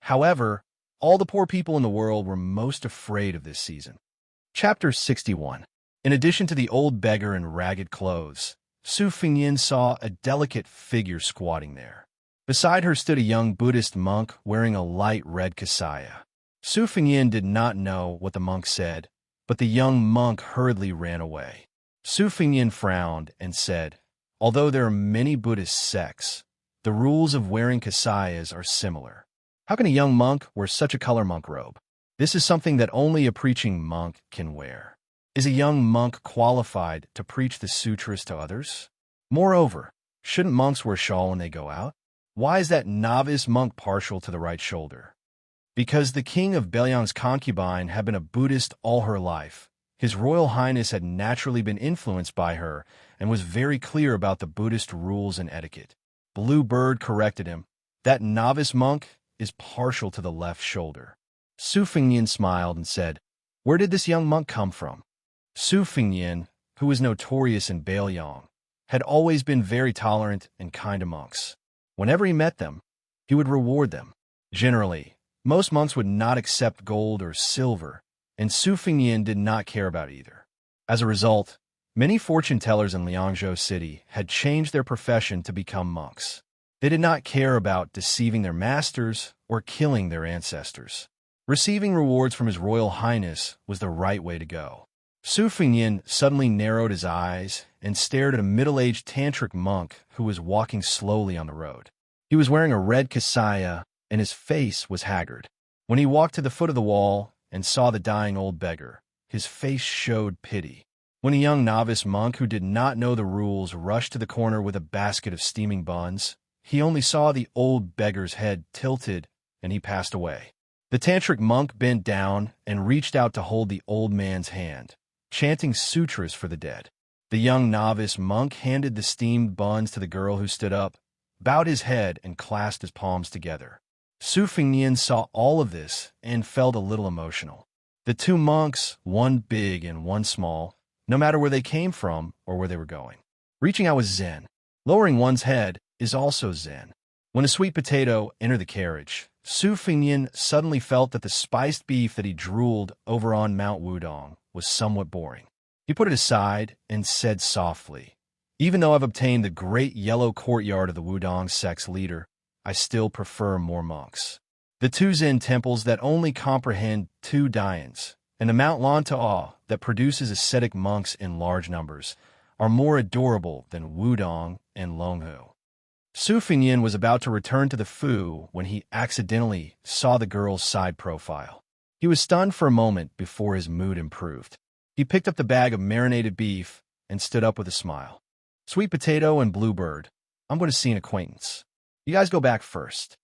However, all the poor people in the world were most afraid of this season. Chapter 61. In addition to the old beggar in ragged clothes, Su Fingyin saw a delicate figure squatting there. Beside her stood a young Buddhist monk wearing a light red kasaya. Su Fingyin did not know what the monk said, but the young monk hurriedly ran away. Su Fingyin frowned and said, "Although there are many Buddhist sects, the rules of wearing kasayas are similar. How can a young monk wear such a color monk robe? This is something that only a preaching monk can wear. Is a young monk qualified to preach the sutras to others? Moreover, shouldn't monks wear shawl when they go out? Why is that novice monk partial to the right shoulder? Because the king of Belyang's concubine had been a Buddhist all her life. His Royal Highness had naturally been influenced by her and was very clear about the Buddhist rules and etiquette. Blue Bird corrected him. That novice monk is partial to the left shoulder. Su Fingyin smiled and said, "Where did this young monk come from?" Su Fingyin, who was notorious in Belyang, had always been very tolerant and kind to monks. Whenever he met them, he would reward them. Generally, most monks would not accept gold or silver, and Su Fingyin did not care about either. As a result, many fortune tellers in Liangzhou City had changed their profession to become monks. They did not care about deceiving their masters or killing their ancestors. Receiving rewards from His Royal Highness was the right way to go. Su Fingyin suddenly narrowed his eyes and stared at a middle-aged tantric monk who was walking slowly on the road. He was wearing a red kasaya, and his face was haggard. When he walked to the foot of the wall and saw the dying old beggar, his face showed pity. When a young novice monk who did not know the rules rushed to the corner with a basket of steaming buns, he only saw the old beggar's head tilted, and he passed away. The tantric monk bent down and reached out to hold the old man's hand, chanting sutras for the dead. The young novice monk handed the steamed buns to the girl who stood up, bowed his head, and clasped his palms together. Su Fingyin saw all of this and felt a little emotional. The two monks, one big and one small, no matter where they came from or where they were going. Reaching out was Zen. Lowering one's head is also Zen. When a sweet potato entered the carriage, Su Fingyin suddenly felt that the spiced beef that he drooled over on Mount Wudong was somewhat boring. He put it aside and said softly, "Even though I've obtained the great yellow courtyard of the Wudong sect's leader, I still prefer more monks. The two Zen temples that only comprehend 2 Dians, and the Mount Lantau that produces ascetic monks in large numbers, are more adorable than Wudong and Longhu." Su Fingyin was about to return to the Fu when he accidentally saw the girl's side profile. He was stunned for a moment before his mood improved. He picked up the bag of marinated beef and stood up with a smile. "Sweet Potato and Bluebird, I'm going to see an acquaintance. You guys go back first."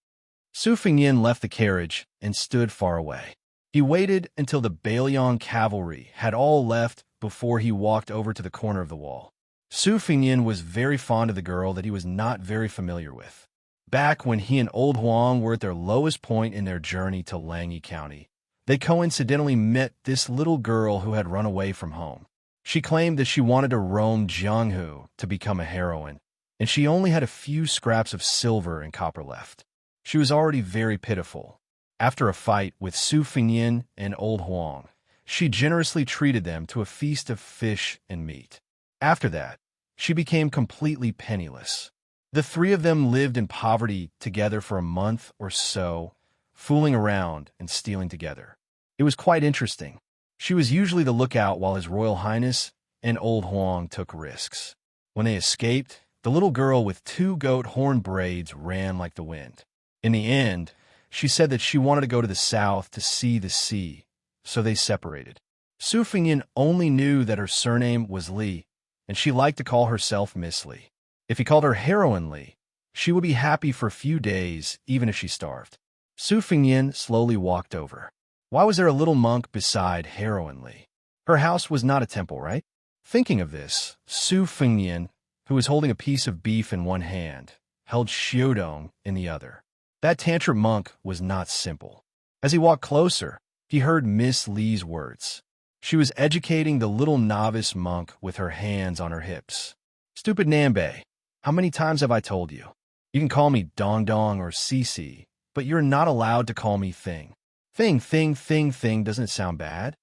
Su Fingyin left the carriage and stood far away. He waited until the Belyang cavalry had all left before he walked over to the corner of the wall. Su Fingyin was very fond of the girl that he was not very familiar with. Back when he and Old Huang were at their lowest point in their journey to Langyi County, they coincidentally met this little girl who had run away from home. She claimed that she wanted to roam Jianghu to become a heroine, and she only had a few scraps of silver and copper left. She was already very pitiful. After a fight with Su Fingyin and Old Huang, she generously treated them to a feast of fish and meat. After that, she became completely penniless. The three of them lived in poverty together for a month or so, fooling around and stealing together. It was quite interesting. She was usually the lookout while His Royal Highness and old Huang took risks. When they escaped, the little girl with 2 goat horn braids ran like the wind. In the end, she said that she wanted to go to the south to see the sea, so they separated. Su Fengyan only knew that her surname was Li, and she liked to call herself Miss Li. If he called her Heroine Li, she would be happy for a few days, even if she starved. Su Fengyan slowly walked over. Why was there a little monk beside Heroine Li? Her house was not a temple, right? Thinking of this, Su Fengyan, who was holding a piece of beef in one hand, held Xiaodong in the other. That tantra monk was not simple. As he walked closer, he heard Miss Li's words. She was educating the little novice monk with her hands on her hips. Stupid Nambe, how many times have I told you? You can call me Dong Dong or Cici, but you're not allowed to call me Thing. Thing, doesn't it sound bad?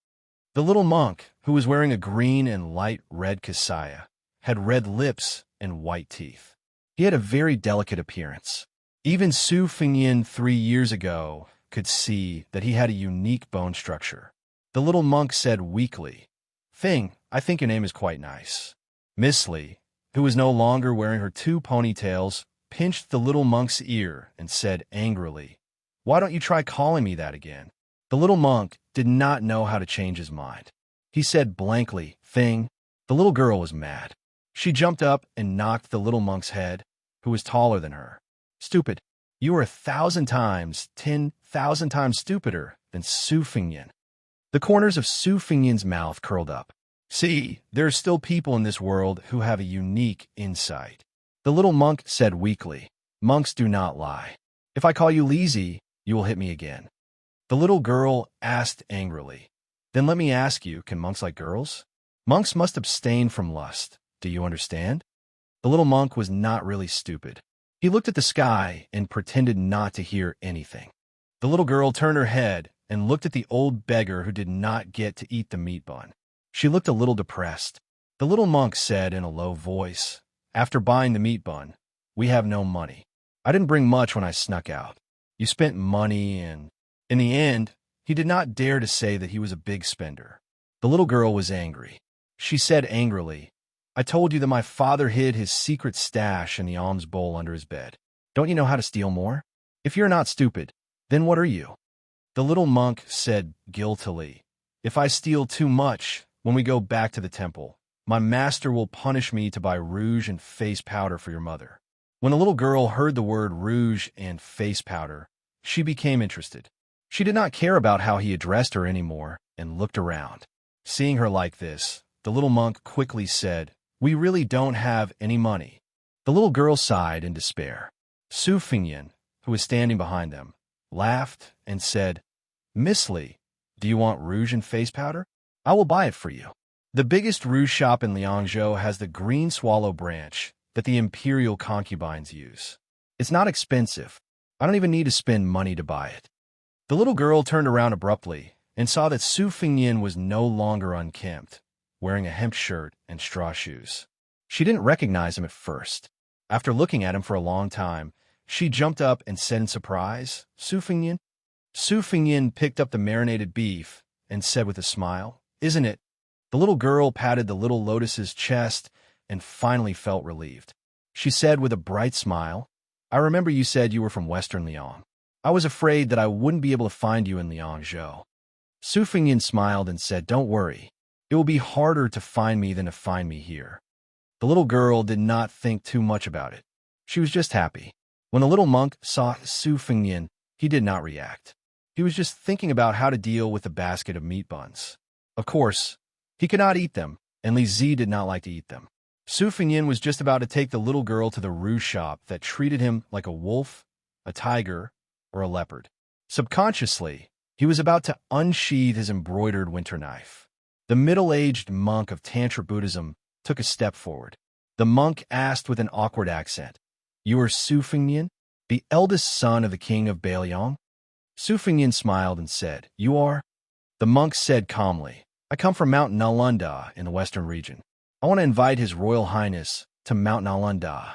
The little monk, who was wearing a green and light red kasaya, had red lips and white teeth. He had a very delicate appearance. Even Su Fengyan 3 years ago could see that he had a unique bone structure. The little monk said weakly, Thing, I think your name is quite nice. Miss Li, who was no longer wearing her 2 ponytails, pinched the little monk's ear and said angrily, Why don't you try calling me that again? The little monk did not know how to change his mind. He said blankly, Thing. The little girl was mad. She jumped up and knocked the little monk's head, who was taller than her. Stupid. You are 10,000 times stupider than Su Fengyan. The corners of Su Fengyan's mouth curled up. See, there are still people in this world who have a unique insight. The little monk said weakly, Monks do not lie. If I call you Lizi, you will hit me again. The little girl asked angrily, Then let me ask you, can monks like girls? Monks must abstain from lust. Do you understand? The little monk was not really stupid. He looked at the sky and pretended not to hear anything. The little girl turned her head and looked at the old beggar who did not get to eat the meat bun. She looked a little depressed. The little monk said in a low voice, After buying the meat bun, we have no money. I didn't bring much when I snuck out. You spent money and... In the end, he did not dare to say that he was a big spender. The little girl was angry. She said angrily, I told you that my father hid his secret stash in the alms bowl under his bed. Don't you know how to steal more? If you're not stupid, then what are you? The little monk said guiltily, If I steal too much, when we go back to the temple, my master will punish me to buy rouge and face powder for your mother. When the little girl heard the word rouge and face powder, she became interested. She did not care about how he addressed her anymore and looked around. Seeing her like this, the little monk quickly said, We really don't have any money. The little girl sighed in despair. Su Fengyan, who was standing behind them, laughed and said, Miss Li, do you want rouge and face powder? I will buy it for you. The biggest rouge shop in Liangzhou has the green swallow branch that the imperial concubines use. It's not expensive. I don't even need to spend money to buy it. The little girl turned around abruptly and saw that Su Fengyan was no longer unkempt, wearing a hemp shirt and straw shoes. She didn't recognize him at first. After looking at him for a long time, she jumped up and said in surprise, Su Fengyan? Su Fengyan picked up the marinated beef and said with a smile, Isn't it? The little girl patted the little lotus's chest and finally felt relieved. She said with a bright smile, I remember you said you were from Western Liang. I was afraid that I wouldn't be able to find you in Liangzhou. Su Fengyan smiled and said, Don't worry. It will be harder to find me than to find me here. The little girl did not think too much about it. She was just happy. When the little monk saw Su Fengyan, he did not react. He was just thinking about how to deal with the basket of meat buns. Of course, he could not eat them, and Li Zi did not like to eat them. Su Fengyan was just about to take the little girl to the rouge shop that treated him like a wolf, a tiger, or a leopard. Subconsciously, he was about to unsheathe his embroidered winter knife. The middle-aged monk of Tantra Buddhism took a step forward. The monk asked with an awkward accent, You are Su Fengyan, the eldest son of the king of Bailiang? Su Fengyan smiled and said, You are? The monk said calmly, I come from Mount Nalanda in the western region. I want to invite His Royal Highness to Mount Nalanda.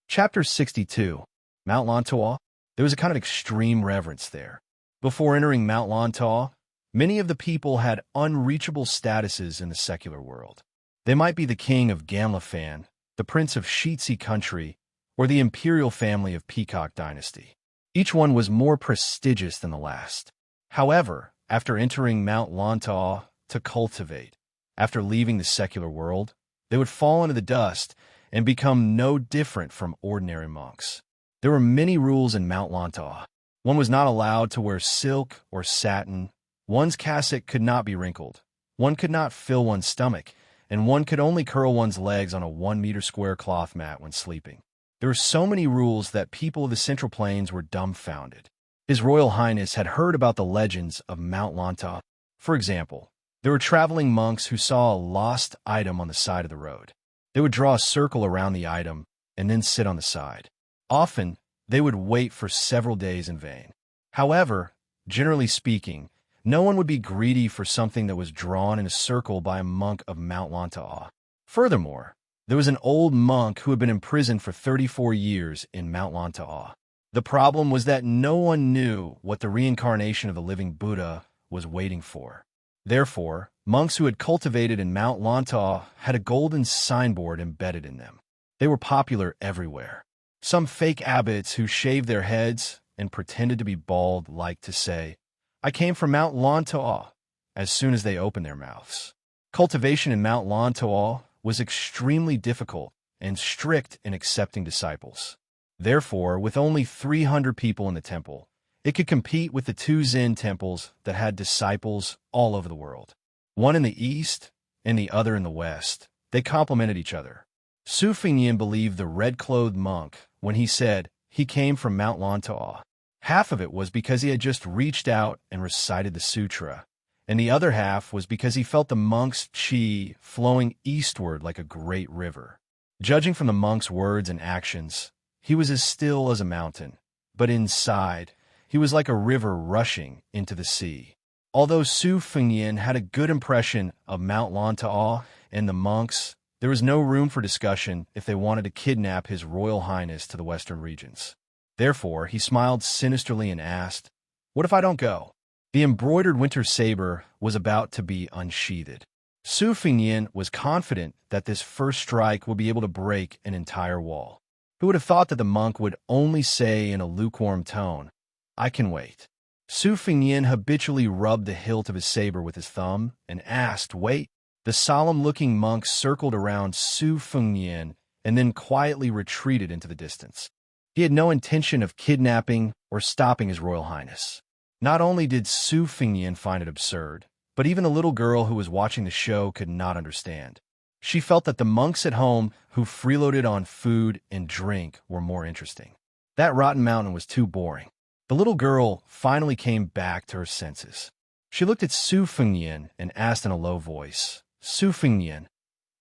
Chapter 62, Mount Lantua. There was a kind of extreme reverence there. Before entering Mount Lantua, many of the people had unreachable statuses in the secular world. They might be the king of Gamlefan, the prince of Xianxia country, or the imperial family of Peacock dynasty. Each one was more prestigious than the last. However, after entering Mount Lantaw to cultivate, after leaving the secular world, they would fall into the dust and become no different from ordinary monks. There were many rules in Mount Lantaw. One was not allowed to wear silk or satin, one's cassock could not be wrinkled, one could not fill one's stomach, and one could only curl one's legs on a 1-meter square cloth mat when sleeping. There were so many rules that people of the Central Plains were dumbfounded. His Royal Highness had heard about the legends of Mount Lantaw. For example, there were traveling monks who saw a lost item on the side of the road. They would draw a circle around the item and then sit on the side. Often, they would wait for several days in vain. However, generally speaking, no one would be greedy for something that was drawn in a circle by a monk of Mount Lantaw. Furthermore, there was an old monk who had been imprisoned for 34 years in Mount Lantaw. The problem was that no one knew what the reincarnation of the living Buddha was waiting for. Therefore, monks who had cultivated in Mount Lantaw had a golden signboard embedded in them. They were popular everywhere. Some fake abbots who shaved their heads and pretended to be bald liked to say, "I came from Mount Lantaw," as soon as they opened their mouths. Cultivation in Mount Lantaw was extremely difficult and strict in accepting disciples. Therefore, with only 300 people in the temple, it could compete with the 2 Zen temples that had disciples all over the world. One in the east and the other in the west. They complemented each other. Su Fengnian believed the red-clothed monk when he said he came from Mount Lantaw. Half of it was because he had just reached out and recited the sutra, and the other half was because he felt the monk's qi flowing eastward like a great river. Judging from the monk's words and actions, he was as still as a mountain, but inside, he was like a river rushing into the sea. Although Su Fengnian had a good impression of Mount Lantaw and the monks, there was no room for discussion if they wanted to kidnap His Royal Highness to the western regions. Therefore, he smiled sinisterly and asked, "What if I don't go?" The embroidered winter saber was about to be unsheathed. Su Fengnian was confident that this first strike would be able to break an entire wall. Who would have thought that the monk would only say in a lukewarm tone, "I can wait"? Su Fengnian habitually rubbed the hilt of his saber with his thumb and asked, "Wait." The solemn-looking monk circled around Su Fengnian and then quietly retreated into the distance. He had no intention of kidnapping or stopping His Royal Highness. Not only did Su Fengnian find it absurd, but even the little girl who was watching the show could not understand. She felt that the monks at home who freeloaded on food and drink were more interesting. That rotten mountain was too boring. The little girl finally came back to her senses. She looked at Su Fengnian and asked in a low voice, "Su Fengnian,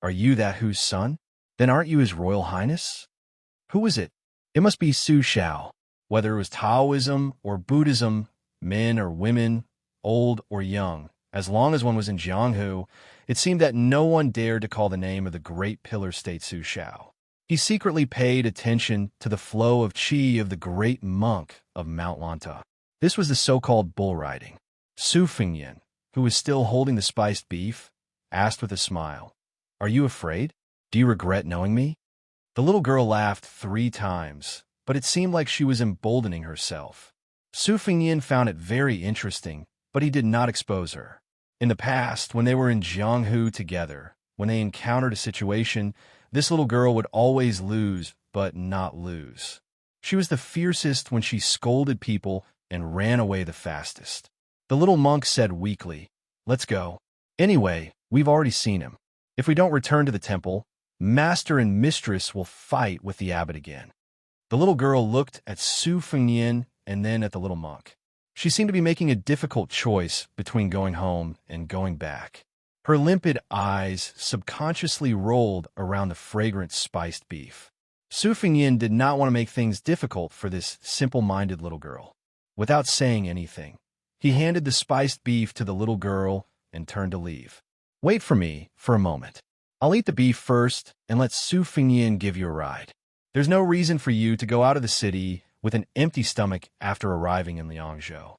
are you that whose son? Then aren't you His Royal Highness?" Who was it? It must be Su Shao. Whether it was Taoism or Buddhism, men or women, old or young, as long as one was in Jianghu, it seemed that no one dared to call the name of the great pillar state Su Shao. He secretly paid attention to the flow of qi of the great monk of Mount Lantaw. This was the so-called bull riding. Su Fengnian, who was still holding the spiced beef, asked with a smile, "Are you afraid? Do you regret knowing me?" The little girl laughed 3 times, but it seemed like she was emboldening herself. Su Fengnian found it very interesting, but he did not expose her. In the past, when they were in Jianghu together, when they encountered a situation, this little girl would always lose, but not lose. She was the fiercest when she scolded people and ran away the fastest. The little monk said weakly, "Let's go. Anyway, we've already seen him. If we don't return to the temple, Master and Mistress will fight with the abbot again." The little girl looked at Su Fengnian and then at the little monk. She seemed to be making a difficult choice between going home and going back. Her limpid eyes subconsciously rolled around the fragrant spiced beef. Su Fengnian did not want to make things difficult for this simple-minded little girl. Without saying anything, he handed the spiced beef to the little girl and turned to leave. "Wait for me for a moment. I'll eat the beef first and let Su Fengnian give you a ride. There's no reason for you to go out of the city with an empty stomach after arriving in Liangzhou."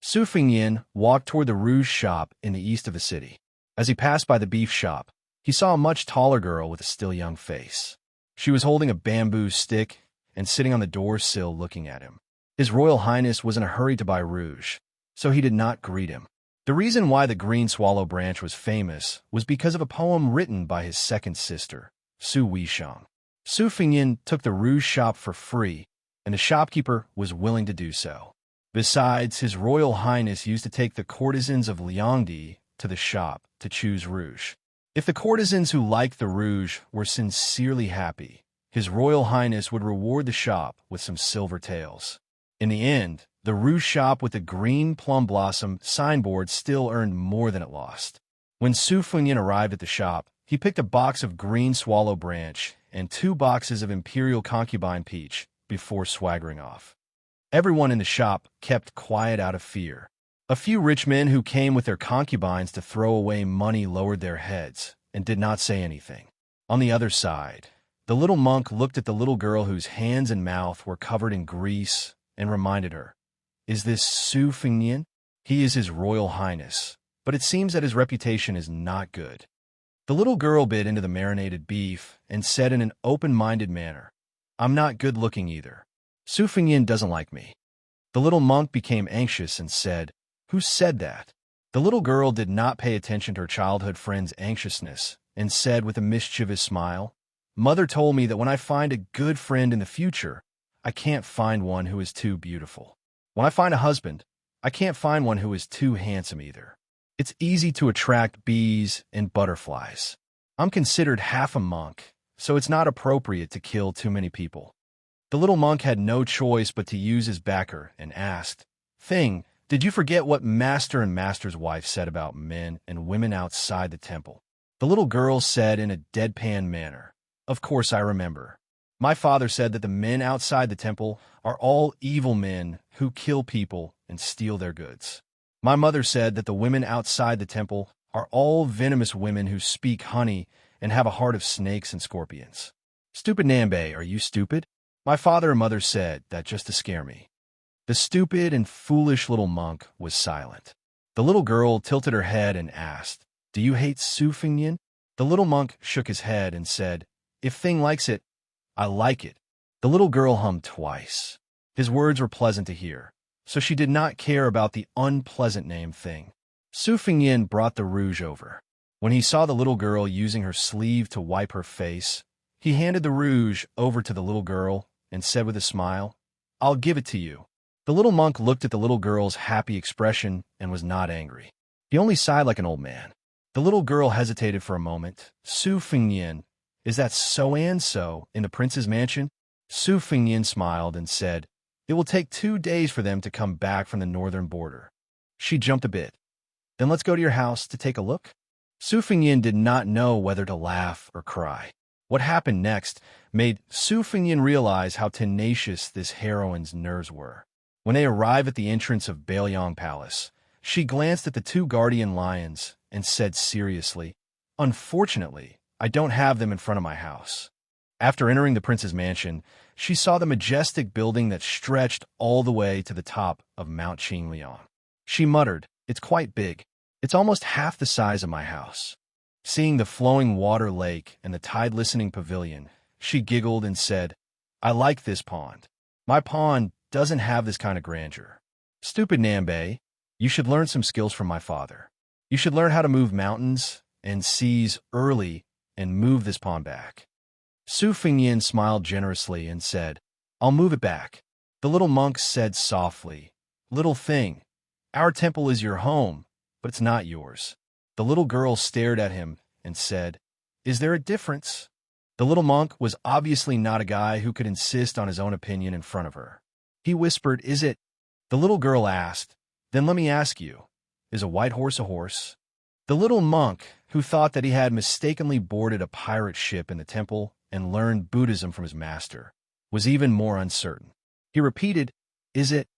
Su Fengnian walked toward the rouge shop in the east of the city. As he passed by the beef shop, He saw a much taller girl with a still young face. She was holding a bamboo stick and sitting on the doorsill looking at him. His Royal Highness was in a hurry to buy rouge, so he did not greet him. The reason why the green swallow branch was famous was because of a poem written by his second sister, Su Weishang. Su Fengyin took the rouge shop for free, and the shopkeeper was willing to do so. Besides, His Royal Highness used to take the courtesans of Liangdi to the shop to choose rouge. If the courtesans who liked the rouge were sincerely happy, His Royal Highness would reward the shop with some silver taels. In the end, the rouge shop with the green plum blossom signboard still earned more than it lost. When Su Fengyin arrived at the shop, he picked a box of green swallow branch and 2 boxes of imperial concubine peach before swaggering off. Everyone in the shop kept quiet out of fear. A few rich men who came with their concubines to throw away money lowered their heads and did not say anything. On the other side, the little monk looked at the little girl whose hands and mouth were covered in grease and reminded her, "Is this Su Fengyin? He is His Royal Highness, but it seems that his reputation is not good." The little girl bit into the marinated beef and said in an open-minded manner, "I'm not good-looking either. Su Fengyin doesn't like me." The little monk became anxious and said, "Who said that?" The little girl did not pay attention to her childhood friend's anxiousness and said with a mischievous smile, "Mother told me that when I find a good friend in the future, I can't find one who is too beautiful. When I find a husband, I can't find one who is too handsome either. It's easy to attract bees and butterflies. I'm considered half a monk, so it's not appropriate to kill too many people." The little monk had no choice but to use his backer and asked, "Thing, did you forget what Master and Master's wife said about men and women outside the temple?" The little girl said in a deadpan manner, "Of course I remember. My father said that the men outside the temple are all evil men who kill people and steal their goods. My mother said that the women outside the temple are all venomous women who speak honey and have a heart of snakes and scorpions. Stupid Nambe, are you stupid? My father and mother said that just to scare me." The stupid and foolish little monk was silent. The little girl tilted her head and asked, "Do you hate Su Fengyin?" The little monk shook his head and said, "If Thing likes it, I like it." The little girl hummed twice. His words were pleasant to hear, so she did not care about the unpleasant name Thing. Su Fengyin brought the rouge over. When he saw the little girl using her sleeve to wipe her face, he handed the rouge over to the little girl and said with a smile, "I'll give it to you." The little monk looked at the little girl's happy expression and was not angry. He only sighed like an old man. The little girl hesitated for a moment. "Su Fengyin, is that so-and-so in the prince's mansion?" Su Fengyin smiled and said, "It will take 2 days for them to come back from the northern border." She jumped a bit. "Then let's go to your house to take a look?" Su Fengyin did not know whether to laugh or cry. What happened next made Su Fengyin realize how tenacious this heroine's nerves were. When they arrived at the entrance of Baoyang Palace, she glanced at the 2 guardian lions and said seriously, "Unfortunately, I don't have them in front of my house." After entering the prince's mansion, she saw the majestic building that stretched all the way to the top of Mount Qingliang. She muttered, "It's quite big. It's almost half the size of my house." Seeing the flowing water lake and the tide-listening pavilion, she giggled and said, "I like this pond. My pond doesn't have this kind of grandeur." "Stupid Nambe, you should learn some skills from my father. You should learn how to move mountains and seas early and move this pond back." Su Fengyin smiled generously and said, "I'll move it back." The little monk said softly, "Little Thing, our temple is your home, but it's not yours." The little girl stared at him and said, "Is there a difference?" The little monk was obviously not a guy who could insist on his own opinion in front of her. He whispered, "Is it?" The little girl asked, "Then let me ask you, is a white horse a horse?" The little monk, who thought that he had mistakenly boarded a pirate ship in the temple and learned Buddhism from his master, was even more uncertain. He repeated, "Is it?"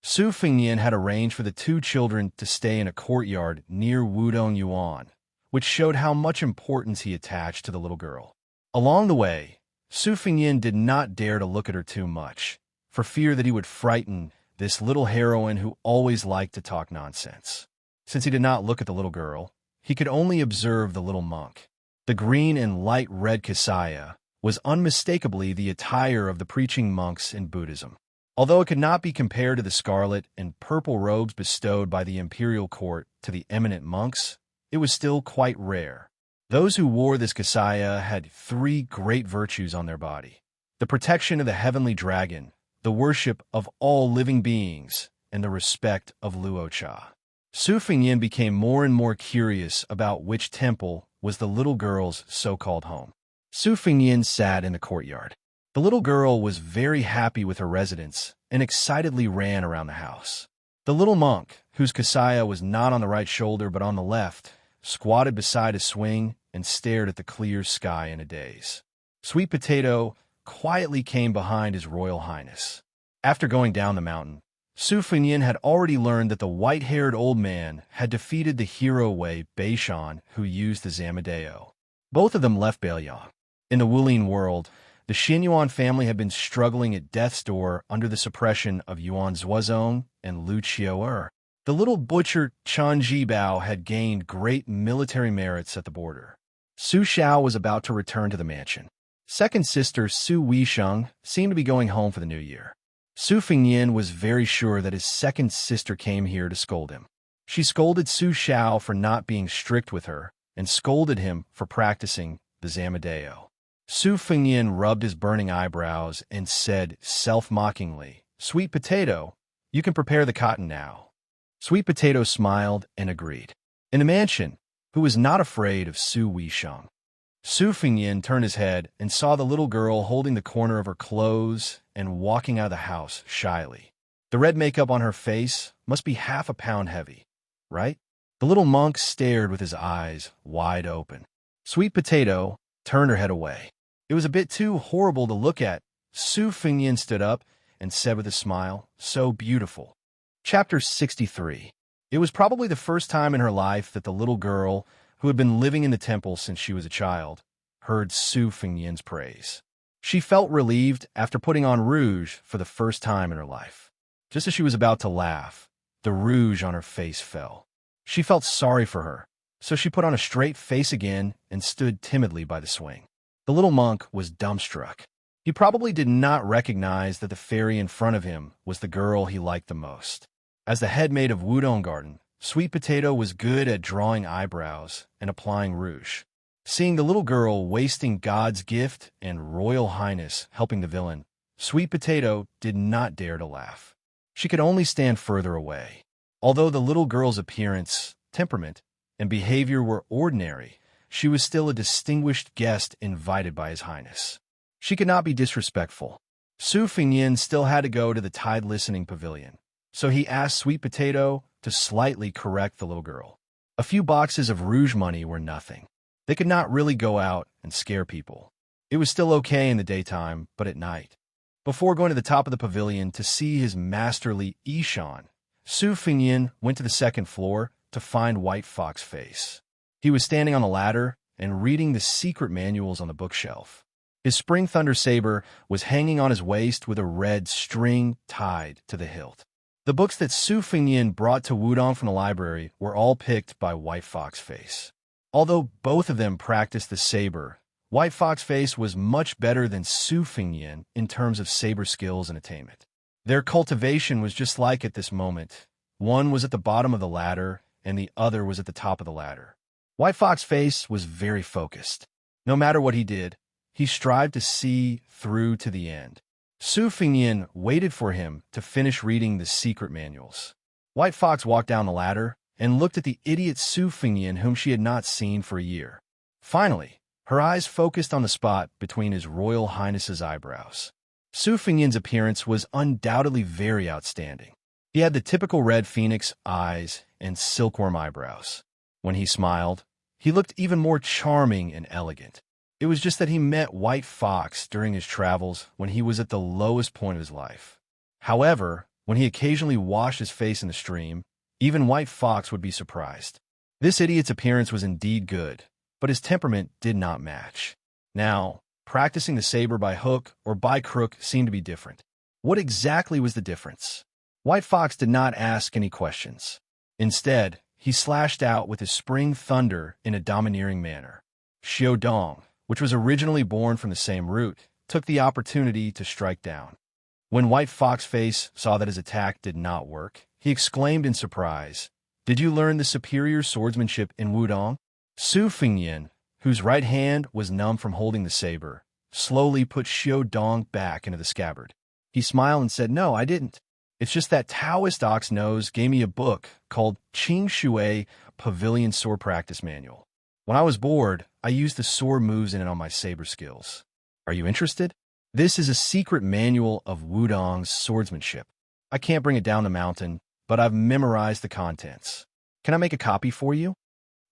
Su Fengyin had arranged for the 2 children to stay in a courtyard near Wudong Yuan, which showed how much importance he attached to the little girl. Along the way, Su Fengyin did not dare to look at her too much, for fear that he would frighten this little heroine who always liked to talk nonsense. Since he did not look at the little girl, he could only observe the little monk. The green and light red Xianxia was unmistakably the attire of the preaching monks in Buddhism. Although it could not be compared to the scarlet and purple robes bestowed by the imperial court to the eminent monks, it was still quite rare. Those who wore this Xianxia had three great virtues on their body: the protection of the heavenly dragon, the worship of all living beings, and the respect of Luocha. Su Fengyin became more and more curious about which temple was the little girl's so-called home. Su Fengyin sat in the courtyard. The little girl was very happy with her residence and excitedly ran around the house. The little monk, whose Xianxia was not on the right shoulder but on the left, squatted beside a swing and stared at the clear sky in a daze. Sweet Potato quietly came behind His Royal Highness. After going down the mountain, Su Fengyin had already learned that the white-haired old man had defeated the hero Wei Beishan who used the Zamadeo. Both of them left Beiyang. In the Wulin world, the Xianyuan family had been struggling at death's door under the suppression of Yuan Zuozong and Lu Qiu'er. The little butcher Chen Jibao had gained great military merits at the border. Su Xiao was about to return to the mansion. Second sister Su Weisheng seemed to be going home for the new year. Su Fengyin was very sure that his second sister came here to scold him. She scolded Su Xiao for not being strict with her and scolded him for practicing the Zamadeo. Su Fengyin rubbed his burning eyebrows and said self-mockingly, "Sweet Potato, you can prepare the cotton now." Sweet Potato smiled and agreed. In the mansion, who was not afraid of Su Weisheng, Su Fengyin turned his head and saw the little girl holding the corner of her clothes and walking out of the house shyly. The red makeup on her face must be half a pound heavy, right? The little monk stared with his eyes wide open. Sweet Potato turned her head away. It was a bit too horrible to look at. Su Fengyin stood up and said with a smile, "So beautiful." Chapter 63. It was probably the first time in her life that the little girl, who had been living in the temple since she was a child, heard Su Fengyin's praise. She felt relieved after putting on rouge for the first time in her life. Just as she was about to laugh, the rouge on her face fell. She felt sorry for her, so she put on a straight face again and stood timidly by the swing. The little monk was dumbstruck. He probably did not recognize that the fairy in front of him was the girl he liked the most. As the head maid of Wudong Garden, Sweet Potato was good at drawing eyebrows and applying rouge. Seeing the little girl wasting God's gift and Royal Highness helping the villain, Sweet Potato did not dare to laugh. She could only stand further away. Although the little girl's appearance, temperament, and behavior were ordinary, she was still a distinguished guest invited by His Highness. She could not be disrespectful. Su Fengyin still had to go to the Tide Listening Pavilion, so he asked Sweet Potato to slightly correct the little girl. A few boxes of rouge money were nothing. They could not really go out and scare people. It was still okay in the daytime, but at night. Before going to the top of the pavilion to see his masterly Ishan, Su Fengyin went to the second floor to find White Fox Face. He was standing on the ladder and reading the secret manuals on the bookshelf. His Spring Thunder saber was hanging on his waist with a red string tied to the hilt. The books that Su Fengyin brought to Wudong from the library were all picked by White Fox Face. Although both of them practiced the saber, White Fox Face was much better than Su Fengyin in terms of saber skills and attainment. Their cultivation was just like at this moment. One was at the bottom of the ladder, and the other was at the top of the ladder. White Fox Face was very focused. No matter what he did, he strived to see through to the end. Su Fengyin waited for him to finish reading the secret manuals. White Fox walked down the ladder and looked at the idiot Su Fengyin whom she had not seen for a year. Finally, her eyes focused on the spot between His Royal Highness's eyebrows. Su Fengyin's appearance was undoubtedly very outstanding. He had the typical red phoenix eyes and silkworm eyebrows. When he smiled, he looked even more charming and elegant. It was just that he met White Fox during his travels when he was at the lowest point of his life. However, when he occasionally washed his face in the stream, even White Fox would be surprised. This idiot's appearance was indeed good, but his temperament did not match. Now, practicing the saber by hook or by crook seemed to be different. What exactly was the difference? White Fox did not ask any questions. Instead, he slashed out with his Spring Thunder in a domineering manner. Xiaodong, which was originally born from the same root, took the opportunity to strike down. When White Foxface saw that his attack did not work, he exclaimed in surprise, "Did you learn the superior swordsmanship in Wudong?" Su Fengyan, whose right hand was numb from holding the saber, slowly put Xiaodong back into the scabbard. He smiled and said, "No, I didn't. It's just that Taoist Ox Nose gave me a book called Qing Shui Pavilion Sword Practice Manual. When I was bored, I used the sword moves in it on my saber skills. Are you interested? This is a secret manual of Wudong's swordsmanship. I can't bring it down the mountain, but I've memorized the contents. Can I make a copy for you?"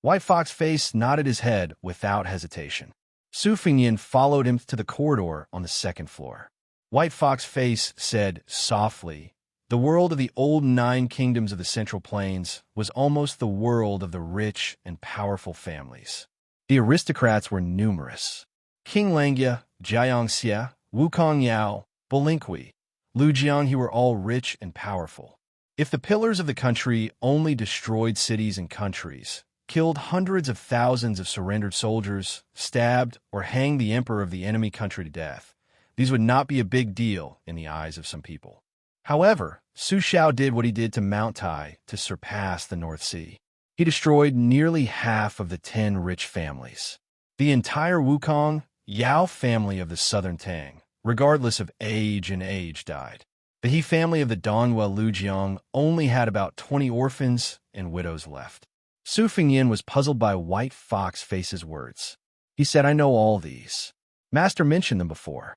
White Foxface nodded his head without hesitation. Su Fengyan followed him to the corridor on the second floor. White Foxface said softly, "The world of the old 9 kingdoms of the Central Plains was almost the world of the rich and powerful families. The aristocrats were numerous. King Langia, Xianxia, Wukong Yao, Bolinkui, Lu Jianghe were all rich and powerful. If the pillars of the country only destroyed cities and countries, killed hundreds of thousands of surrendered soldiers, stabbed or hanged the emperor of the enemy country to death, these would not be a big deal in the eyes of some people. However, Su Shao did what he did to Mount Tai to surpass the North Sea. He destroyed nearly half of the 10 rich families. The entire Wukong Yao family of the southern Tang, regardless of age and age, died. The He family of the Dongwell Lujiang only had about 20 orphans and widows left." Su Fengyan was puzzled by White Foxface's words. He said, "I know all these. Master mentioned them before."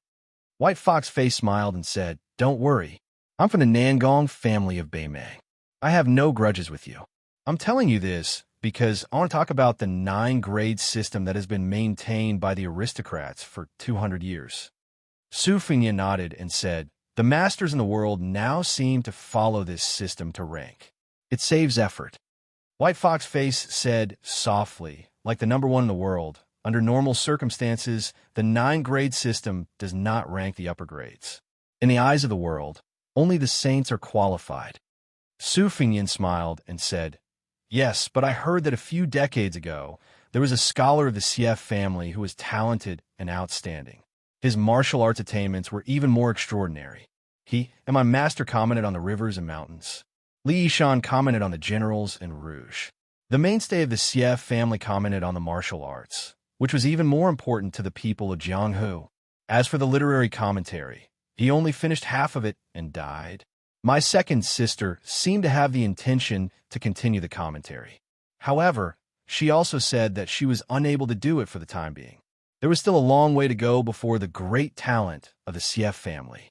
White Foxface smiled and said, "Don't worry. I'm from the Nangong family of Beimei. I have no grudges with you. I'm telling you this because I want to talk about the 9-grade system that has been maintained by the aristocrats for 200 years. Su Fengyan nodded and said, "The masters in the world now seem to follow this system to rank. It saves effort." White Foxface said softly, like the number 1 in the world, under normal circumstances, the 9-grade system does not rank the upper grades. In the eyes of the world, only the saints are qualified. Su Fengyan smiled and said, "Yes, but I heard that a few decades ago, there was a scholar of the Xie family who was talented and outstanding. His martial arts attainments were even more extraordinary. He and my master commented on the rivers and mountains. Li Yishan commented on the generals and rouge. The mainstay of the Xie family commented on the martial arts, which was even more important to the people of Jianghu. As for the literary commentary, he only finished half of it and died. My second sister seemed to have the intention to continue the commentary. However, she also said that she was unable to do it for the time being. There was still a long way to go before the great talent of the Xie family.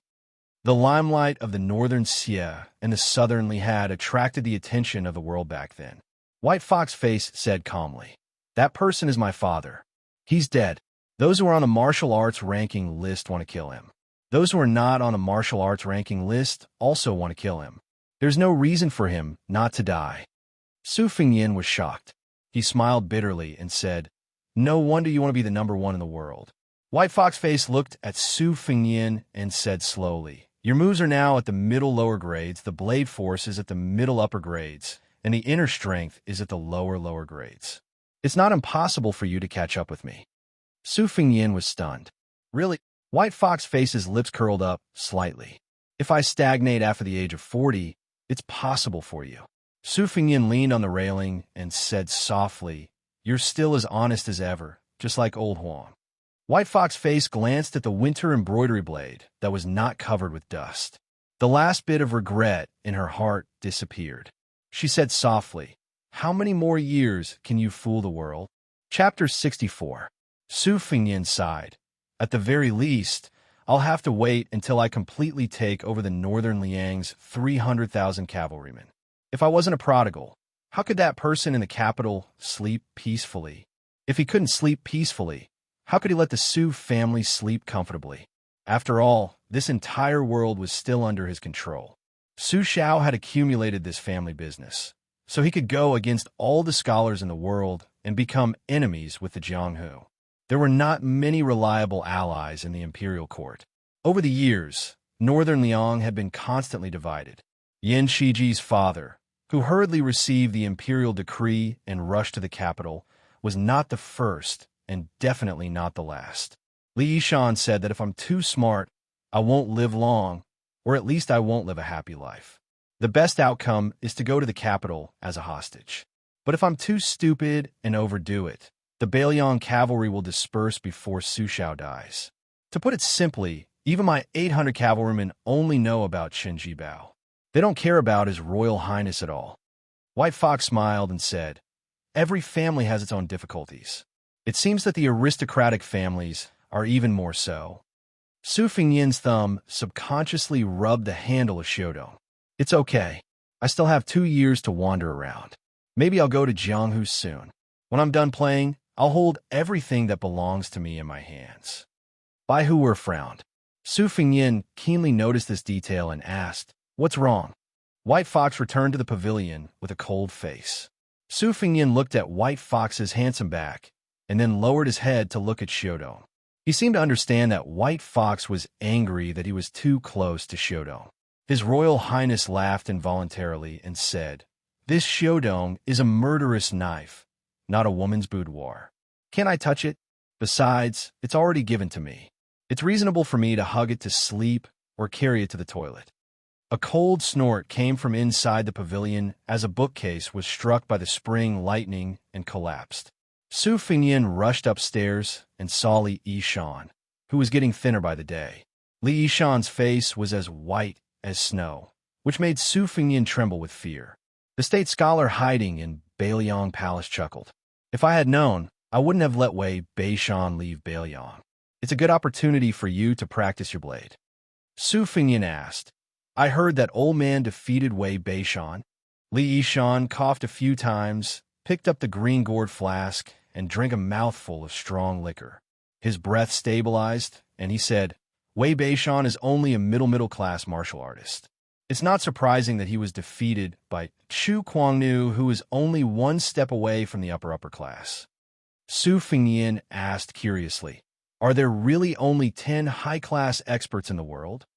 The limelight of the northern Xie and the southern Li had attracted the attention of the world back then. White Foxface said calmly, "That person is my father. He's dead. Those who are on the martial arts ranking list want to kill him. Those who are not on the martial arts ranking list also want to kill him. There's no reason for him not to die." Su Fengyan was shocked. He smiled bitterly and said, "No wonder you want to be the number 1 in the world." White Foxface looked at Su Fengyan and said slowly, "Your moves are now at the middle lower grades, the blade force is at the middle upper grades, and the inner strength is at the lower grades. It's not impossible for you to catch up with me." Su Fengyan was stunned. "Really?" White Foxface's lips curled up slightly. "If I stagnate after the age of 40, it's possible for you." Su Fengyan leaned on the railing and said softly, "You're still as honest as ever, just like old Huang." White Foxface glanced at the winter embroidery blade that was not covered with dust. The last bit of regret in her heart disappeared. She said softly, "How many more years can you fool the world?" Chapter 64. Su Fengyan sighed. "At the very least, I'll have to wait until I completely take over the northern Liang's 300,000 cavalrymen. If I wasn't a prodigal, how could that person in the capital sleep peacefully? If he couldn't sleep peacefully, how could he let the Su family sleep comfortably? After all, this entire world was still under his control. Su Shao had accumulated this family business, so he could go against all the scholars in the world and become enemies with the Jianghu. There were not many reliable allies in the imperial court. Over the years, northern Liang had been constantly divided. Yin Shiji's father, who hurriedly received the imperial decree and rushed to the capital, was not the first and definitely not the last. Li Yishan said that if I'm too smart, I won't live long, or at least I won't live a happy life. The best outcome is to go to the capital as a hostage. But if I'm too stupid and overdo it, the Bailiang cavalry will disperse before Su Xiao dies. To put it simply, even my 800 cavalrymen only know about Qin Jibao. They don't care about His Royal Highness at all. White Fox smiled and said, "Every family has its own difficulties. It seems that the aristocratic families are even more so." Su Fingyin's thumb subconsciously rubbed the handle of Xiaodong. "It's okay. I still have 2 years to wander around. Maybe I'll go to Jianghu soon. When I'm done playing, I'll hold everything that belongs to me in my hands." Bai Huo frowned. Su Fingyin keenly noticed this detail and asked, "What's wrong?" White Fox returned to the pavilion with a cold face. Su Fingyin looked at White Fox's handsome back and then lowered his head to look at Xiaodong. He seemed to understand that White Fox was angry that he was too close to Xiaodong. His Royal Highness laughed involuntarily and said, "This Xiaodong is a murderous knife, not a woman's boudoir. Can't I touch it? Besides, it's already given to me. It's reasonable for me to hug it to sleep or carry it to the toilet." A cold snort came from inside the pavilion as a bookcase was struck by the spring lightning and collapsed. Su Fingyin rushed upstairs and saw Li Yishan, who was getting thinner by the day. Li Yishan's face was as white as snow, which made Su Fingyin tremble with fear. The state scholar hiding in Bailiang Palace chuckled. "If I had known, I wouldn't have let Wei Beishan leave Bailiang. It's a good opportunity for you to practice your blade." Su Fingyin asked, "I heard that old man defeated Wei Beishan." Li Yishan coughed a few times, picked up the green gourd flask, and drank a mouthful of strong liquor. His breath stabilized, and he said, "Wei Beishan is only a middle-class martial artist. It's not surprising that he was defeated by Chu Kuangnu, who is only one step away from the upper class." Su Fingyin asked curiously, "Are there really only 10 high-class experts in the world?"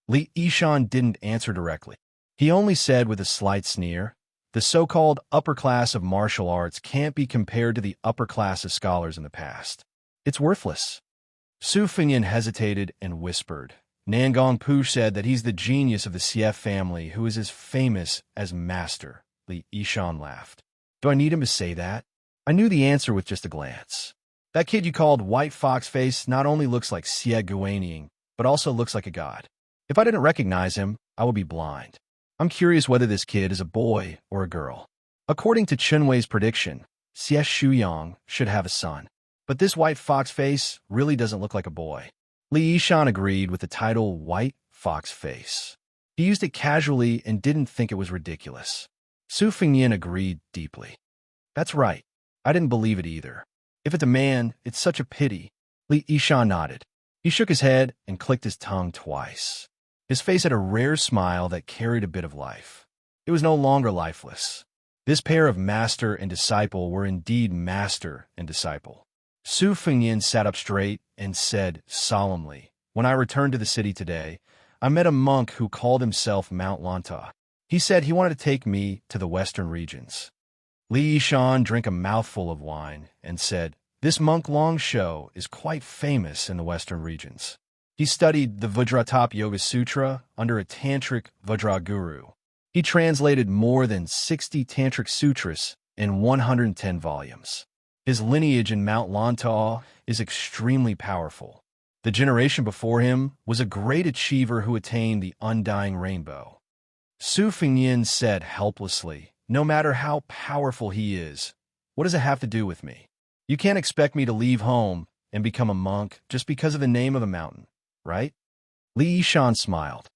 Li Yishan didn't answer directly. He only said with a slight sneer, "The so-called upper class of martial arts can't be compared to the upper class of scholars in the past. It's worthless." Su Fingyin hesitated and whispered, "Nangong Pu said that he's the genius of the CF family who is as famous as Master." Li Yishan laughed. "Do I need him to say that? I knew the answer with just a glance. That kid you called White Fox Face not only looks like Xie Guanying, but also looks like a god. If I didn't recognize him, I would be blind. I'm curious whether this kid is a boy or a girl. According to Chunwei's prediction, Xie Shuyang should have a son. But this White Fox Face really doesn't look like a boy." Li Yishan agreed with the title White Fox Face. He used it casually and didn't think it was ridiculous. Su Fingyin agreed deeply. "That's right. I didn't believe it either. If it's a man, it's such a pity." Li Yishan nodded. He shook his head and clicked his tongue twice. His face had a rare smile that carried a bit of life. It was no longer lifeless. This pair of master and disciple were indeed master and disciple. Su Fingyin sat up straight and said solemnly, "When I returned to the city today, I met a monk who called himself Mount Lanta. He said he wanted to take me to the western regions." Li Yishan drank a mouthful of wine and said, "This monk Long Shou is quite famous in the western regions. He studied the Vajratap Yoga Sutra under a tantric Vajraguru. He translated more than 60 tantric sutras in 110 volumes. His lineage in Mount Lanta is extremely powerful. The generation before him was a great achiever who attained the undying rainbow." Su Fingyin said helplessly, "No matter how powerful he is, what does it have to do with me? You can't expect me to leave home and become a monk just because of the name of a mountain, right?" Li Yishan smiled.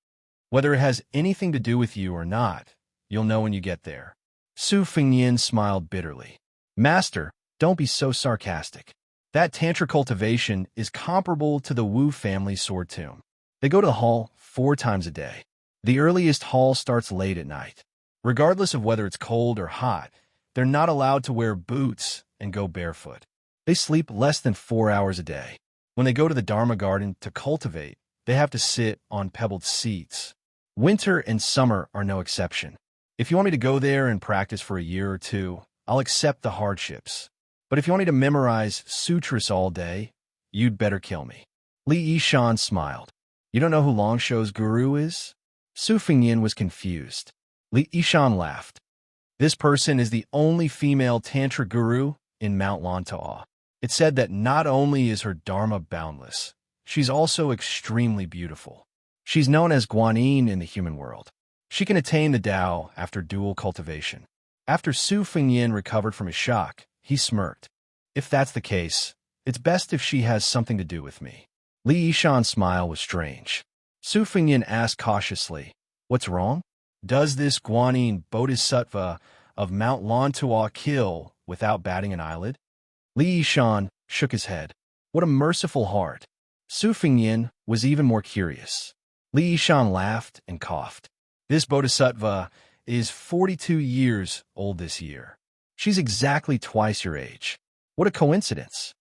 "Whether it has anything to do with you or not, you'll know when you get there." Su Fingyin smiled bitterly. "Master, don't be so sarcastic. That Tantra cultivation is comparable to the Wu family sword tomb. They go to the hall 4 times a day. The earliest hall starts late at night. Regardless of whether it's cold or hot, they're not allowed to wear boots and go barefoot. They sleep less than 4 hours a day. When they go to the Dharma garden to cultivate, they have to sit on pebbled seats. Winter and summer are no exception. If you want me to go there and practice for a year or 2, I'll accept the hardships. But if you want me to memorize sutras all day, you'd better kill me. Li Yishan smiled. You don't know who Longsho's guru is? Su Fengyin was confused. Li Yishan laughed. This person is the only female Tantra guru in Mount Lantaw. It said that not only is her dharma boundless, she's also extremely beautiful. She's known as Guanyin in the human world. She can attain the Tao after dual cultivation. After Su Fengyin recovered from his shock, he smirked. If that's the case, it's best if she has something to do with me. Li Yishan's smile was strange. Su Fengyin asked cautiously, what's wrong? Does this Guanyin Bodhisattva of Mount Lantua kill without batting an eyelid? Li Yishan shook his head. What a merciful heart. Su Fengyin was even more curious. Li Yishan laughed and coughed. This Bodhisattva is 42 years old this year. She's exactly twice your age. What a coincidence.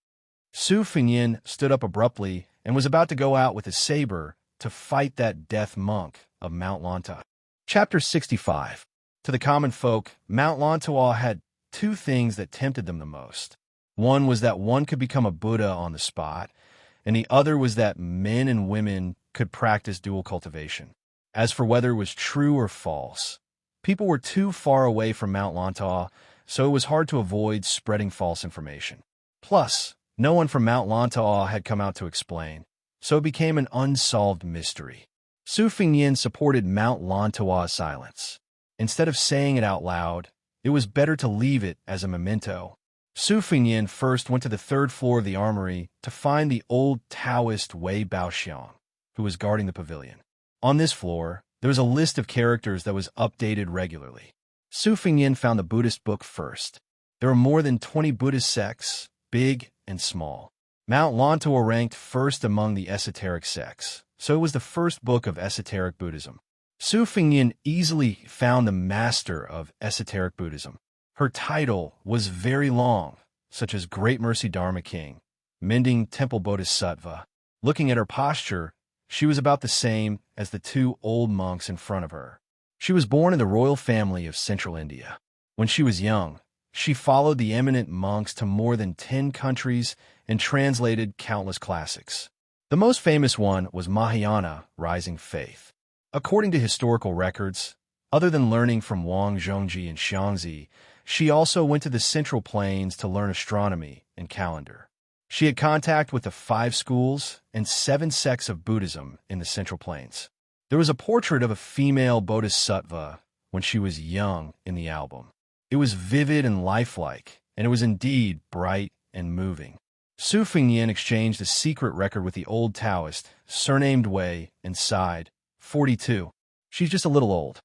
Su Fengyin stood up abruptly and was about to go out with his saber to fight that death monk of Mount Lanta. Chapter 65. To the common folk, Mount Lantua had two things that tempted them the most. One was that one could become a Buddha on the spot, and the other was that men and women could practice dual cultivation. As for whether it was true or false, people were too far away from Mount Lantua, so it was hard to avoid spreading false information. Plus, no one from Mount Lantua had come out to explain, so it became an unsolved mystery. Su Fengyin supported Mount Lantua's silence. Instead of saying it out loud, it was better to leave it as a memento. Su Fengyin first went to the third floor of the armory to find the old Taoist Wei Baoxiang, who was guarding the pavilion. On this floor, there was a list of characters that was updated regularly. Su Fengyin found the Buddhist book first. There were more than 20 Buddhist sects, big and small. Mount Lantua ranked first among the esoteric sects, so it was the first book of esoteric Buddhism. Su Fengyin easily found the master of esoteric Buddhism. Her title was very long, such as Great Mercy Dharma King, Mending Temple Bodhisattva. Looking at her posture, she was about the same as the two old monks in front of her. She was born in the royal family of central India. When she was young, she followed the eminent monks to more than 10 countries and translated countless classics. The most famous one was Mahayana Rising Faith. According to historical records, other than learning from Wang Zhongji and Xianxia, she also went to the Central Plains to learn astronomy and calendar. She had contact with the 5 schools and 7 sects of Buddhism in the Central Plains. There was a portrait of a female bodhisattva when she was young in the album. It was vivid and lifelike, and it was indeed bright and moving. Su Fengyin exchanged a secret record with the old Taoist, surnamed Wei, and sighed, 42. She's just a little old.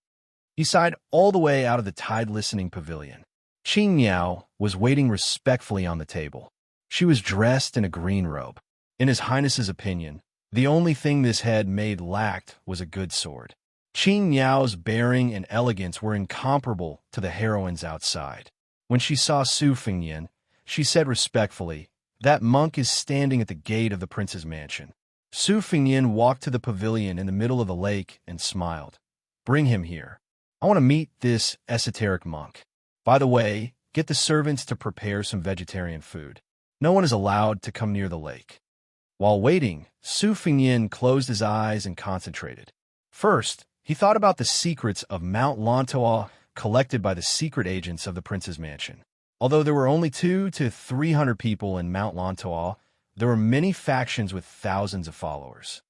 He sighed all the way out of the tide-listening pavilion. Xianxia was waiting respectfully on the table. She was dressed in a green robe. In His Highness's opinion, the only thing this head maid lacked was a good sword. Xianxia's bearing and elegance were incomparable to the heroines outside. When she saw Su Fengyin, she said respectfully, that monk is standing at the gate of the prince's mansion. Su Fengyin walked to the pavilion in the middle of the lake and smiled. Bring him here. I want to meet this esoteric monk. By the way, get the servants to prepare some vegetarian food. No one is allowed to come near the lake. While waiting, Su Fengyin closed his eyes and concentrated. First, he thought about the secrets of Mount Lantua collected by the secret agents of the prince's mansion. Although there were only 200 to 300 people in Mount Lantua, there were many factions with thousands of followers.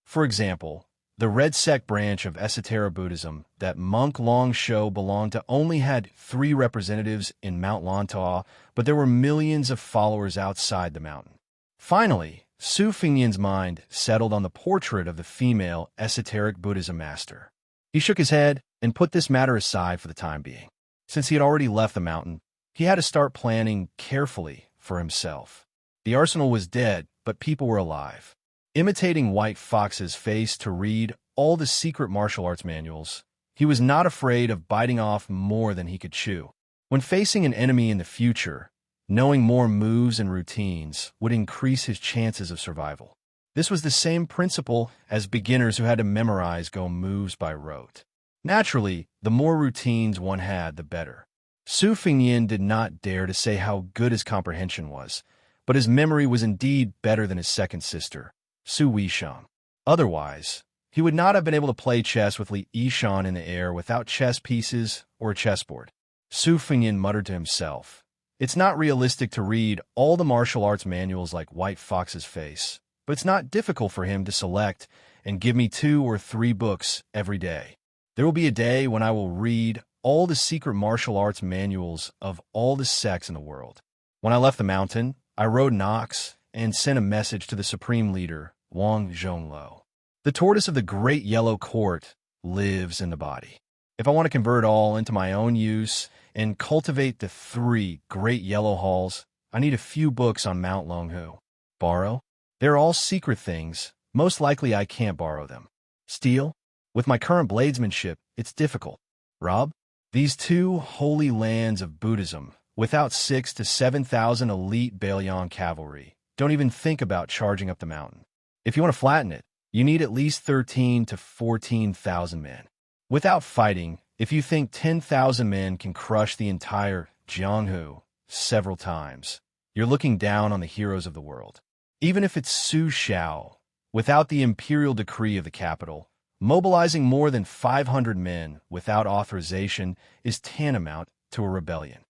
For example, the Red Sect branch of Esoteric Buddhism that monk Longsho belonged to only had 3 representatives in Mount Lantua, but there were millions of followers outside the mountain. Finally, Su Fengyin's mind settled on the portrait of the female esoteric Buddhism master. He shook his head and put this matter aside for the time being. Since he had already left the mountain, he had to start planning carefully for himself. The arsenal was dead, but people were alive. Imitating White Fox's face to read all the secret martial arts manuals, he was not afraid of biting off more than he could chew. When facing an enemy in the future, knowing more moves and routines would increase his chances of survival. This was the same principle as beginners who had to memorize go moves by rote. Naturally, the more routines one had, the better. Su Fingyin did not dare to say how good his comprehension was, but his memory was indeed better than his second sister, Su Weishang. Otherwise, he would not have been able to play chess with Li Yishan in the air without chess pieces or a chessboard. Su Fingyin muttered to himself, "It's not realistic to read all the martial arts manuals like White Fox's Face, but it's not difficult for him to select and give me 2 or 3 books every day. There will be a day when I will read all the secret martial arts manuals of all the sects in the world." When I left the mountain, I rode an ox and sent a message to the supreme leader, Wang Zhongluo. The tortoise of the Great Yellow Court lives in the body. If I want to convert all into my own use and cultivate the 3 Great Yellow Halls, I need a few books on Mount Longhu. Borrow? They're all secret things. Most likely I can't borrow them. Steal? With my current bladesmanship, it's difficult. Rob? These 2 holy lands of Buddhism, without 6,000 to 7,000 elite Bailion cavalry, don't even think about charging up the mountain. If you want to flatten it, you need at least 13,000 to 14,000 men. Without fighting, if you think 10,000 men can crush the entire Jianghu several times, you're looking down on the heroes of the world. Even if it's Su Xiao, without the imperial decree of the capital, mobilizing more than 500 men without authorization is tantamount to a rebellion.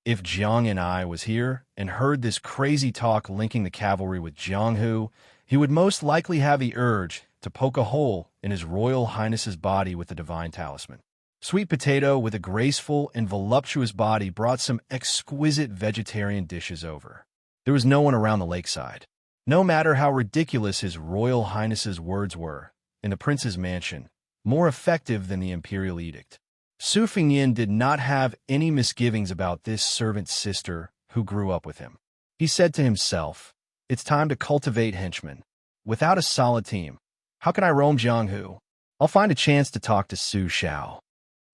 If Jiang and I was here and heard this crazy talk linking the cavalry with Jianghu, he would most likely have the urge to poke a hole in His Royal Highness's body with the divine talisman. Sweet Potato, with a graceful and voluptuous body, brought some exquisite vegetarian dishes over. There was no one around the lakeside. No matter how ridiculous His Royal Highness's words were, in the prince's mansion, more effective than the imperial edict. Su Fingyin did not have any misgivings about this servant's sister who grew up with him. He said to himself, "It's time to cultivate henchmen. Without a solid team, how can I roam Jianghu? I'll find a chance to talk to Su Xiao."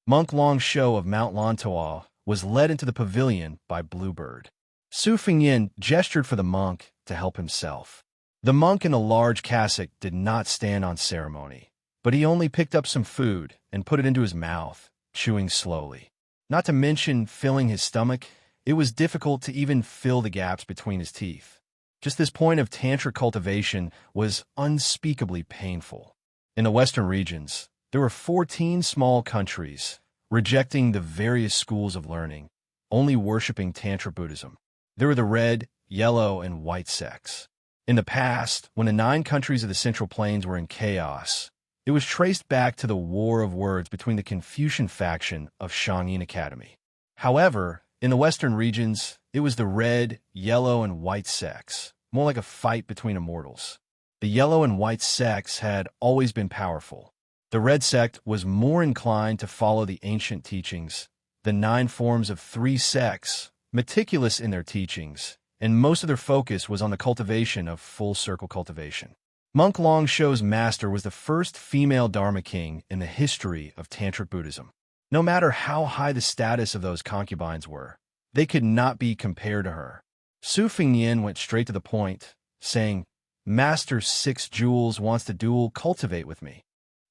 Monk Long Shou of Mount Lantoa was led into the pavilion by Bluebird. Su Fingyin gestured for the monk to help himself. The monk in the large cassock did not stand on ceremony, but he only picked up some food and put it into his mouth, chewing slowly. Not to mention filling his stomach, it was difficult to even fill the gaps between his teeth. Just this point of tantric cultivation was unspeakably painful. In the western regions, there were 14 small countries rejecting the various schools of learning, only worshipping Tantra Buddhism. There were the red, yellow, and white sects. In the past, when the 9 countries of the Central Plains were in chaos, it was traced back to the war of words between the Confucian faction of Shangyin Academy. However, in the western regions, it was the red, yellow, and white sects, more like a fight between immortals. The yellow and white sects had always been powerful. The red sect was more inclined to follow the ancient teachings, the 9 forms of 3 sects, meticulous in their teachings, and most of their focus was on the cultivation of full circle cultivation. Monk Long Shou's master was the first female Dharma king in the history of Tantric Buddhism. No matter how high the status of those concubines were, they could not be compared to her. Su Fingyin went straight to the point, saying, "Master 6 Jewels wants to dual cultivate with me."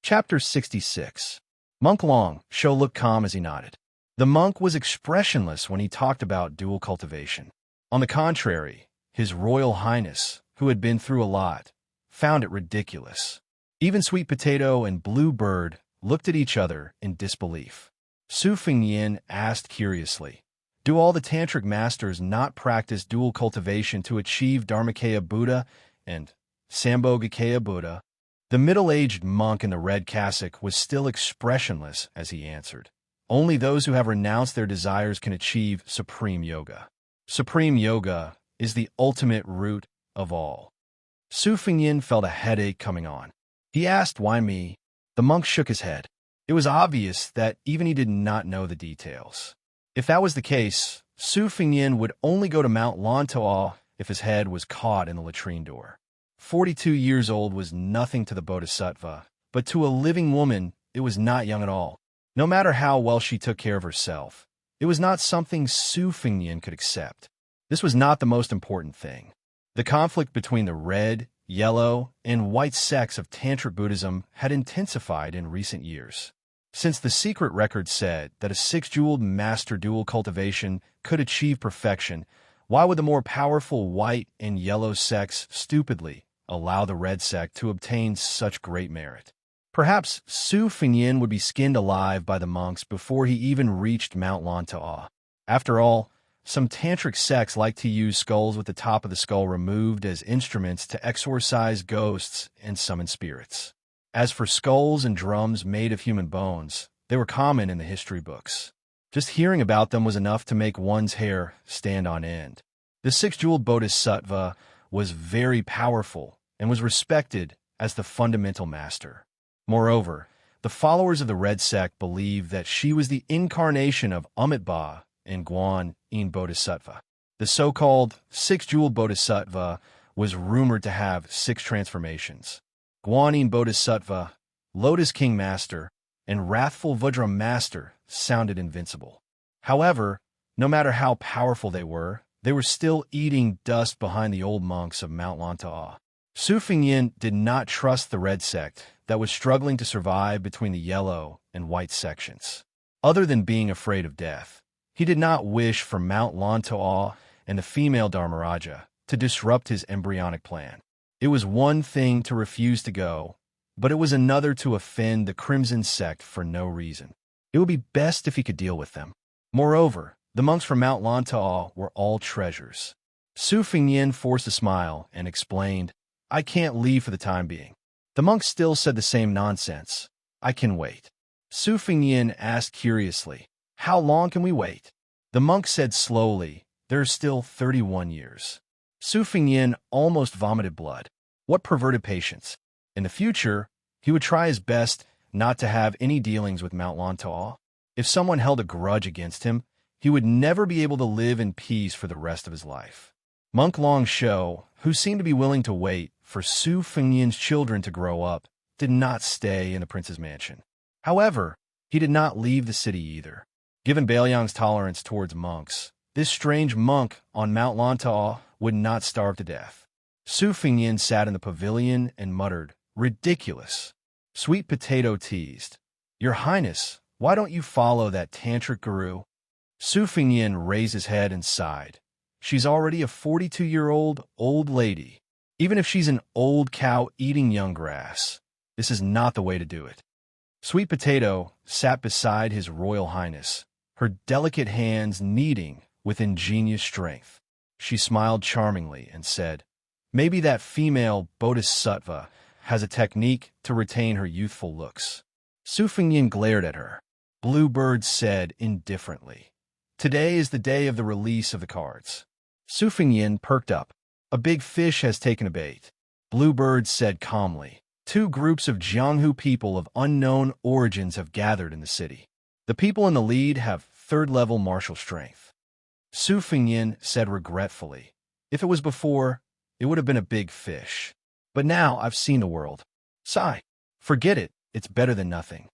Chapter 66. Monk Long Shou looked calm as he nodded. The monk was expressionless when he talked about dual cultivation. On the contrary, His Royal Highness, who had been through a lot, found it ridiculous. Even Sweet Potato and Bluebird looked at each other in disbelief. Su Fingyin asked curiously, "Do all the Tantric masters not practice dual cultivation to achieve Dharmakaya Buddha and Sambhogakaya Buddha?" The middle-aged monk in the red cassock was still expressionless as he answered, "Only those who have renounced their desires can achieve supreme yoga. Supreme yoga is the ultimate root of all." Su Fingyin felt a headache coming on. He asked, "Why me?" The monk shook his head. It was obvious that even he did not know the details. If that was the case, Su Fingyin would only go to Mount Lantoa if his head was caught in the latrine door. 42 years old was nothing to the Bodhisattva, but to a living woman, it was not young at all. No matter how well she took care of herself, it was not something Su Fingyin could accept. This was not the most important thing. The conflict between the red, yellow, and white sects of Tantric Buddhism had intensified in recent years. Since the secret record said that a six-jeweled master dual cultivation could achieve perfection, why would the more powerful white and yellow sects stupidly allow the red sect to obtain such great merit? Perhaps Su Fengyin would be skinned alive by the monks before he even reached Mount Lanta'a. After all, some tantric sects like to use skulls with the top of the skull removed as instruments to exorcise ghosts and summon spirits. As for skulls and drums made of human bones, they were common in the history books. Just hearing about them was enough to make one's hair stand on end. The six-jeweled bodhisattva was very powerful and was respected as the fundamental master. Moreover, the followers of the Red Sect believed that she was the incarnation of Amitabha and Guan Yin Bodhisattva. The so-called six-jeweled bodhisattva was rumored to have 6 transformations. Guan Yin Bodhisattva, Lotus King Master, and Wrathful Vajra Master sounded invincible. However, no matter how powerful they were still eating dust behind the old monks of Mount Lanta'a. Su Fengyin did not trust the Red Sect that was struggling to survive between the yellow and white sections. Other than being afraid of death, he did not wish for Mount Lanta'a and the female Dharmaraja to disrupt his embryonic plan. It was one thing to refuse to go, but it was another to offend the Crimson Sect for no reason. It would be best if he could deal with them. Moreover, the monks from Mount Lanta'a were all treasures. Su Fengyin forced a smile and explained, "I can't leave for the time being." The monks still said the same nonsense. "I can wait." Su Fengyin asked curiously, "How long can we wait?" The monk said slowly, "There are still 31 years. Su Fengyin almost vomited blood. What perverted patience! In the future, he would try his best not to have any dealings with Mount Lanta'a. If someone held a grudge against him, he would never be able to live in peace for the rest of his life. Monk Long Shou, who seemed to be willing to wait for Su Fengyin's children to grow up, did not stay in the prince's mansion. However, he did not leave the city either. Given Bailiang's tolerance towards monks, this strange monk on Mount Lanta'a would not starve to death. Su Fengyin sat in the pavilion and muttered, "Ridiculous." Sweet Potato teased, "Your Highness, why don't you follow that tantric guru?" Su Fengyin raised his head and sighed. She's already a 42-year-old old lady. Even if she's an old cow eating young grass, this is not the way to do it. Sweet Potato sat beside His Royal Highness, her delicate hands kneading with ingenious strength. She smiled charmingly and said, "Maybe that female bodhisattva has a technique to retain her youthful looks." Su Fengyin glared at her. Bluebird said indifferently, "Today is the day of the release of the cards." Su Fengyin perked up. "A big fish has taken a bait." Bluebird said calmly, "Two groups of Jianghu people of unknown origins have gathered in the city. The people in the lead have third-level martial strength." Su Fengyin said regretfully, "If it was before, it would have been a big fish. But now I've seen the world. Sigh. Forget it, it's better than nothing."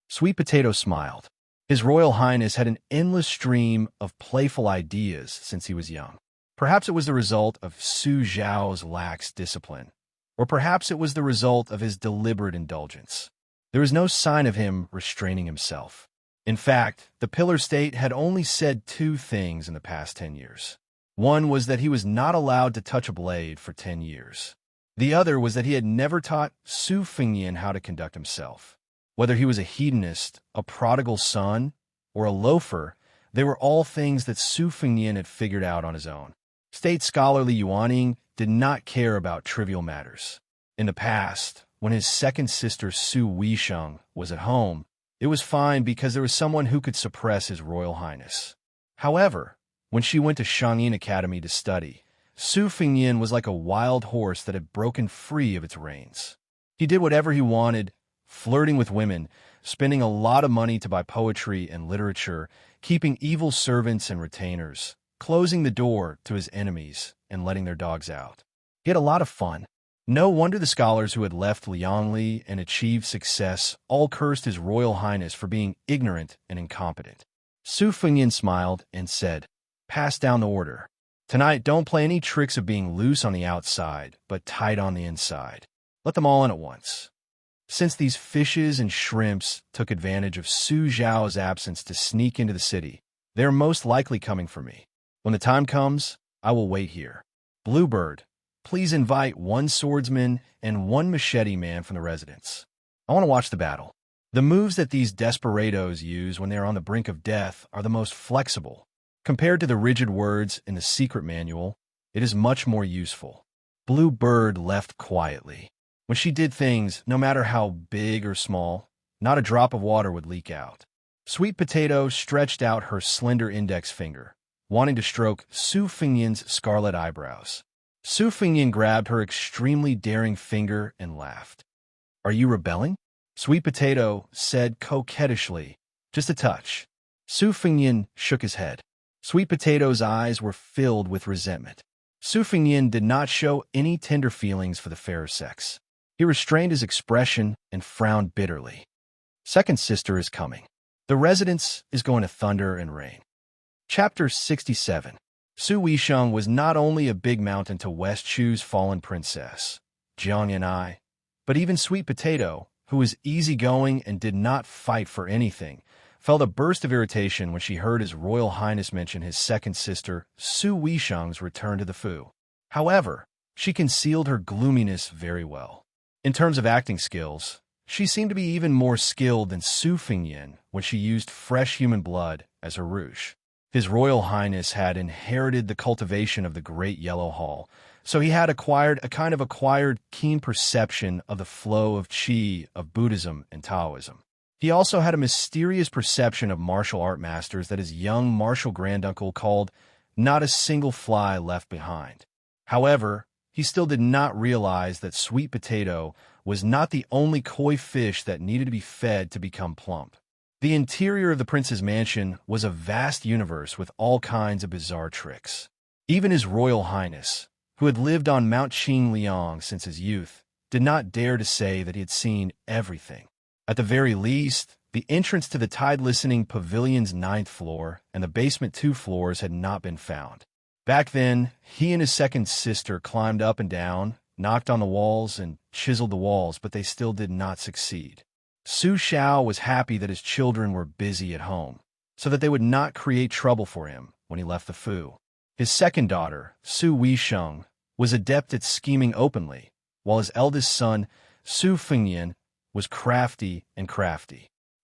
Sweet Potato smiled. His Royal Highness had an endless stream of playful ideas since he was young. Perhaps it was the result of Su Zhao's lax discipline, or perhaps it was the result of his deliberate indulgence. There was no sign of him restraining himself. In fact, the Pillar State had only said 2 things in the past 10 years. One was that he was not allowed to touch a blade for 10 years. The other was that he had never taught Su Fengyin how to conduct himself. Whether he was a hedonist, a prodigal son, or a loafer, they were all things that Su Fengyin had figured out on his own. State scholarly Yuanying did not care about trivial matters. In the past, when his second sister Su Weisheng was at home, it was fine because there was someone who could suppress His Royal Highness. However, when she went to Shangyin Academy to study, Su Fengyin was like a wild horse that had broken free of its reins. He did whatever he wanted, flirting with women, spending a lot of money to buy poetry and literature, keeping evil servants and retainers, closing the door to his enemies, and letting their dogs out. He had a lot of fun. No wonder the scholars who had left Liangli and achieved success all cursed His Royal Highness for being ignorant and incompetent. Su Fengyin smiled and said, "Pass down the order. Tonight, don't play any tricks of being loose on the outside, but tight on the inside. Let them all in at once." Since these fishes and shrimps took advantage of Su Zhao's absence to sneak into the city, they are most likely coming for me. When the time comes, I will wait here. Bluebird, please invite one swordsman and one machete man from the residence. I want to watch the battle. The moves that these desperados use when they are on the brink of death are the most flexible. Compared to the rigid words in the secret manual, it is much more useful. Bluebird left quietly. When she did things, no matter how big or small, not a drop of water would leak out. Sweet Potato stretched out her slender index finger, wanting to stroke Su Fengyan's scarlet eyebrows. Su Fengyan grabbed her extremely daring finger and laughed. "Are you rebelling?" Sweet Potato said coquettishly, "Just a touch." Su Fengyan shook his head. Sweet Potato's eyes were filled with resentment. Su Fengyan did not show any tender feelings for the fairer sex. He restrained his expression and frowned bitterly. Second sister is coming. The residence is going to thunder and rain. Chapter 67. Su Weisheng was not only a big mountain to West Chu's fallen princess, Jiang and I, but even Sweet Potato, who was easygoing and did not fight for anything, felt a burst of irritation when she heard His Royal Highness mention his second sister, Su Weisheng's return to the Fu. However, she concealed her gloominess very well. In terms of acting skills, she seemed to be even more skilled than Su Fengyan when she used fresh human blood as her rouge. His Royal Highness had inherited the cultivation of the Great Yellow Hall, so he had acquired keen perception of the flow of qi of Buddhism and Taoism. He also had a mysterious perception of martial art masters that his young martial granduncle called "not a single fly left behind." However, he still did not realize that Sweet Potato was not the only koi fish that needed to be fed to become plump. The interior of the prince's mansion was a vast universe with all kinds of bizarre tricks. Even His Royal Highness, who had lived on Mount Qingliang since his youth, did not dare to say that he had seen everything. At the very least, the entrance to the tide-listening pavilion's 9th floor and the basement 2 floors had not been found. Back then, he and his second sister climbed up and down, knocked on the walls, and chiseled the walls, but they still did not succeed. Su Xiao was happy that his children were busy at home, so that they would not create trouble for him when he left the Fu. His second daughter, Su Weisheng, was adept at scheming openly, while his eldest son, Su Fengyan, was crafty.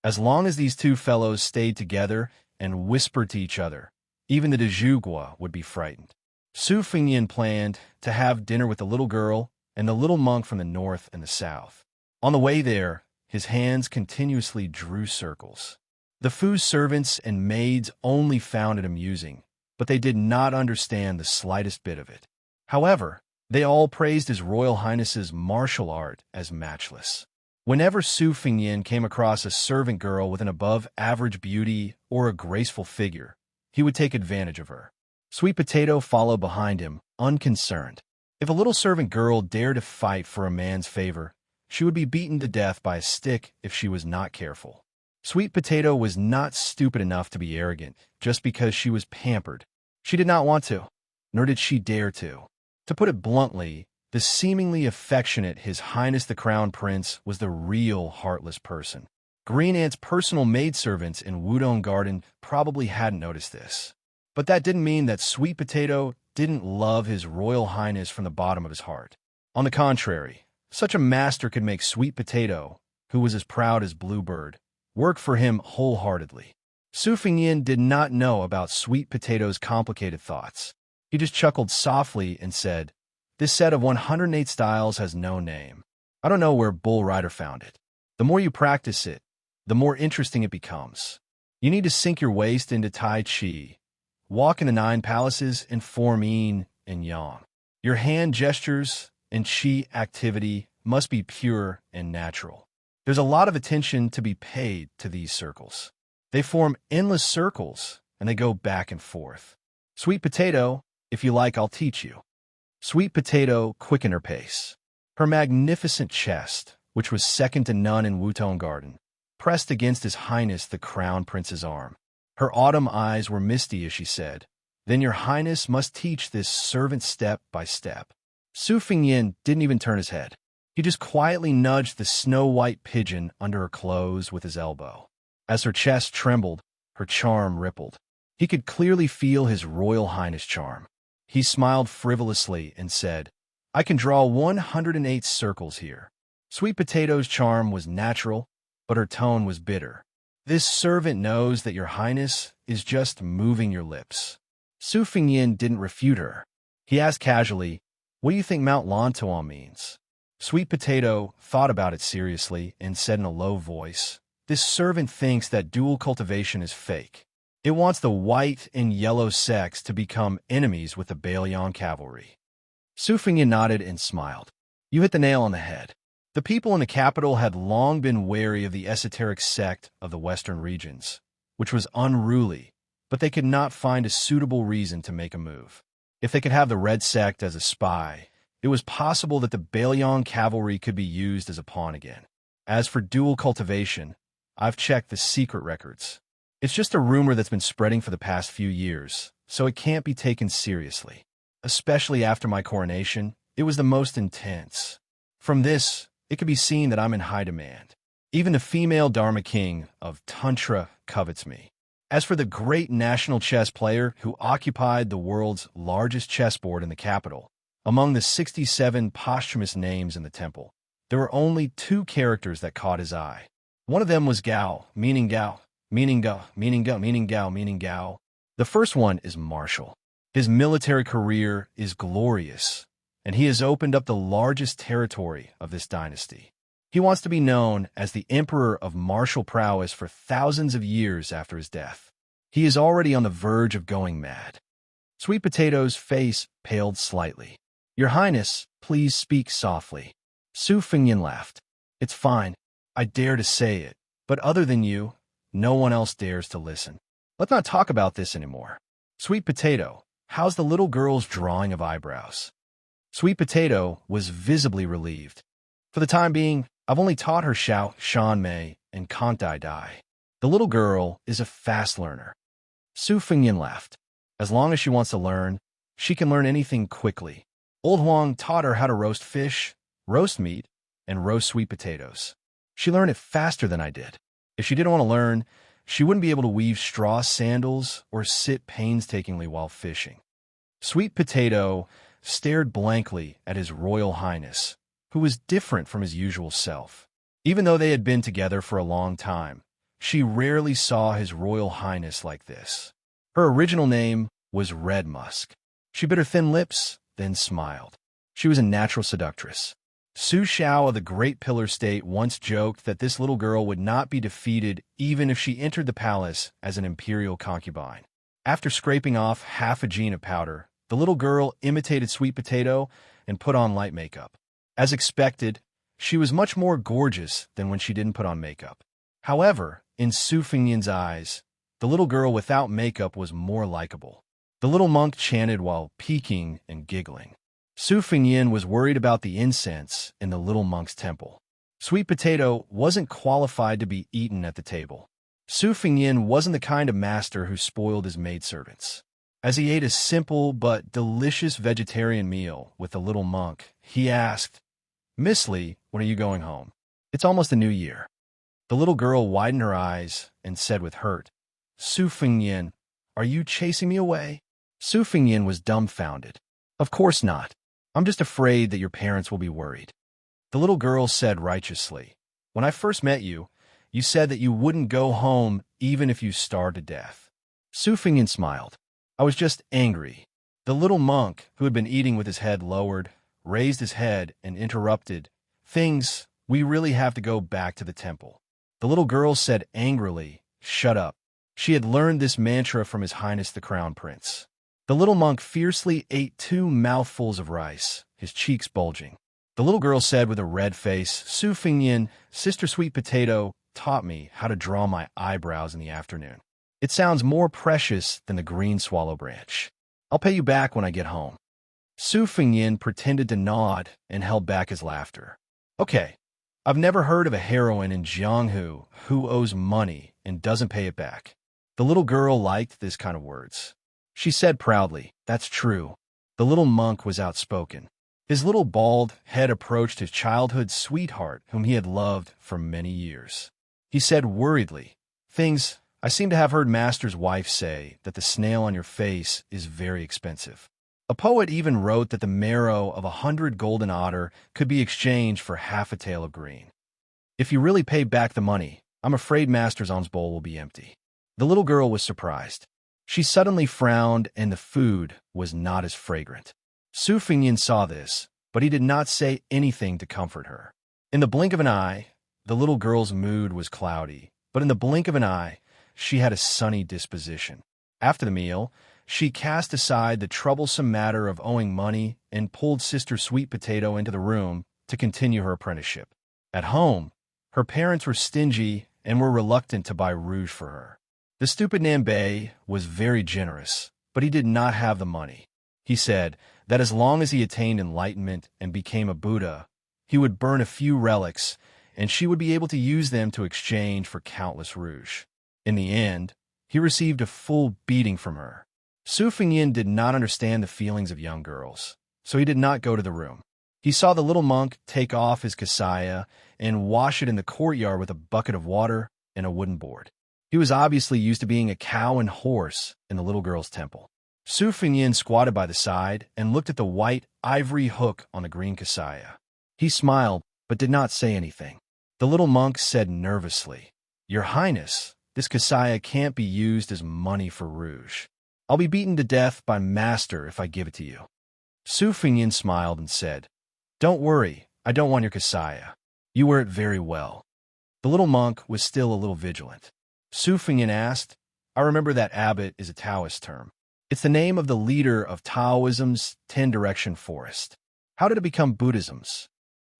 As long as these two fellows stayed together and whispered to each other, even the de Zhugua would be frightened. Su Fengyan planned to have dinner with the little girl and the little monk from the north and the south. On the way there, his hands continuously drew circles. The Fu's servants and maids only found it amusing, but they did not understand the slightest bit of it. However, they all praised His Royal Highness's martial art as matchless. Whenever Su Fengyan came across a servant girl with an above-average beauty or a graceful figure, he would take advantage of her. Sweet Potato followed behind him, unconcerned. If a little servant girl dared to fight for a man's favor, she would be beaten to death by a stick if she was not careful. Sweet Potato was not stupid enough to be arrogant just because she was pampered. She did not want to, nor did she dare to. To put it bluntly, the seemingly affectionate His Highness the Crown Prince was the real heartless person. Green Ant's personal maidservants in Wudong Garden probably hadn't noticed this. But that didn't mean that Sweet Potato didn't love His Royal Highness from the bottom of his heart. On the contrary, such a master could make Sweet Potato, who was as proud as Bluebird, work for him wholeheartedly. Su Fengyan did not know about Sweet Potato's complicated thoughts. He just chuckled softly and said, "This set of 108 styles has no name. I don't know where Bull Rider found it. The more you practice it, the more interesting it becomes. You need to sink your waist into Tai Chi, walk in the 9 palaces, and form yin and yang. Your hand gestures and Qi activity must be pure and natural. There's a lot of attention to be paid to these circles. They form endless circles, and they go back and forth. Sweet Potato, if you like, I'll teach you." Sweet Potato quickened her pace. Her magnificent chest, which was second to none in Wudong Garden, pressed against His Highness the Crown Prince's arm. Her autumn eyes were misty as she said, "Then your Highness must teach this servant step by step." Su Fengyan didn't even turn his head. He just quietly nudged the snow-white pigeon under her clothes with his elbow. As her chest trembled, her charm rippled. He could clearly feel his Royal Highness charm. He smiled frivolously and said, "I can draw 108 circles here." Sweet Potato's charm was natural, but her tone was bitter. "This servant knows that your highness is just moving your lips." Su Fingyin didn't refute her. He asked casually, "What do you think Mount Lantuan means?" Sweet Potato thought about it seriously and said in a low voice, "This servant thinks that dual cultivation is fake. It wants the white and yellow sects to become enemies with the Bailion cavalry." Su Fingyin nodded and smiled. "You hit the nail on the head." The people in the capital had long been wary of the esoteric sect of the western regions, which was unruly, but they could not find a suitable reason to make a move. If they could have the Red Sect as a spy, it was possible that the Bailion cavalry could be used as a pawn again. As for dual cultivation, I've checked the secret records. It's just a rumor that's been spreading for the past few years, so it can't be taken seriously. Especially after my coronation, it was the most intense. From this, it can be seen that I'm in high demand. Even the female Dharma King of Tantra covets me. As for the great national chess player who occupied the world's largest chessboard in the capital, among the 67 posthumous names in the temple, there were only 2 characters that caught his eye. One of them was Gao, meaning Gao, meaning Gao, meaning Gao, meaning Gao, meaning Gao. The first one is Marshall. His military career is glorious, and he has opened up the largest territory of this dynasty. He wants to be known as the Emperor of martial prowess for thousands of years after his death. He is already on the verge of going mad. Sweet Potato's face paled slightly. "Your Highness, please speak softly." Su Fingyin laughed. "It's fine. I dare to say it, but other than you, no one else dares to listen. Let's not talk about this anymore. Sweet Potato, how's the little girl's drawing of eyebrows?" Sweet Potato was visibly relieved. "For the time being, I've only taught her Xiao, Shan Mei, and Kantai Dai. The little girl is a fast learner." Su Fingyin laughed. "As long as she wants to learn, she can learn anything quickly. Old Huang taught her how to roast fish, roast meat, and roast sweet potatoes. She learned it faster than I did. If she didn't want to learn, she wouldn't be able to weave straw sandals or sit painstakingly while fishing." Sweet Potato stared blankly at his Royal Highness, who was different from his usual self. Even though they had been together for a long time, she rarely saw his Royal Highness like this. Her original name was Red Musk. She bit her thin lips, then smiled. She was a natural seductress. Su Xiao of the Great Pillar State once joked that this little girl would not be defeated even if she entered the palace as an imperial concubine. After scraping off half a jean of powder, the little girl imitated Sweet Potato and put on light makeup. As expected, she was much more gorgeous than when she didn't put on makeup. However, in Su Fingyin's eyes, the little girl without makeup was more likable. The little monk chanted while peeking and giggling. Su Fingyin was worried about the incense in the little monk's temple. Sweet Potato wasn't qualified to be eaten at the table. Su Fingyin wasn't the kind of master who spoiled his maidservants. As he ate a simple but delicious vegetarian meal with the little monk, he asked, "Miss Li, when are you going home? It's almost the new year." The little girl widened her eyes and said with hurt, "Su Fingyin, are you chasing me away?" Su Fingyin was dumbfounded. "Of course not. I'm just afraid that your parents will be worried." The little girl said righteously, "When I first met you, you said that you wouldn't go home even if you starved to death." Su Fingyin smiled. "I was just angry." The little monk, who had been eating with his head lowered, raised his head and interrupted, "Things, we really have to go back to the temple." The little girl said angrily, "Shut up." She had learned this mantra from His Highness the Crown Prince. The little monk fiercely ate 2 mouthfuls of rice, his cheeks bulging. The little girl said with a red face, "Su Fingyin, Sister Sweet Potato taught me how to draw my eyebrows in the afternoon. It sounds more precious than the green swallow branch. I'll pay you back when I get home." Su Fingyin pretended to nod and held back his laughter. "Okay, I've never heard of a heroine in Jianghu who owes money and doesn't pay it back." The little girl liked this kind of words. She said proudly, "That's true." The little monk was outspoken. His little bald head approached his childhood sweetheart, whom he had loved for many years. He said worriedly, I seem to have heard Master's wife say that the snail on your face is very expensive. A poet even wrote that the marrow of 100 golden otter could be exchanged for half a tael of green. If you really pay back the money, I'm afraid Master's alms bowl will be empty. The little girl was surprised. She suddenly frowned, and the food was not as fragrant. Su Fengyin saw this, but he did not say anything to comfort her. In the blink of an eye, the little girl's mood was cloudy, but in the blink of an eye, she had a sunny disposition. After the meal, she cast aside the troublesome matter of owing money and pulled Sister Sweet Potato into the room to continue her apprenticeship. At home, her parents were stingy and were reluctant to buy rouge for her. The stupid Nanbei was very generous, but he did not have the money. He said that as long as he attained enlightenment and became a Buddha, he would burn a few relics, and she would be able to use them to exchange for countless rouge. In the end, he received a full beating from her. Su Fengyin did not understand the feelings of young girls, so he did not go to the room. He saw the little monk take off his kasaya and wash it in the courtyard with a bucket of water and a wooden board. He was obviously used to being a cow and horse in the little girl's temple. Su Fengyin squatted by the side and looked at the white ivory hook on the green kasaya. He smiled, but did not say anything. The little monk said nervously, "Your Highness, this kasaya can't be used as money for rouge. I'll be beaten to death by Master if I give it to you." Su Fengyin smiled and said, "Don't worry, I don't want your kasaya. You wear it very well." The little monk was still a little vigilant. Su Fengyin asked, "I remember that abbot is a Taoist term. It's the name of the leader of Taoism's 10-direction forest. How did it become Buddhism's?"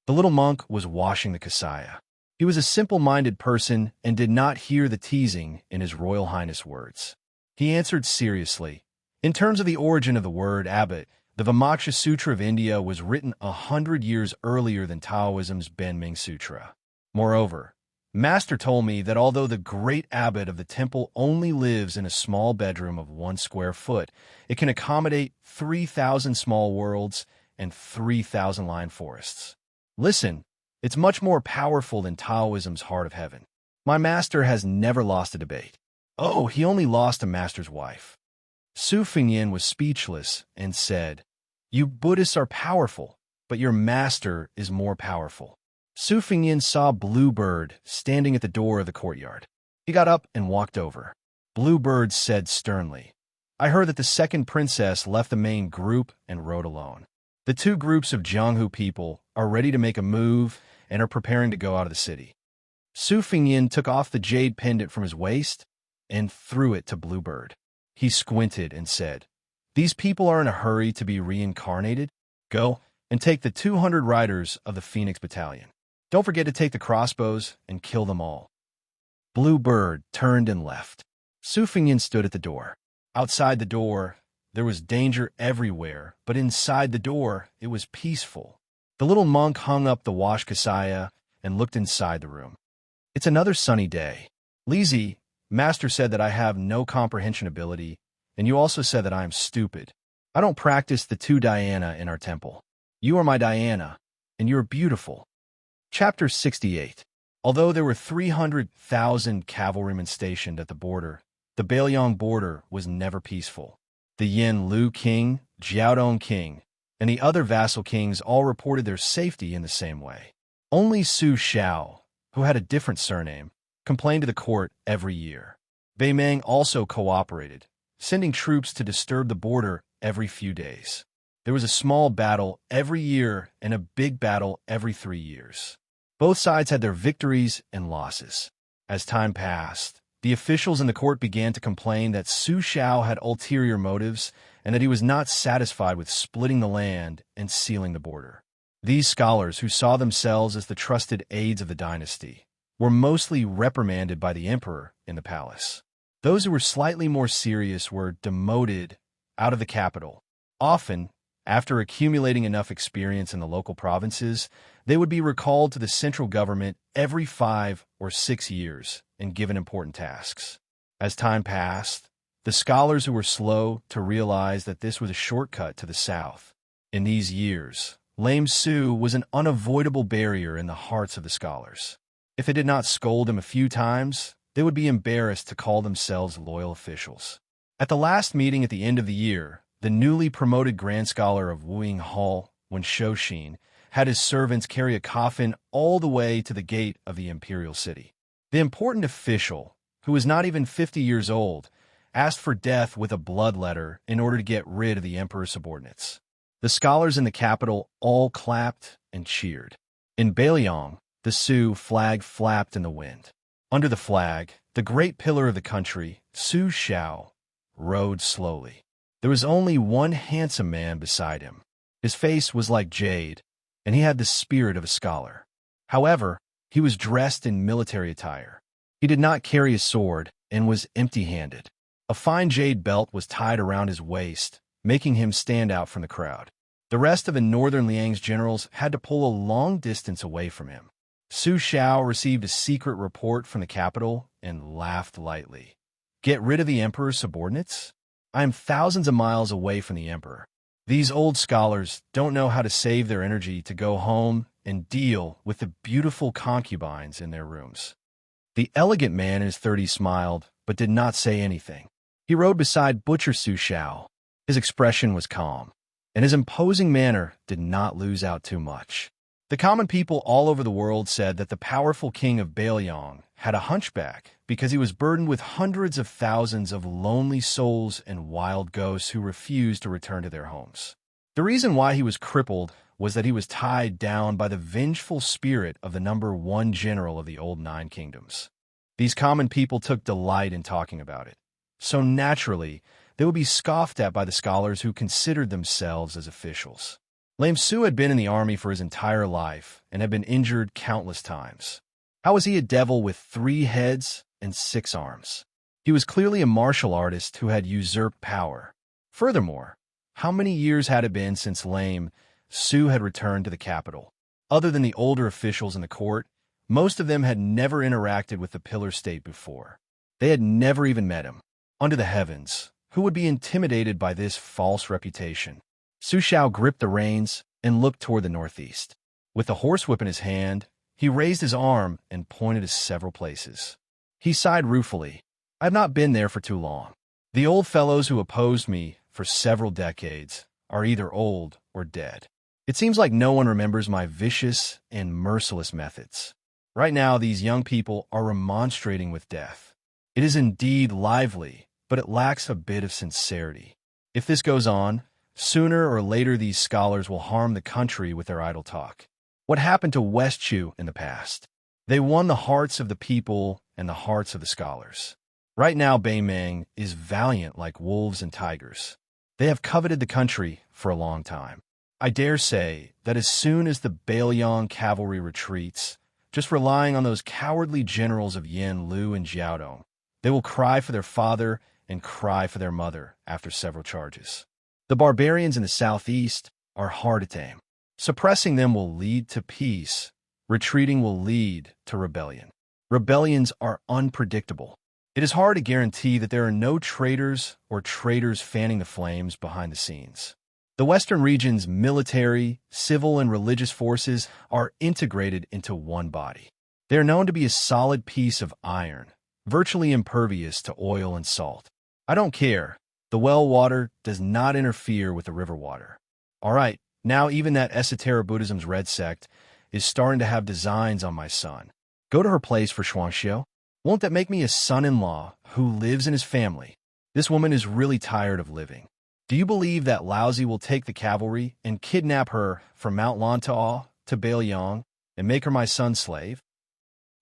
The little monk was washing the kasaya. He was a simple-minded person and did not hear the teasing in His Royal Highness' words. He answered seriously, "In terms of the origin of the word abbot, the Vimaksha Sutra of India was written 100 years earlier than Taoism's Benming Sutra. Moreover, Master told me that although the great abbot of the temple only lives in a small bedroom of 1 square foot, it can accommodate 3,000 small worlds and 3,000 line forests. Listen, it's much more powerful than Taoism's heart of heaven. My master has never lost a debate. Oh, he only lost to Master's wife." Su Fengyin was speechless and said, "You Buddhists are powerful, but your master is more powerful." Su Fengyin saw Bluebird standing at the door of the courtyard. He got up and walked over. Bluebird said sternly, "I heard that the second princess left the main group and rode alone. The 2 groups of Jianghu people are ready to make a move and are preparing to go out of the city." Su Fengyin took off the jade pendant from his waist and threw it to Bluebird. He squinted and said, "These people are in a hurry to be reincarnated. Go and take the 200 riders of the Phoenix Battalion. Don't forget to take the crossbows and kill them all." Bluebird turned and left. Su Fengyin stood at the door. Outside the door, there was danger everywhere, but inside the door, it was peaceful. The little monk hung up the wash kasaya and looked inside the room. "It's another sunny day. Lizzie, Master said that I have no comprehension ability, and you also said that I am stupid. I don't practice the 2 Diana in our temple. You are my Diana, and you are beautiful." Chapter 68. Although there were 300,000 cavalrymen stationed at the border, the Bailiang border was never peaceful. The Yin Lu king, Jiaodong king, and the other vassal kings all reported their safety in the same way. Only Su Xiao, who had a different surname, complained to the court every year. Bei Meng also cooperated, sending troops to disturb the border every few days. There was a small battle every year and a big battle every 3 years. Both sides had their victories and losses. As time passed, the officials in the court began to complain that Su Xiao had ulterior motives and that he was not satisfied with splitting the land and sealing the border. These scholars, who saw themselves as the trusted aides of the dynasty, were mostly reprimanded by the emperor in the palace. Those who were slightly more serious were demoted out of the capital. Often, after accumulating enough experience in the local provinces, they would be recalled to the central government every 5 or 6 years and given important tasks. As time passed, the scholars who were slow to realize that this was a shortcut to the south. In these years, Lame Su was an unavoidable barrier in the hearts of the scholars. If they did not scold him a few times, they would be embarrassed to call themselves loyal officials. At the last meeting at the end of the year, the newly promoted Grand Scholar of Wuying Hall, Wen Shouxin, had his servants carry a coffin all the way to the gate of the imperial city. The important official, who was not even 50 years old, asked for death with a blood letter in order to get rid of the emperor's subordinates. The scholars in the capital all clapped and cheered. In Beiliang, the Su flag flapped in the wind. Under the flag, the great pillar of the country, Su Xiao, rode slowly. There was only one handsome man beside him. His face was like jade, and he had the spirit of a scholar. However, he was dressed in military attire. He did not carry a sword and was empty-handed. A fine jade belt was tied around his waist, making him stand out from the crowd. The rest of the northern Liang's generals had to pull a long distance away from him. Su Xiao received a secret report from the capital and laughed lightly. Get rid of the emperor's subordinates? I am thousands of miles away from the emperor. These old scholars don't know how to save their energy to go home and deal with the beautiful concubines in their rooms. The elegant man in his 30s smiled, but did not say anything. He rode beside Butcher Su Xiao. His expression was calm, and his imposing manner did not lose out too much. The common people all over the world said that the powerful king of Beiliang had a hunchback because he was burdened with hundreds of thousands of lonely souls and wild ghosts who refused to return to their homes. The reason why he was crippled was that he was tied down by the vengeful spirit of the number one general of the old Nine Kingdoms. These common people took delight in talking about it. So naturally, they would be scoffed at by the scholars who considered themselves as officials. Lame Su had been in the army for his entire life and had been injured countless times. How was he a devil with 3 heads and 6 arms? He was clearly a martial artist who had usurped power. Furthermore, how many years had it been since Lame Su had returned to the capital? Other than the older officials in the court, most of them had never interacted with the Pillar State before. They had never even met him. Under the heavens, who would be intimidated by this false reputation? Su Xiao gripped the reins and looked toward the northeast. With the horsewhip in his hand, he raised his arm and pointed to several places. He sighed ruefully. I have not been there for too long. The old fellows who opposed me for several decades are either old or dead. It seems like no one remembers my vicious and merciless methods. Right now, these young people are remonstrating with death. It is indeed lively, but it lacks a bit of sincerity. If this goes on, sooner or later these scholars will harm the country with their idle talk. What happened to Westchu in the past? They won the hearts of the people and the hearts of the scholars. Right now, Beimeng is valiant like wolves and tigers. They have coveted the country for a long time. I dare say that as soon as the Beiliang cavalry retreats, just relying on those cowardly generals of Yin, Lu, and Jiaodong, they will cry for their father and cry for their mother after several charges. The barbarians in the southeast are hard to tame. Suppressing them will lead to peace. Retreating will lead to rebellion. Rebellions are unpredictable. It is hard to guarantee that there are no traitors or traitors fanning the flames behind the scenes. The Western region's military, civil, and religious forces are integrated into one body. They are known to be a solid piece of iron, virtually impervious to oil and salt. I don't care. The well water does not interfere with the river water. All right, now even that esoteric Buddhism's red sect is starting to have designs on my son. Go to her place for Xianxia. Won't that make me a son-in-law who lives in his family? This woman is really tired of living. Do you believe that Laozi will take the cavalry and kidnap her from Mount Lantau to Beiliang and make her my son's slave?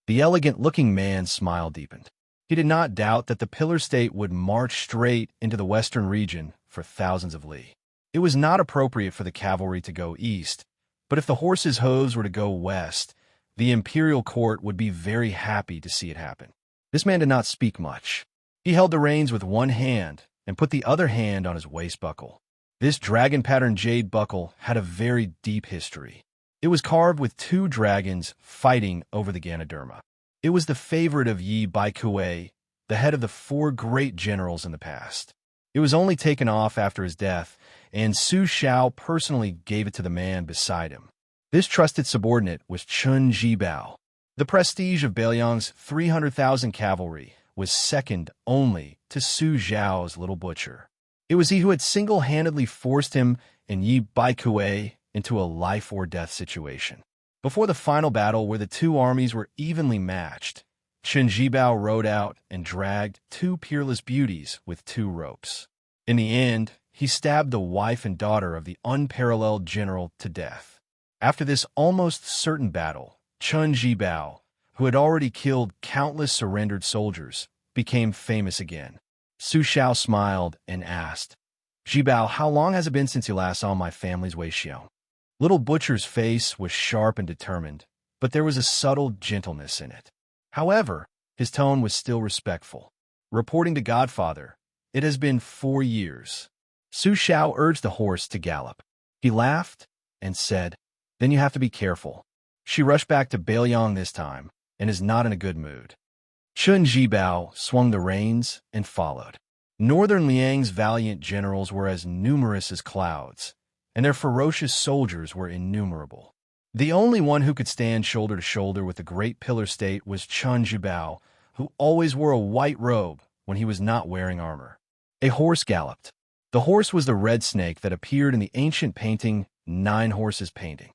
The elegant-looking man's smile deepened. He did not doubt that the Pillar State would march straight into the western region for thousands of li. It was not appropriate for the cavalry to go east, but if the horses' hooves were to go west, the imperial court would be very happy to see it happen. This man did not speak much. He held the reins with one hand and put the other hand on his waist buckle. This dragon-patterned jade buckle had a very deep history. It was carved with 2 dragons fighting over the Ganoderma. It was the favorite of Yi Baikue, the head of the 4 great generals in the past. It was only taken off after his death and Su Xiao personally gave it to the man beside him. This trusted subordinate was Chun Jibao. The prestige of Bailiang's 300,000 cavalry was second only to Su Zhao's little butcher. It was he who had single-handedly forced him and Yi Baikue into a life-or-death situation. Before the final battle where the two armies were evenly matched, Chun Jibao rode out and dragged two peerless beauties with two ropes. In the end, he stabbed the wife and daughter of the unparalleled general to death. After this almost certain battle, Chun Jibao, who had already killed countless surrendered soldiers, became famous again. Su Xiao smiled and asked, "Jibao, how long has it been since you last saw my family's Wei Xiao?" Little Butcher's face was sharp and determined, but there was a subtle gentleness in it. However, his tone was still respectful. Reporting to Godfather, "It has been 4 years." Su Xiao urged the horse to gallop. He laughed and said, "Then you have to be careful. She rushed back to Bailiang this time and is not in a good mood." Chun Jibao swung the reins and followed. Northern Liang's valiant generals were as numerous as clouds, and their ferocious soldiers were innumerable. The only one who could stand shoulder to shoulder with the great pillar state was Chun Jibao, who always wore a white robe when he was not wearing armor. A horse galloped. The horse was the red snake that appeared in the ancient painting 9 Horses Painting.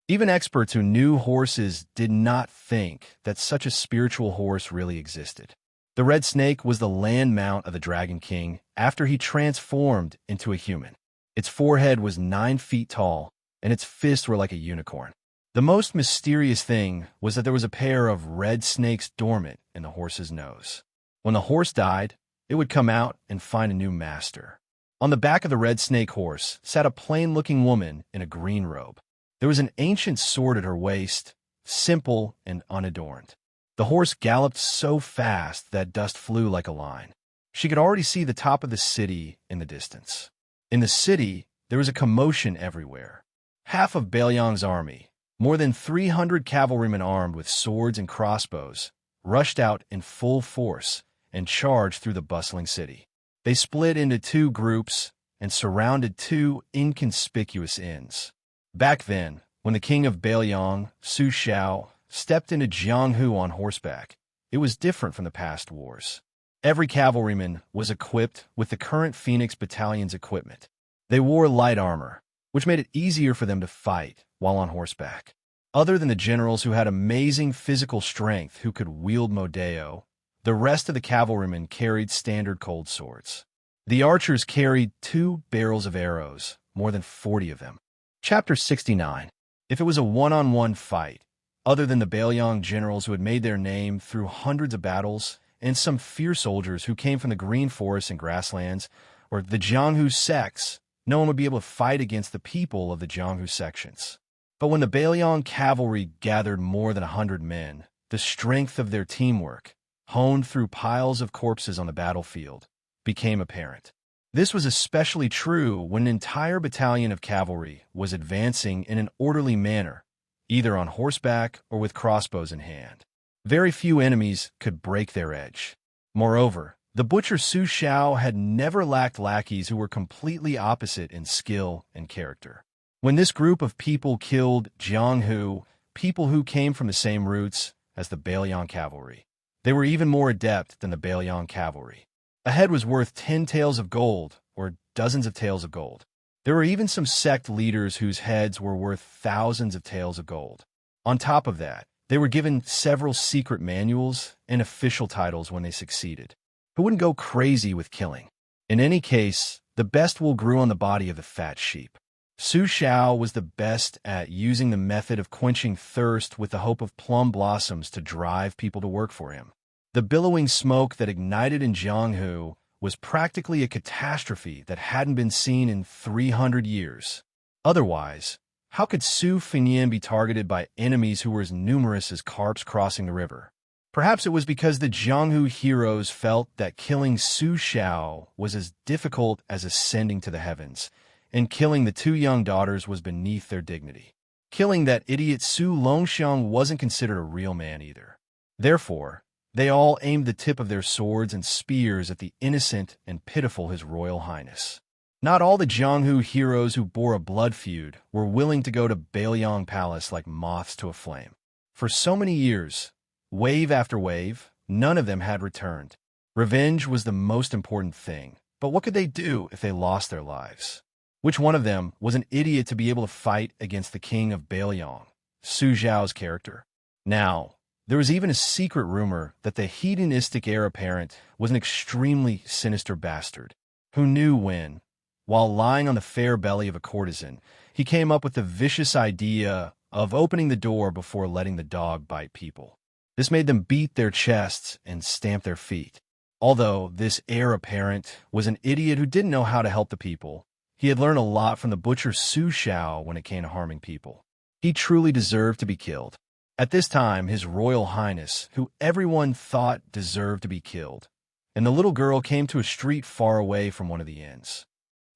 Even experts who knew horses did not think that such a spiritual horse really existed. The red snake was the land mount of the Dragon King after he transformed into a human. Its forehead was 9 feet tall, and its fists were like a unicorn. The most mysterious thing was that there was a pair of red snakes dormant in the horse's nose. When the horse died, it would come out and find a new master. On the back of the red snake horse sat a plain-looking woman in a green robe. There was an ancient sword at her waist, simple and unadorned. The horse galloped so fast that dust flew like a line. She could already see the top of the city in the distance. In the city, there was a commotion everywhere. Half of Bailiang's army, more than 300 cavalrymen armed with swords and crossbows, rushed out in full force and charged through the bustling city. They split into 2 groups and surrounded 2 inconspicuous inns. Back then, when the king of Bailiang, Su Xiao, stepped into Jianghu on horseback, it was different from the past wars. Every cavalryman was equipped with the current Phoenix Battalion's equipment. They wore light armor, which made it easier for them to fight while on horseback. Other than the generals who had amazing physical strength who could wield Modeo, the rest of the cavalrymen carried standard cold swords. The archers carried 2 barrels of arrows, more than 40 of them. Chapter 69. If it was a one-on-one fight, other than the Bailiang generals who had made their name through hundreds of battles, and some fierce soldiers who came from the green forests and grasslands, or the Jianghu sects, no one would be able to fight against the people of the Jianghu sections. But when the Bailiang cavalry gathered more than 100 men, the strength of their teamwork, honed through piles of corpses on the battlefield, became apparent. This was especially true when an entire battalion of cavalry was advancing in an orderly manner, either on horseback or with crossbows in hand. Very few enemies could break their edge. Moreover, the butcher Su Xiao had never lacked lackeys who were completely opposite in skill and character. When this group of people killed Jianghu, people who came from the same roots as the Bailiang cavalry, they were even more adept than the Bailiang cavalry. A head was worth 10 taels of gold, or dozens of taels of gold. There were even some sect leaders whose heads were worth thousands of taels of gold. On top of that, they were given several secret manuals and official titles when they succeeded. Who wouldn't go crazy with killing? In any case, the best wool grew on the body of the fat sheep. Su Xiao was the best at using the method of quenching thirst with the hope of plum blossoms to drive people to work for him. The billowing smoke that ignited in Jianghu was practically a catastrophe that hadn't been seen in 300 years. Otherwise, how could Su Fengnian be targeted by enemies who were as numerous as carps crossing the river? Perhaps it was because the Jianghu heroes felt that killing Su Xiao was as difficult as ascending to the heavens, and killing the 2 young daughters was beneath their dignity. Killing that idiot Su Longxiang wasn't considered a real man either. Therefore, they all aimed the tip of their swords and spears at the innocent and pitiful His Royal Highness. Not all the Jianghu heroes who bore a blood feud were willing to go to Bailiang Palace like moths to a flame. For so many years, wave after wave, none of them had returned. Revenge was the most important thing, but what could they do if they lost their lives? Which one of them was an idiot to be able to fight against the king of Bailiang, Su Zhao's character? Now, there was even a secret rumor that the hedonistic heir apparent was an extremely sinister bastard who knew when, while lying on the fair belly of a courtesan, he came up with the vicious idea of opening the door before letting the dog bite people. This made them beat their chests and stamp their feet. Although this heir apparent was an idiot who didn't know how to help the people, he had learned a lot from the butcher Su Xiao when it came to harming people. He truly deserved to be killed. At this time, His Royal Highness, who everyone thought deserved to be killed, and the little girl came to a street far away from one of the inns.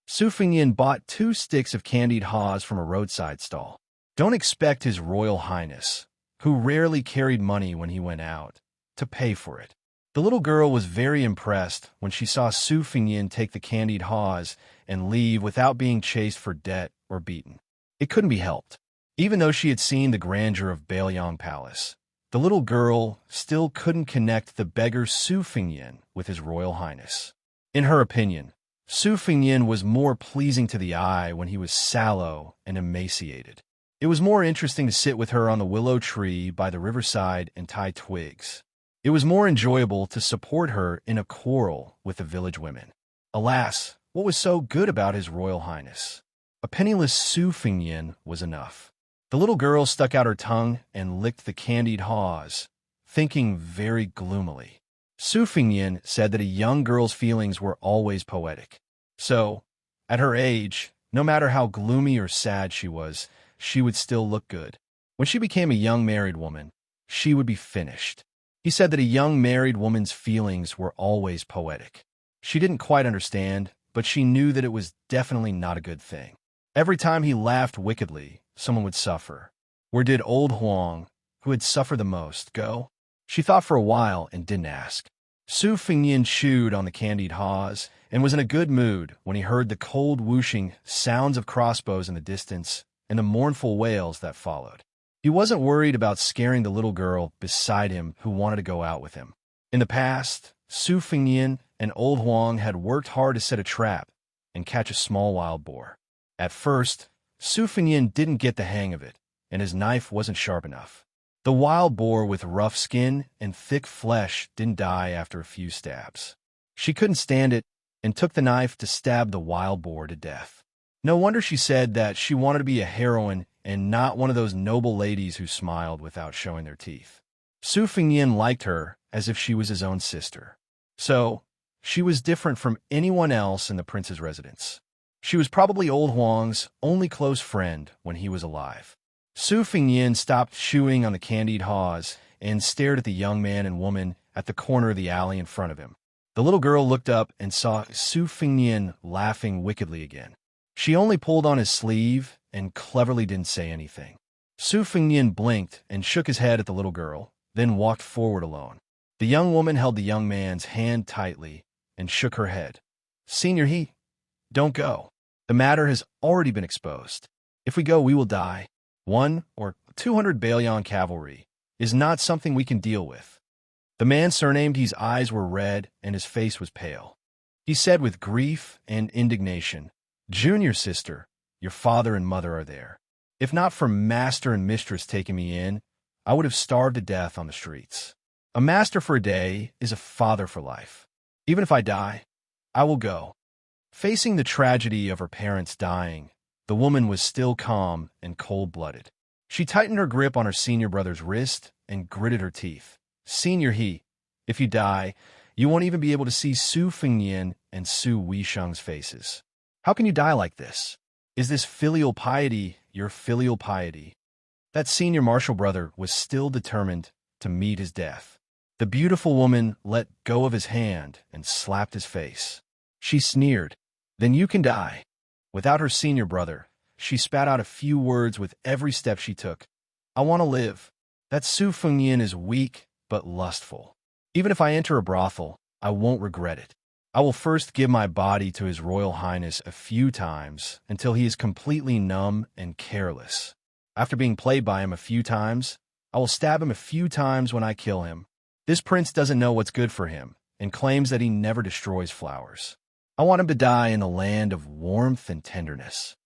Su Fengyan bought 2 sticks of candied haws from a roadside stall. Don't expect His Royal Highness, who rarely carried money when he went out, to pay for it. The little girl was very impressed when she saw Su Fengyan take the candied haws and leave without being chased for debt or beaten. It couldn't be helped. Even though she had seen the grandeur of Bailiang Palace, the little girl still couldn't connect the beggar Su Fengyan with His Royal Highness. In her opinion, Su Fengyan was more pleasing to the eye when he was sallow and emaciated. It was more interesting to sit with her on the willow tree by the riverside and tie twigs. It was more enjoyable to support her in a quarrel with the village women. Alas, what was so good about His Royal Highness? A penniless Su Fengyan was enough. The little girl stuck out her tongue and licked the candied haws, thinking very gloomily. Su Fengyan said that a young girl's feelings were always poetic. So, at her age, no matter how gloomy or sad she would still look good. When she became a young married woman, she would be finished. He said that a young married woman's feelings were always poetic. She didn't quite understand, but she knew that it was definitely not a good thing. Every time he laughed wickedly, someone would suffer. Where did old Huang, who had suffered the most, go? She thought for a while and didn't ask. Su Fengyan chewed on the candied haws and was in a good mood when he heard the cold whooshing sounds of crossbows in the distance and the mournful wails that followed. He wasn't worried about scaring the little girl beside him who wanted to go out with him. In the past, Su Fengyan and old Huang had worked hard to set a trap and catch a small wild boar. At first, Su Fengyan didn't get the hang of it, and his knife wasn't sharp enough. The wild boar with rough skin and thick flesh didn't die after a few stabs. She couldn't stand it and took the knife to stab the wild boar to death. No wonder she said that she wanted to be a heroine and not one of those noble ladies who smiled without showing their teeth. Su Fengyan liked her as if she was his own sister. So, she was different from anyone else in the prince's residence. She was probably old Huang's only close friend when he was alive. Su Fengyan stopped chewing on the candied haws and stared at the young man and woman at the corner of the alley in front of him. The little girl looked up and saw Su Fengyan laughing wickedly again. She only pulled on his sleeve and cleverly didn't say anything. Su Fengyan blinked and shook his head at the little girl, then walked forward alone. The young woman held the young man's hand tightly and shook her head. "Senior He, don't go. The matter has already been exposed. If we go, we will die. 1 or 200 Bailiang cavalry is not something we can deal with." The man surnamed He's eyes were red and his face was pale. He said with grief and indignation, "Junior sister, your father and mother are there. If not for master and mistress taking me in, I would have starved to death on the streets. A master for a day is a father for life. Even if I die, I will go." Facing the tragedy of her parents dying, the woman was still calm and cold-blooded. She tightened her grip on her senior brother's wrist and gritted her teeth. "Senior He, if you die, you won't even be able to see Su Fengyan and Su Weisheng's faces. How can you die like this? Is this filial piety your filial piety?" That senior martial brother was still determined to meet his death. The beautiful woman let go of his hand and slapped his face. She sneered, "Then you can die." Without her senior brother, she spat out a few words with every step she took. "I want to live. That Su Fengyan is weak but lustful. Even if I enter a brothel, I won't regret it. I will first give my body to His Royal Highness a few times until he is completely numb and careless. After being played by him a few times, I will stab him a few times when I kill him. This prince doesn't know what's good for him and claims that he never destroys flowers. I want him to die in a land of warmth and tenderness."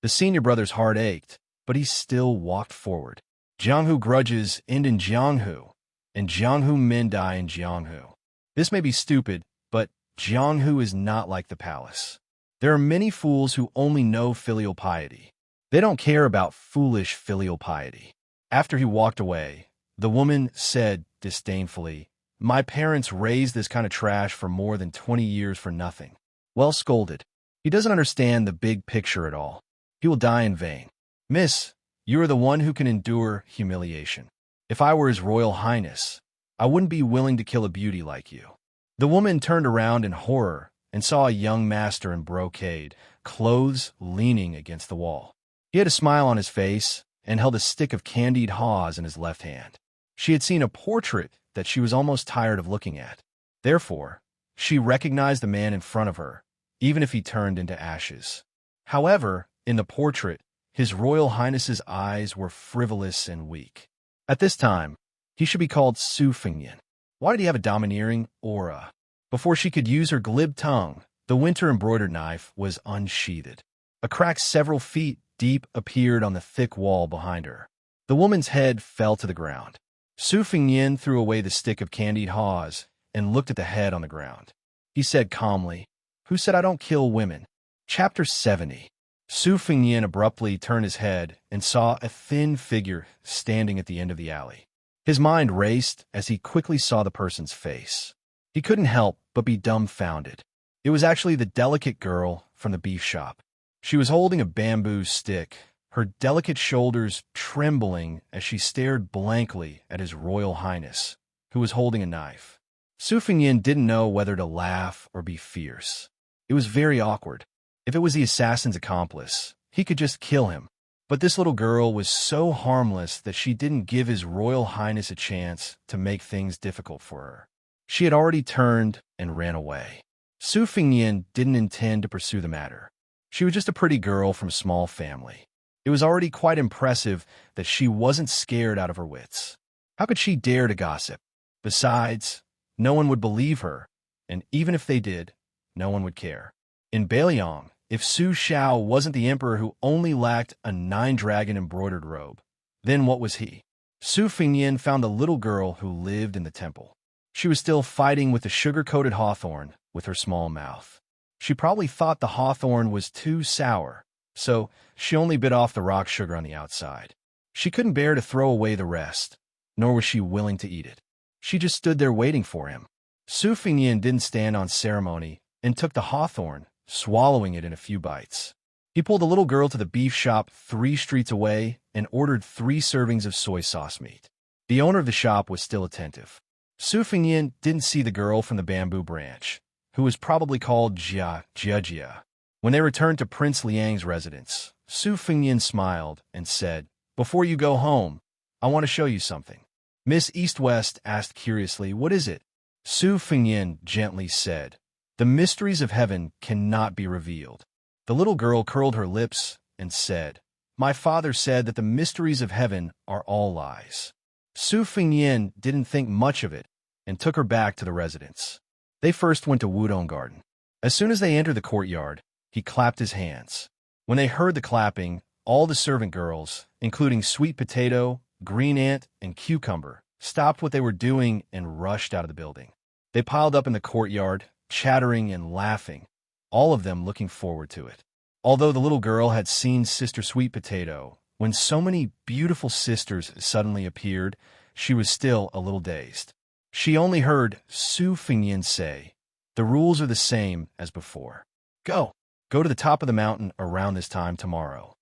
The senior brother's heart ached, but he still walked forward. Jianghu grudges end in Jianghu, and Jianghu men die in Jianghu. This may be stupid, but Jianghu is not like the palace. There are many fools who only know filial piety. They don't care about foolish filial piety. After he walked away, the woman said disdainfully, "My parents raised this kind of trash for more than 20 years for nothing." Well scolded. He doesn't understand the big picture at all. He will die in vain. "Miss, you are the one who can endure humiliation. If I were His Royal Highness, I wouldn't be willing to kill a beauty like you." The woman turned around in horror and saw a young master in brocade, clothes leaning against the wall. He had a smile on his face and held a stick of candied haws in his left hand. She had seen a portrait that she was almost tired of looking at. Therefore, she recognized the man in front of her, even if he turned into ashes. However, in the portrait, His Royal Highness's eyes were frivolous and weak. At this time, he should be called Su Fengyan. Why did he have a domineering aura? Before she could use her glib tongue, the winter-embroidered knife was unsheathed. A crack several feet deep appeared on the thick wall behind her. The woman's head fell to the ground. Su Fengyan threw away the stick of candied haws and looked at the head on the ground. He said calmly, "Who said I don't kill women?" Chapter 70. Su Fengyan abruptly turned his head and saw a thin figure standing at the end of the alley. His mind raced as he quickly saw the person's face. He couldn't help but be dumbfounded. It was actually the delicate girl from the beef shop. She was holding a bamboo stick, her delicate shoulders trembling as she stared blankly at His Royal Highness, who was holding a knife. Su Fengyan didn't know whether to laugh or be fierce. It was very awkward. If it was the assassin's accomplice, he could just kill him. But this little girl was so harmless that she didn't give His Royal Highness a chance to make things difficult for her. She had already turned and ran away. Su Fengyan didn't intend to pursue the matter. She was just a pretty girl from a small family. It was already quite impressive that she wasn't scared out of her wits. How could she dare to gossip? Besides, no one would believe her, and even if they did, no one would care. In Bailiang, if Su Xiao wasn't the emperor who only lacked a 9-dragon embroidered robe, then what was he? Su Fengyan found the little girl who lived in the temple. She was still fighting with the sugar-coated hawthorn with her small mouth. She probably thought the hawthorn was too sour, so she only bit off the rock sugar on the outside. She couldn't bear to throw away the rest, nor was she willing to eat it. She just stood there waiting for him. Su Fengyan didn't stand on ceremony and took the hawthorn, swallowing it in a few bites. He pulled the little girl to the beef shop 3 streets away and ordered 3 servings of soy sauce meat. The owner of the shop was still attentive. Su Fengyan didn't see the girl from the bamboo branch, who was probably called Xianxia. When they returned to Prince Liang's residence, Su Fengyan smiled and said, "Before you go home, I want to show you something." Miss East-West asked curiously, "What is it?" Su Fengyan gently said, "The mysteries of heaven cannot be revealed." The little girl curled her lips and said, "My father said that the mysteries of heaven are all lies." Su Fengyan didn't think much of it and took her back to the residence. They first went to Wudong Garden. As soon as they entered the courtyard, he clapped his hands. When they heard the clapping, all the servant girls, including Sweet Potato, Green Ant, and Cucumber, stopped what they were doing and rushed out of the building. They piled up in the courtyard, chattering and laughing, all of them looking forward to it. Although the little girl had seen Sister Sweet Potato, when so many beautiful sisters suddenly appeared, she was still a little dazed. She only heard Su Fengyan say, "The rules are the same as before. Go to the top of the mountain around this time tomorrow."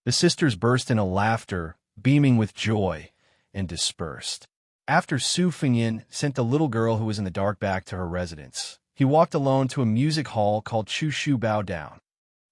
The sisters burst into laughter, beaming with joy, and dispersed. After Su Fengyan sent the little girl who was in the dark back to her residence, he walked alone to a music hall called Chu Shu Bao Down.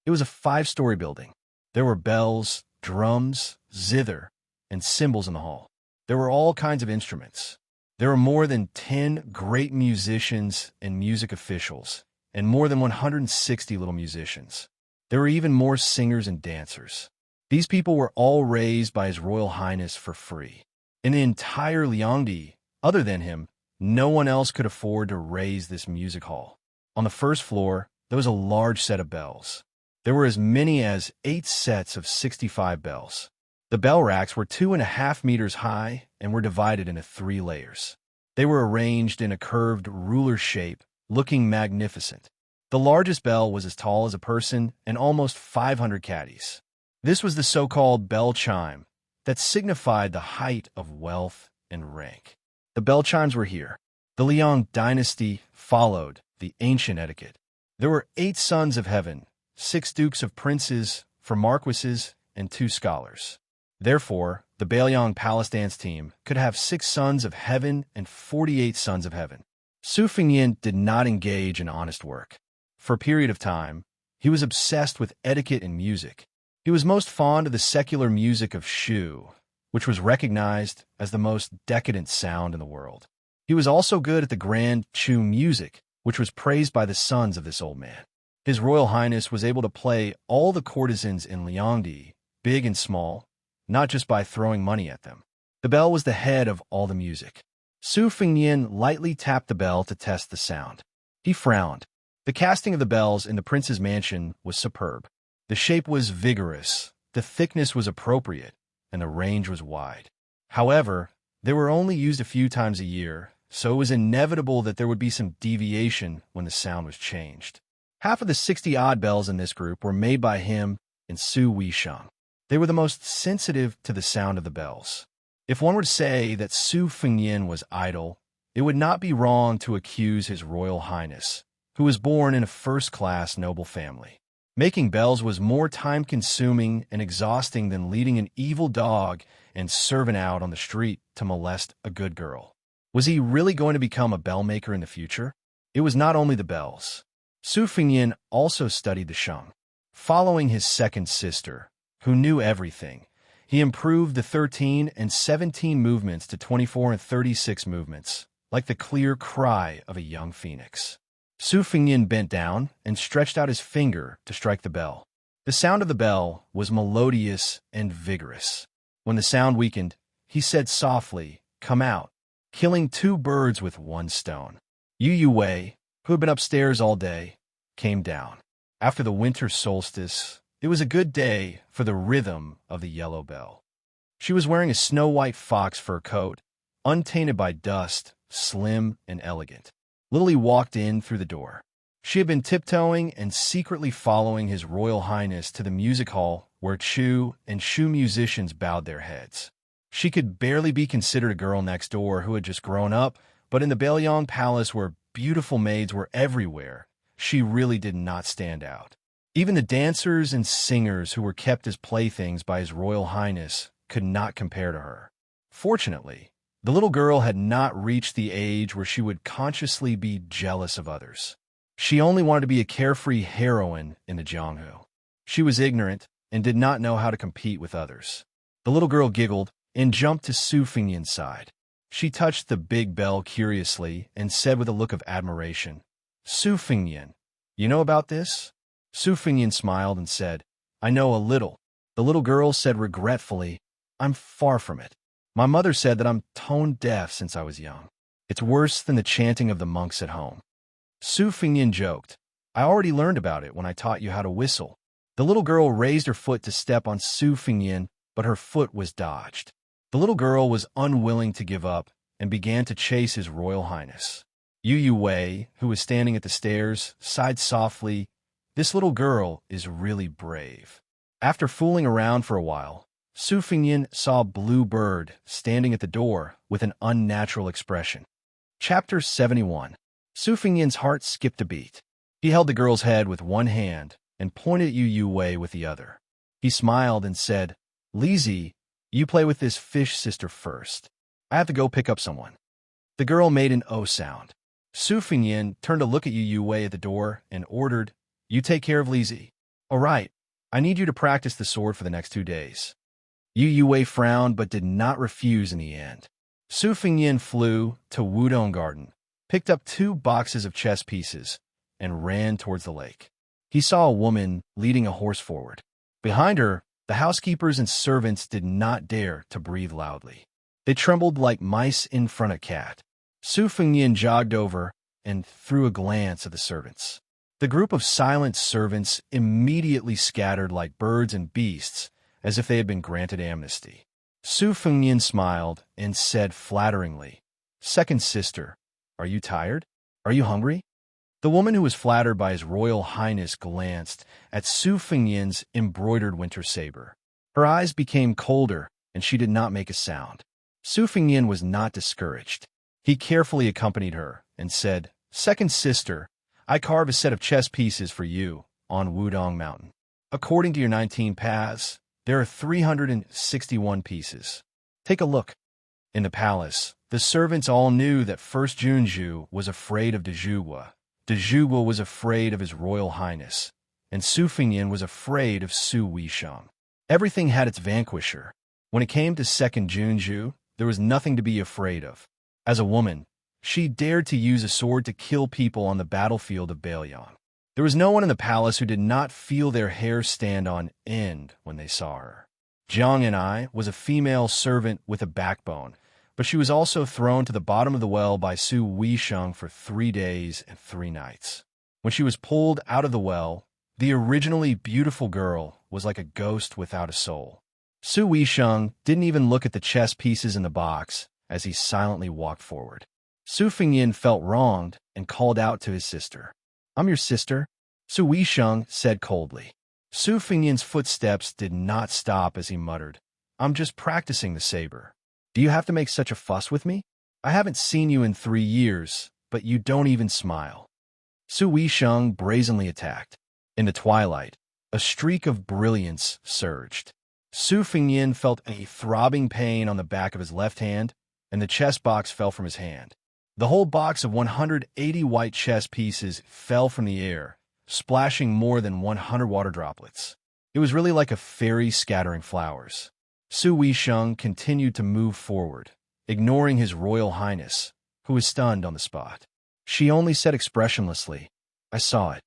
It was a 5-story building. There were bells, drums, zither, and cymbals in the hall. There were all kinds of instruments. There were more than 10 great musicians and music officials, and more than 160 little musicians. There were even more singers and dancers. These people were all raised by His Royal Highness for free. In the entire Liangdi, other than him, no one else could afford to raise this music hall. On the first floor, there was a large set of bells. There were as many as 8 sets of 65 bells. The bell racks were 2.5 meters high and were divided into 3 layers. They were arranged in a curved ruler shape, looking magnificent. The largest bell was as tall as a person and almost 500 caddies. This was the so-called bell chime that signified the height of wealth and rank. The bell chimes were here. The Liang dynasty followed the ancient etiquette. There were 8 sons of heaven, 6 dukes of princes, 4 marquises, and 2 scholars. Therefore, the Bailiang Palace dance team could have 6 sons of heaven and 48 sons of heaven. Su Fengyin did not engage in honest work. For a period of time, he was obsessed with etiquette and music. He was most fond of the secular music of Shu, which was recognized as the most decadent sound in the world. He was also good at the grand Chu music, which was praised by the sons of this old man. His Royal Highness was able to play all the courtesans in Liangdi, big and small, not just by throwing money at them. The bell was the head of all the music. Su Fengyin lightly tapped the bell to test the sound. He frowned. The casting of the bells in the prince's mansion was superb. The shape was vigorous, the thickness was appropriate, and the range was wide. However, they were only used a few times a year, so it was inevitable that there would be some deviation when the sound was changed. Half of the 60-odd bells in this group were made by him and Su Weisheng. They were the most sensitive to the sound of the bells. If one were to say that Su Fengyin was idle, it would not be wrong to accuse His Royal Highness, who was born in a first-class noble family. Making bells was more time-consuming and exhausting than leading an evil dog and serving out on the street to molest a good girl. Was he really going to become a bell maker in the future? It was not only the bells. Su Fengyin also studied the sheng. Following his second sister, who knew everything, he improved the 13 and 17 movements to 24 and 36 movements, like the clear cry of a young phoenix. Su Fengyin bent down and stretched out his finger to strike the bell. The sound of the bell was melodious and vigorous. When the sound weakened, he said softly, "Come out," killing 2 birds with 1 stone. Yu Wei, who had been upstairs all day, came down. After the winter solstice, it was a good day for the rhythm of the yellow bell. She was wearing a snow-white fox fur coat, untainted by dust, slim and elegant. Lily walked in through the door. She had been tiptoeing and secretly following His Royal Highness to the music hall where Chu and Shu musicians bowed their heads. She could barely be considered a girl next door who had just grown up, but in the Bailiang Palace where beautiful maids were everywhere, she really did not stand out. Even the dancers and singers who were kept as playthings by His Royal Highness could not compare to her. Fortunately, the little girl had not reached the age where she would consciously be jealous of others. She only wanted to be a carefree heroine in the Jianghu. She was ignorant and did not know how to compete with others. The little girl giggled and jumped to Su Fengyin's side. She touched the big bell curiously and said with a look of admiration, "Su Fengyin, you know about this?" Su Fengyin smiled and said, "I know a little." The little girl said regretfully, "I'm far from it. My mother said that I'm tone deaf since I was young. It's worse than the chanting of the monks at home." Su Fengyin joked, "I already learned about it when I taught you how to whistle." The little girl raised her foot to step on Su Fengyin, but her foot was dodged. The little girl was unwilling to give up and began to chase His Royal Highness. Yu Wei, who was standing at the stairs, sighed softly, "This little girl is really brave." After fooling around for a while, Su Fengyin saw a blue bird standing at the door with an unnatural expression. Chapter 71. Su Fengyin's heart skipped a beat. He held the girl's head with one hand and pointed at Yu Wei with the other. He smiled and said, "Lizzie, you play with this fish sister first. I have to go pick up someone." The girl made an O sound. Su Fengyin turned to look at Yu Wei at the door and ordered, "You take care of Lizzie. All right, I need you to practice the sword for the next 2 days." Yu Wei frowned but did not refuse in the end. Su Fengyin flew to Wudong Garden, picked up 2 boxes of chess pieces, and ran towards the lake. He saw a woman leading a horse forward. Behind her, the housekeepers and servants did not dare to breathe loudly. They trembled like mice in front of a cat. Su Fengnian jogged over and threw a glance at the servants. The group of silent servants immediately scattered like birds and beasts, as if they had been granted amnesty. Su Fengnian smiled and said flatteringly, "Second sister, are you tired? Are you hungry?" The woman who was flattered by His Royal Highness glanced at Su Fengnian's embroidered winter saber. Her eyes became colder, and she did not make a sound. Su Fengnian was not discouraged. He carefully accompanied her and said, "Second sister, I carve a set of chess pieces for you on Wudong Mountain. According to your 19 paths, there are 361 pieces. Take a look." In the palace, the servants all knew that First Junju was afraid of Dezhugwa. Dezhugwa was afraid of His Royal Highness, and Su Fengnian was afraid of Su Weisheng. Everything had its vanquisher. When it came to Second Junju, there was nothing to be afraid of. As a woman, she dared to use a sword to kill people on the battlefield of Bailiang. There was no one in the palace who did not feel their hair stand on end when they saw her. Jiang and I was a female servant with a backbone, but she was also thrown to the bottom of the well by Su Weisheng for 3 days and 3 nights. When she was pulled out of the well, the originally beautiful girl was like a ghost without a soul. Su Weisheng didn't even look at the chess pieces in the box as he silently walked forward. Su Fengnian felt wronged and called out to his sister. "I'm your sister," Su Weisheng said coldly. Su Fengnian's footsteps did not stop as he muttered, "I'm just practicing the saber. Do you have to make such a fuss with me? I haven't seen you in 3 years, but you don't even smile." Su Weisheng brazenly attacked. In the twilight, a streak of brilliance surged. Su Fengnian felt a throbbing pain on the back of his left hand, and the chess box fell from his hand. The whole box of 180 white chess pieces fell from the air, splashing more than 100 water droplets. It was really like a fairy scattering flowers. Su Weisheng continued to move forward, ignoring His Royal Highness, who was stunned on the spot. She only said expressionlessly, "I saw it."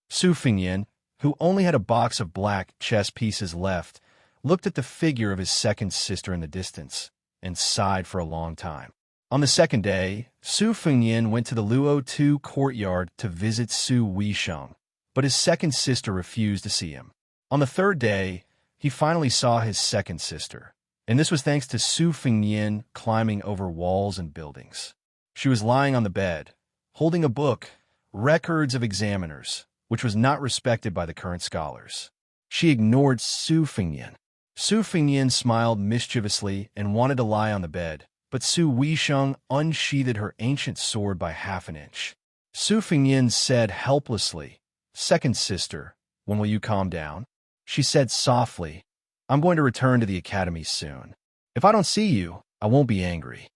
Su Fengnian, who only had a box of black chess pieces left, looked at the figure of his second sister in the distance and sighed for a long time. On the second day, Su Fengnian went to the Luo Tu courtyard to visit Su Weisheng, but his second sister refused to see him. On the third day, he finally saw his second sister, and this was thanks to Su Fengnian climbing over walls and buildings. She was lying on the bed, holding a book, Records of Examiners, which was not respected by the current scholars. She ignored Su Fengnian. Su Fengnian smiled mischievously and wanted to lie on the bed, but Su Weisheng unsheathed her ancient sword by half an inch. Su Fengnian said helplessly, "Second sister, when will you calm down?" She said softly, "I'm going to return to the academy soon. If I don't see you, I won't be angry."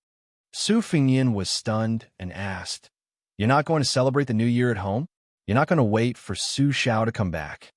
Su Fengnian was stunned and asked, "You're not going to celebrate the new year at home? You're not going to wait for Su Xiao to come back?"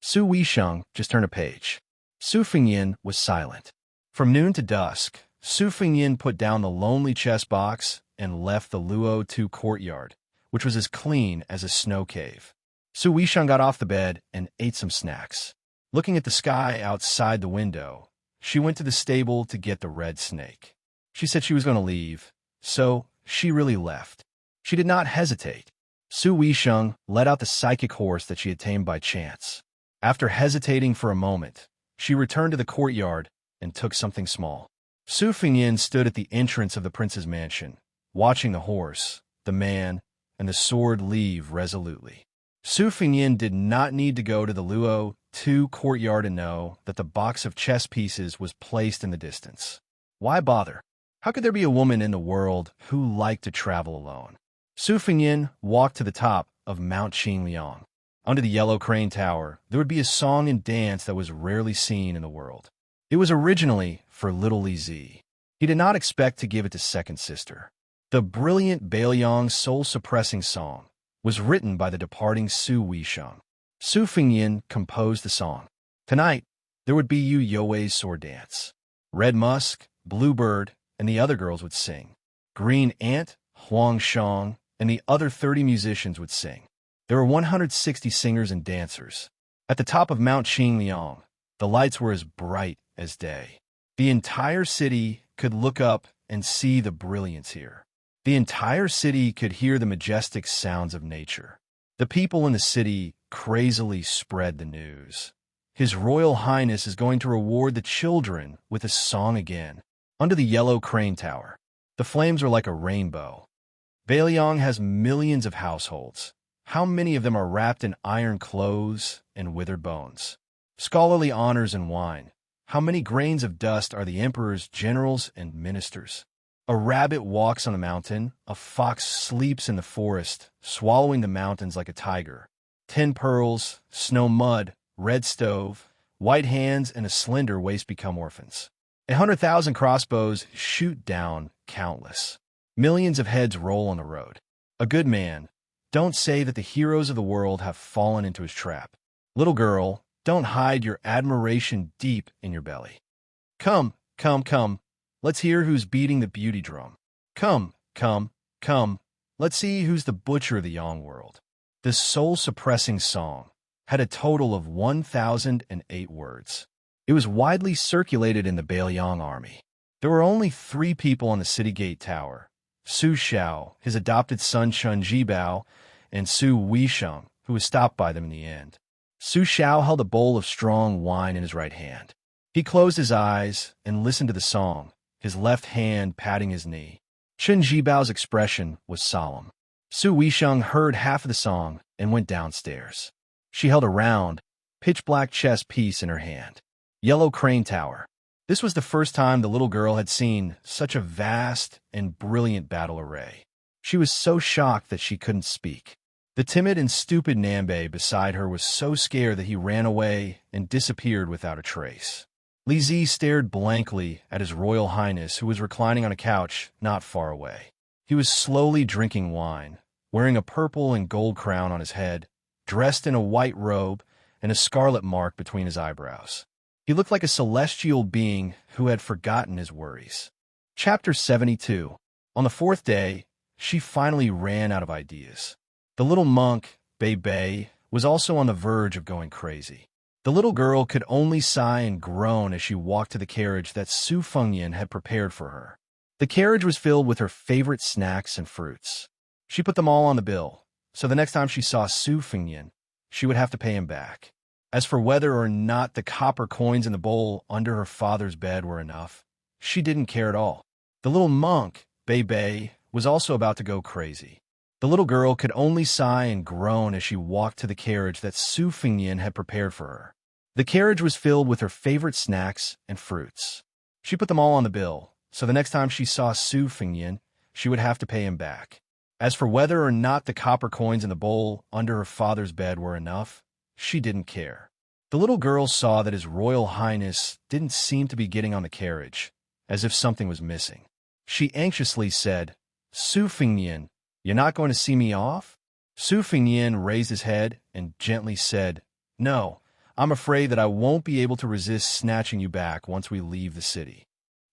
Su Weisheng just turned a page. Su Fengnian was silent. From noon to dusk, Su Fengnian put down the lonely chess box and left the Luo Tu courtyard, which was as clean as a snow cave. Su Weisheng got off the bed and ate some snacks. Looking at the sky outside the window, she went to the stable to get the red snake. She said she was going to leave, so she really left. She did not hesitate. Su Weisheng let out the psychic horse that she had tamed by chance. After hesitating for a moment, she returned to the courtyard and took something small. Su Fengnian stood at the entrance of the prince's mansion, watching the horse, the man, and the sword leave resolutely. Su Fengnian did not need to go to the Luo Tu courtyard to know that the box of chess pieces was placed in the distance. Why bother? How could there be a woman in the world who liked to travel alone? Su Fengnian walked to the top of Mount Qingliang. Under the yellow crane tower, there would be a song and dance that was rarely seen in the world. It was originally for little Li Zi. He did not expect to give it to second sister. The brilliant Bailiang soul-suppressing song was written by the departing Su Weisheng. Su Fengnian composed the song. Tonight, there would be Yu Youwei's sword dance. Red Musk, Bluebird, and the other girls would sing. Green Ant, Huang Shang, and the other 30 musicians would sing. There were 160 singers and dancers. At the top of Mount Qingliang, the lights were as bright as day. The entire city could look up and see the brilliance here. The entire city could hear the majestic sounds of nature. The people in the city crazily spread the news. His Royal Highness is going to reward the children with a song again. Under the yellow crane tower, the flames are like a rainbow. Bailiang has millions of households. How many of them are wrapped in iron clothes and withered bones? Scholarly honors and wine. How many grains of dust are the emperor's generals and ministers? A rabbit walks on the mountain. A fox sleeps in the forest, swallowing the mountains like a tiger. 10 pearls, snow mud, red stove, white hands, and a slender waist become orphans. 100,000 crossbows shoot down countless. Millions of heads roll on the road. A good man, don't say that the heroes of the world have fallen into his trap. Little girl, don't hide your admiration deep in your belly. Come, come, come. Let's hear who's beating the beauty drum. Come, come, come. Let's see who's the butcher of the young world. This soul-suppressing song had a total of 1,008 words. It was widely circulated in the Bailiang army. There were only 3 people on the city gate tower: Su Xiao, his adopted son Shun Jibao, and Su Weisheng, who was stopped by them in the end. Su Xiao held a bowl of strong wine in his right hand. He closed his eyes and listened to the song, his left hand patting his knee. Shun Jibao's expression was solemn. Su Weisheng heard half of the song and went downstairs. She held a round, pitch-black chess piece in her hand. Yellow crane tower. This was the first time the little girl had seen such a vast and brilliant battle array. She was so shocked that she couldn't speak. The timid and stupid Nambe beside her was so scared that he ran away and disappeared without a trace. Li Zi stared blankly at His Royal Highness, who was reclining on a couch not far away. He was slowly drinking wine, wearing a purple and gold crown on his head, dressed in a white robe and a scarlet mark between his eyebrows. He looked like a celestial being who had forgotten his worries. Chapter 72. On the 4th day, she finally ran out of ideas. The little monk, Bei Bei, was also on the verge of going crazy. The little girl could only sigh and groan as she walked to the carriage that Su Fengyan had prepared for her. The carriage was filled with her favorite snacks and fruits. She put them all on the bill, so the next time she saw Su Fengyan, she would have to pay him back. As for whether or not the copper coins in the bowl under her father's bed were enough, she didn't care at all. The little monk, Bei Bei, was also about to go crazy. The little girl could only sigh and groan as she walked to the carriage that Su Fengyan had prepared for her. The carriage was filled with her favorite snacks and fruits. She put them all on the bill, so the next time she saw Su Fengyan, she would have to pay him back. As for whether or not the copper coins in the bowl under her father's bed were enough, she didn't care. The little girl saw that His Royal Highness didn't seem to be getting on the carriage, as if something was missing. She anxiously said, "Su Fengyan, you're not going to see me off?" Su Fengyan raised his head and gently said, "No, I'm afraid that I won't be able to resist snatching you back once we leave the city."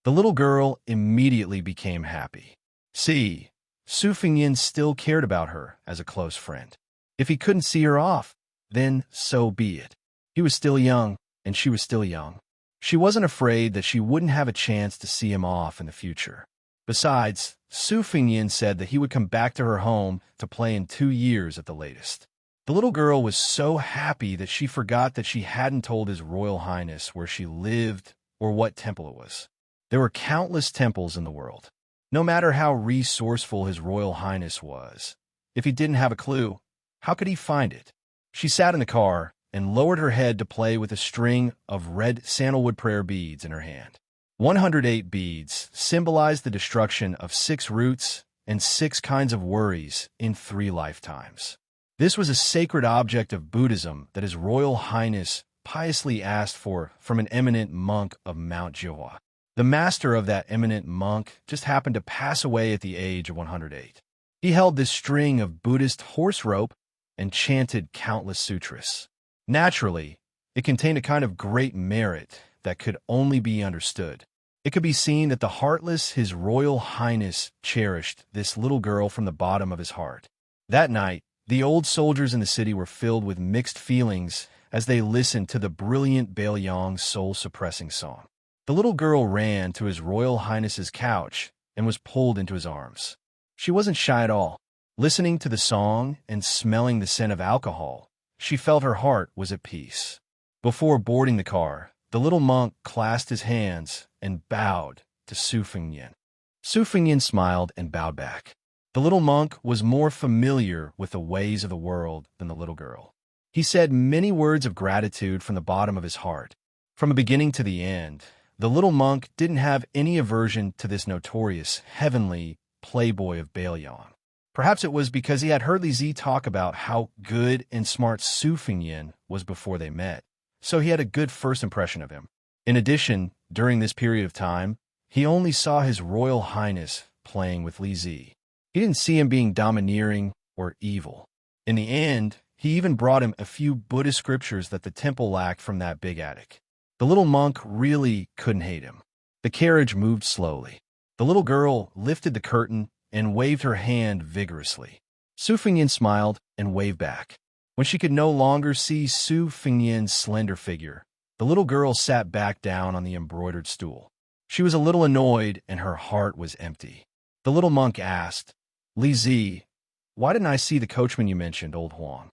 The little girl immediately became happy. See, Su Fengyan still cared about her as a close friend. If he couldn't see her off, then so be it. He was still young, and she was still young. She wasn't afraid that she wouldn't have a chance to see him off in the future. Besides, Su Fengyan said that he would come back to her home to play in 2 years at the latest. The little girl was so happy that she forgot that she hadn't told His Royal Highness where she lived or what temple it was. There were countless temples in the world. No matter how resourceful His Royal Highness was, if he didn't have a clue, how could he find it? She sat in the car and lowered her head to play with a string of red sandalwood prayer beads in her hand. 108 beads symbolized the destruction of 6 roots and 6 kinds of worries in 3 lifetimes. This was a sacred object of Buddhism that His Royal Highness piously asked for from an eminent monk of Mount Jiwa. The master of that eminent monk just happened to pass away at the age of 108. He held this string of Buddhist horse rope and chanted countless sutras. Naturally, it contained a kind of great merit that could only be understood. It could be seen that the heartless His Royal Highness cherished this little girl from the bottom of his heart. That night, The old soldiers in the city were filled with mixed feelings as they listened to the brilliant Bailiang's soul-suppressing song. The little girl ran to His Royal Highness's couch and was pulled into his arms. She wasn't shy at all. Listening to the song and smelling the scent of alcohol, she felt her heart was at peace. Before boarding the car, the little monk clasped his hands and bowed to Su Fengnian. Su Fengnian smiled and bowed back. The little monk was more familiar with the ways of the world than the little girl. He said many words of gratitude from the bottom of his heart. From the beginning to the end, the little monk didn't have any aversion to this notorious, heavenly playboy of Bailiang. Perhaps it was because he had heard Li Zi talk about how good and smart Su Fengnian was before they met, so he had a good first impression of him. In addition, during this period of time, he only saw His Royal Highness playing with Li Zi. He didn't see him being domineering or evil. In the end, he even brought him a few Buddhist scriptures that the temple lacked from that big attic. The little monk really couldn't hate him. The carriage moved slowly. The little girl lifted the curtain and waved her hand vigorously. Su Fengnian smiled and waved back. When she could no longer see Su Fengnian's slender figure, the little girl sat back down on the embroidered stool. She was a little annoyed and her heart was empty. The little monk asked, "Li Zi, why didn't I see the coachman you mentioned, old Huang?"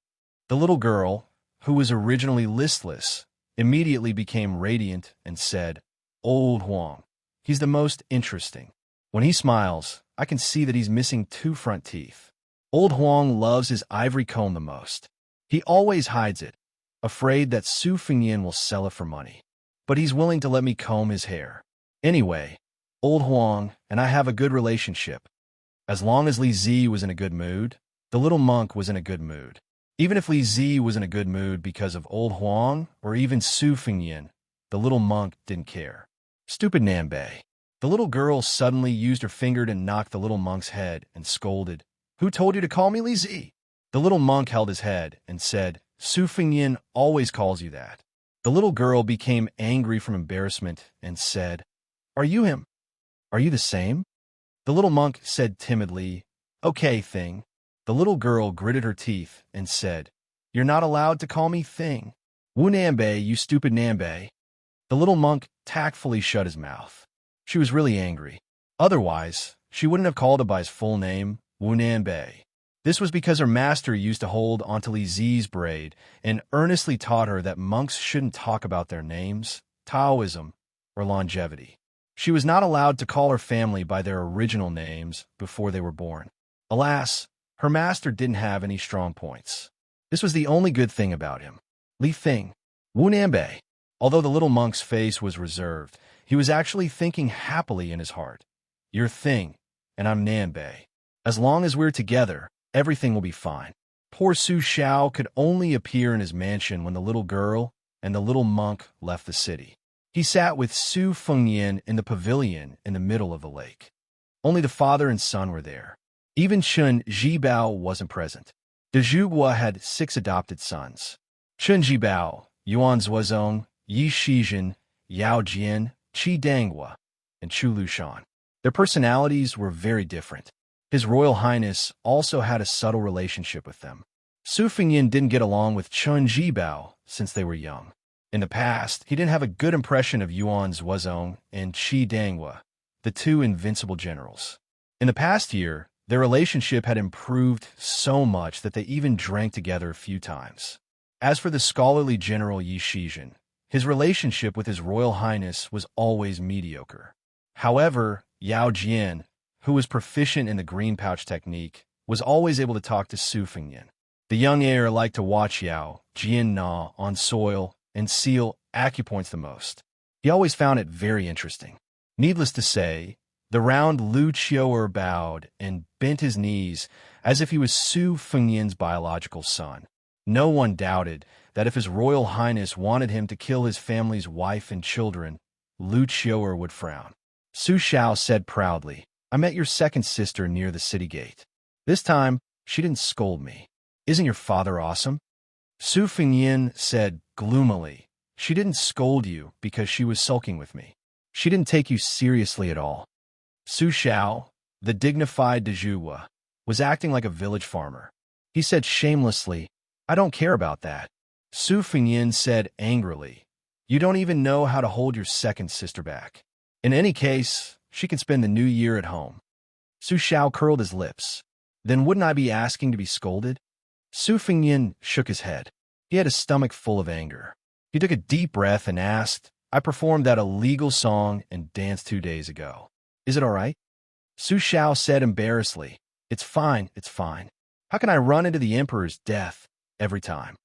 The little girl, who was originally listless, immediately became radiant and said, "Old Huang, he's the most interesting. When he smiles, I can see that he's missing 2 front teeth. Old Huang loves his ivory comb the most. He always hides it, afraid that Su Fengnian will sell it for money. But he's willing to let me comb his hair. Anyway, old Huang and I have a good relationship." As long as Li Zi was in a good mood, the little monk was in a good mood. Even if Li Zi was in a good mood because of old Huang or even Su Fengnian, the little monk didn't care. Stupid Nanbei. The little girl suddenly used her finger to knock the little monk's head and scolded, "Who told you to call me Li Zi?" The little monk held his head and said, "Su Fengnian always calls you that." The little girl became angry from embarrassment and said, "Are you him? Are you the same?" The little monk said timidly, "Okay, Thing." The little girl gritted her teeth and said, "You're not allowed to call me Thing. Wu Nanbei, you stupid Nanbei." The little monk tactfully shut his mouth. She was really angry. Otherwise, she wouldn't have called him by his full name, Wu Nanbei. This was because her master used to hold onto Li Zi's braid and earnestly taught her that monks shouldn't talk about their names, Taoism, or longevity. She was not allowed to call her family by their original names before they were born. Alas, her master didn't have any strong points. This was the only good thing about him. Li Thing, Wu Nanbei. Although the little monk's face was reserved, he was actually thinking happily in his heart. "You're Thing, and I'm Nanbei. As long as we're together, everything will be fine." Poor Su Xiao could only appear in his mansion when the little girl and the little monk left the city. He sat with Su Fengnian in the pavilion in the middle of the lake. Only the father and son were there. Even Chen Zhibao wasn't present. De Zhuguo had 6 adopted sons. Chen Zhibao, Yuan Zuozong, Yi Shizhen, Yao Jian, Qi Danghua, and Chu Lushan. Their personalities were very different. His Royal Highness also had a subtle relationship with them. Su Fengnian didn't get along with Chen Zhibao since they were young. In the past, he didn't have a good impression of Yuan Zuozong and Qi Danghua, the 2 invincible generals. In the past year, their relationship had improved so much that they even drank together a few times. As for the scholarly general Yi Shizhen, his relationship with his Royal Highness was always mediocre. However, Yao Jian, who was proficient in the green pouch technique, was always able to talk to Su Fengnian. The young heir liked to watch Yao Jian gnaw on soil and seal acupoints the most. He always found it very interesting. Needless to say, the round Lu Qiuer bowed and bent his knees as if he was Su Fengnian's biological son. No one doubted that if his Royal Highness wanted him to kill his family's wife and children, Lu Qiuer would frown. Su Xiao said proudly, "I met your second sister near the city gate. This time, she didn't scold me. Isn't your father awesome?" Su Fengnian said gloomily, "She didn't scold you because she was sulking with me. She didn't take you seriously at all." Su Xiao, the dignified de Zhuwa, was acting like a village farmer. He said shamelessly, "I don't care about that." Su Fengyin said angrily, "You don't even know how to hold your second sister back. In any case, she can spend the new year at home." Su Xiao curled his lips. "Then wouldn't I be asking to be scolded?" Su Fengyin shook his head. He had a stomach full of anger. He took a deep breath and asked, "I performed that illegal song and dance 2 days ago. Is it all right?" Su Xiao said embarrassedly, "It's fine, it's fine. How can I run into the emperor's death every time?"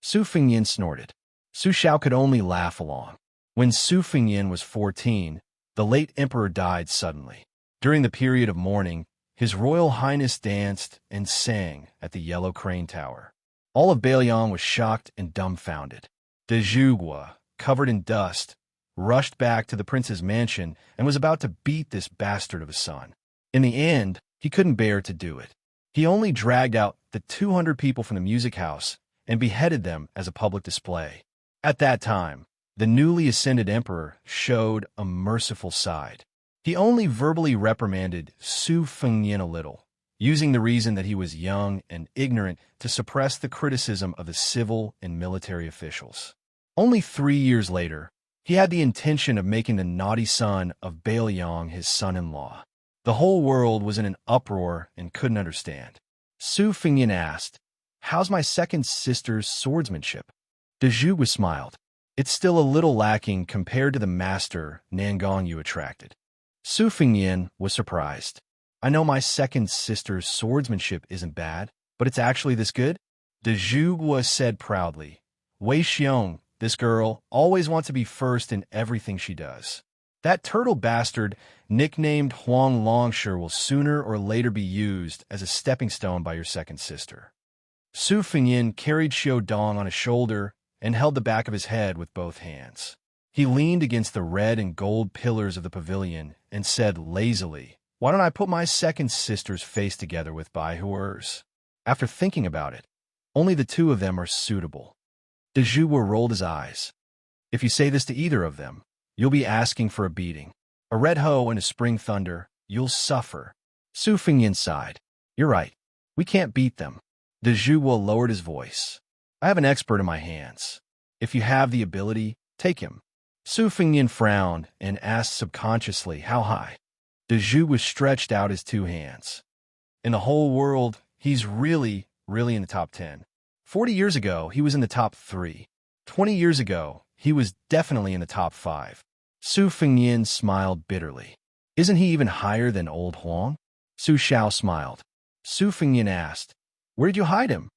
Su Fengyin snorted. Su Xiao could only laugh along. When Su Fengyin was 14, the late emperor died suddenly. During the period of mourning, His Royal Highness danced and sang at the Yellow Crane Tower. All of Bailiang was shocked and dumbfounded. De Zhugua, covered in dust, rushed back to the prince's mansion and was about to beat this bastard of a son. In the end, he couldn't bear to do it. He only dragged out the 200 people from the music house and beheaded them as a public display. At that time, the newly ascended emperor showed a merciful side. He only verbally reprimanded Su Fengyin a little, using the reason that he was young and ignorant to suppress the criticism of the civil and military officials. Only 3 years later, he had the intention of making the naughty son of Bailiang his son-in-law. The whole world was in an uproar and couldn't understand. Su Fengyin asked, "How's my second sister's swordsmanship?" De Zhugua smiled. "It's still a little lacking compared to the master Nangong you attracted." Su Fengyin was surprised. "I know my second sister's swordsmanship isn't bad, but it's actually this good?" De Zhugua said proudly, "Wei Xiong, this girl, always wants to be first in everything she does. That turtle bastard, nicknamed Huang Longshi, will sooner or later be used as a stepping stone by your second sister." Su Fengyin carried Xiao Dong on his shoulder and held the back of his head with both hands. He leaned against the red and gold pillars of the pavilion and said lazily, "Why don't I put my second sister's face together with Baihuer's? After thinking about it, only the two of them are suitable." De Zhugua rolled his eyes. "If you say this to either of them, you'll be asking for a beating. A red hoe and a spring thunder, you'll suffer." Su Fengyin sighed. "You're right. We can't beat them." De Zhugua lowered his voice. "I have an expert in my hands. If you have the ability, take him." Su Fengyin frowned and asked subconsciously, "How high?" De Zhugua stretched out his 2 hands. "In the whole world, he's really in the top 10. 40 years ago, he was in the top 3. 20 years ago, he was definitely in the top 5. Su Fengyin smiled bitterly. "Isn't he even higher than old Huang?" Su Xiao smiled. Su Fengyin asked, "Where did you hide him?"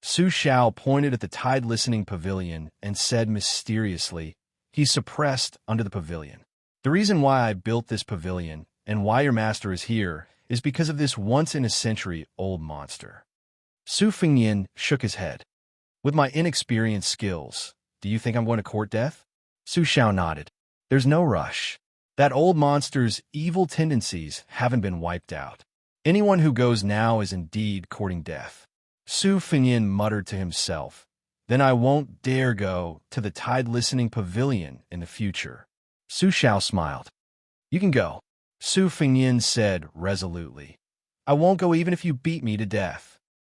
Su Xiao pointed at the tide-listening pavilion and said mysteriously, "He's suppressed under the pavilion. The reason why I built this pavilion and why your master is here is because of this once-in-a-century old monster." Su Fengyin shook his head. "With my inexperienced skills, do you think I'm going to court death?" Su Xiao nodded. "There's no rush. That old monster's evil tendencies haven't been wiped out. Anyone who goes now is indeed courting death." Su Fengyin muttered to himself, "Then I won't dare go to the tide-listening pavilion in the future." Su Xiao smiled. "You can go," Su Fengyin said resolutely. "I won't go even if you beat me to death."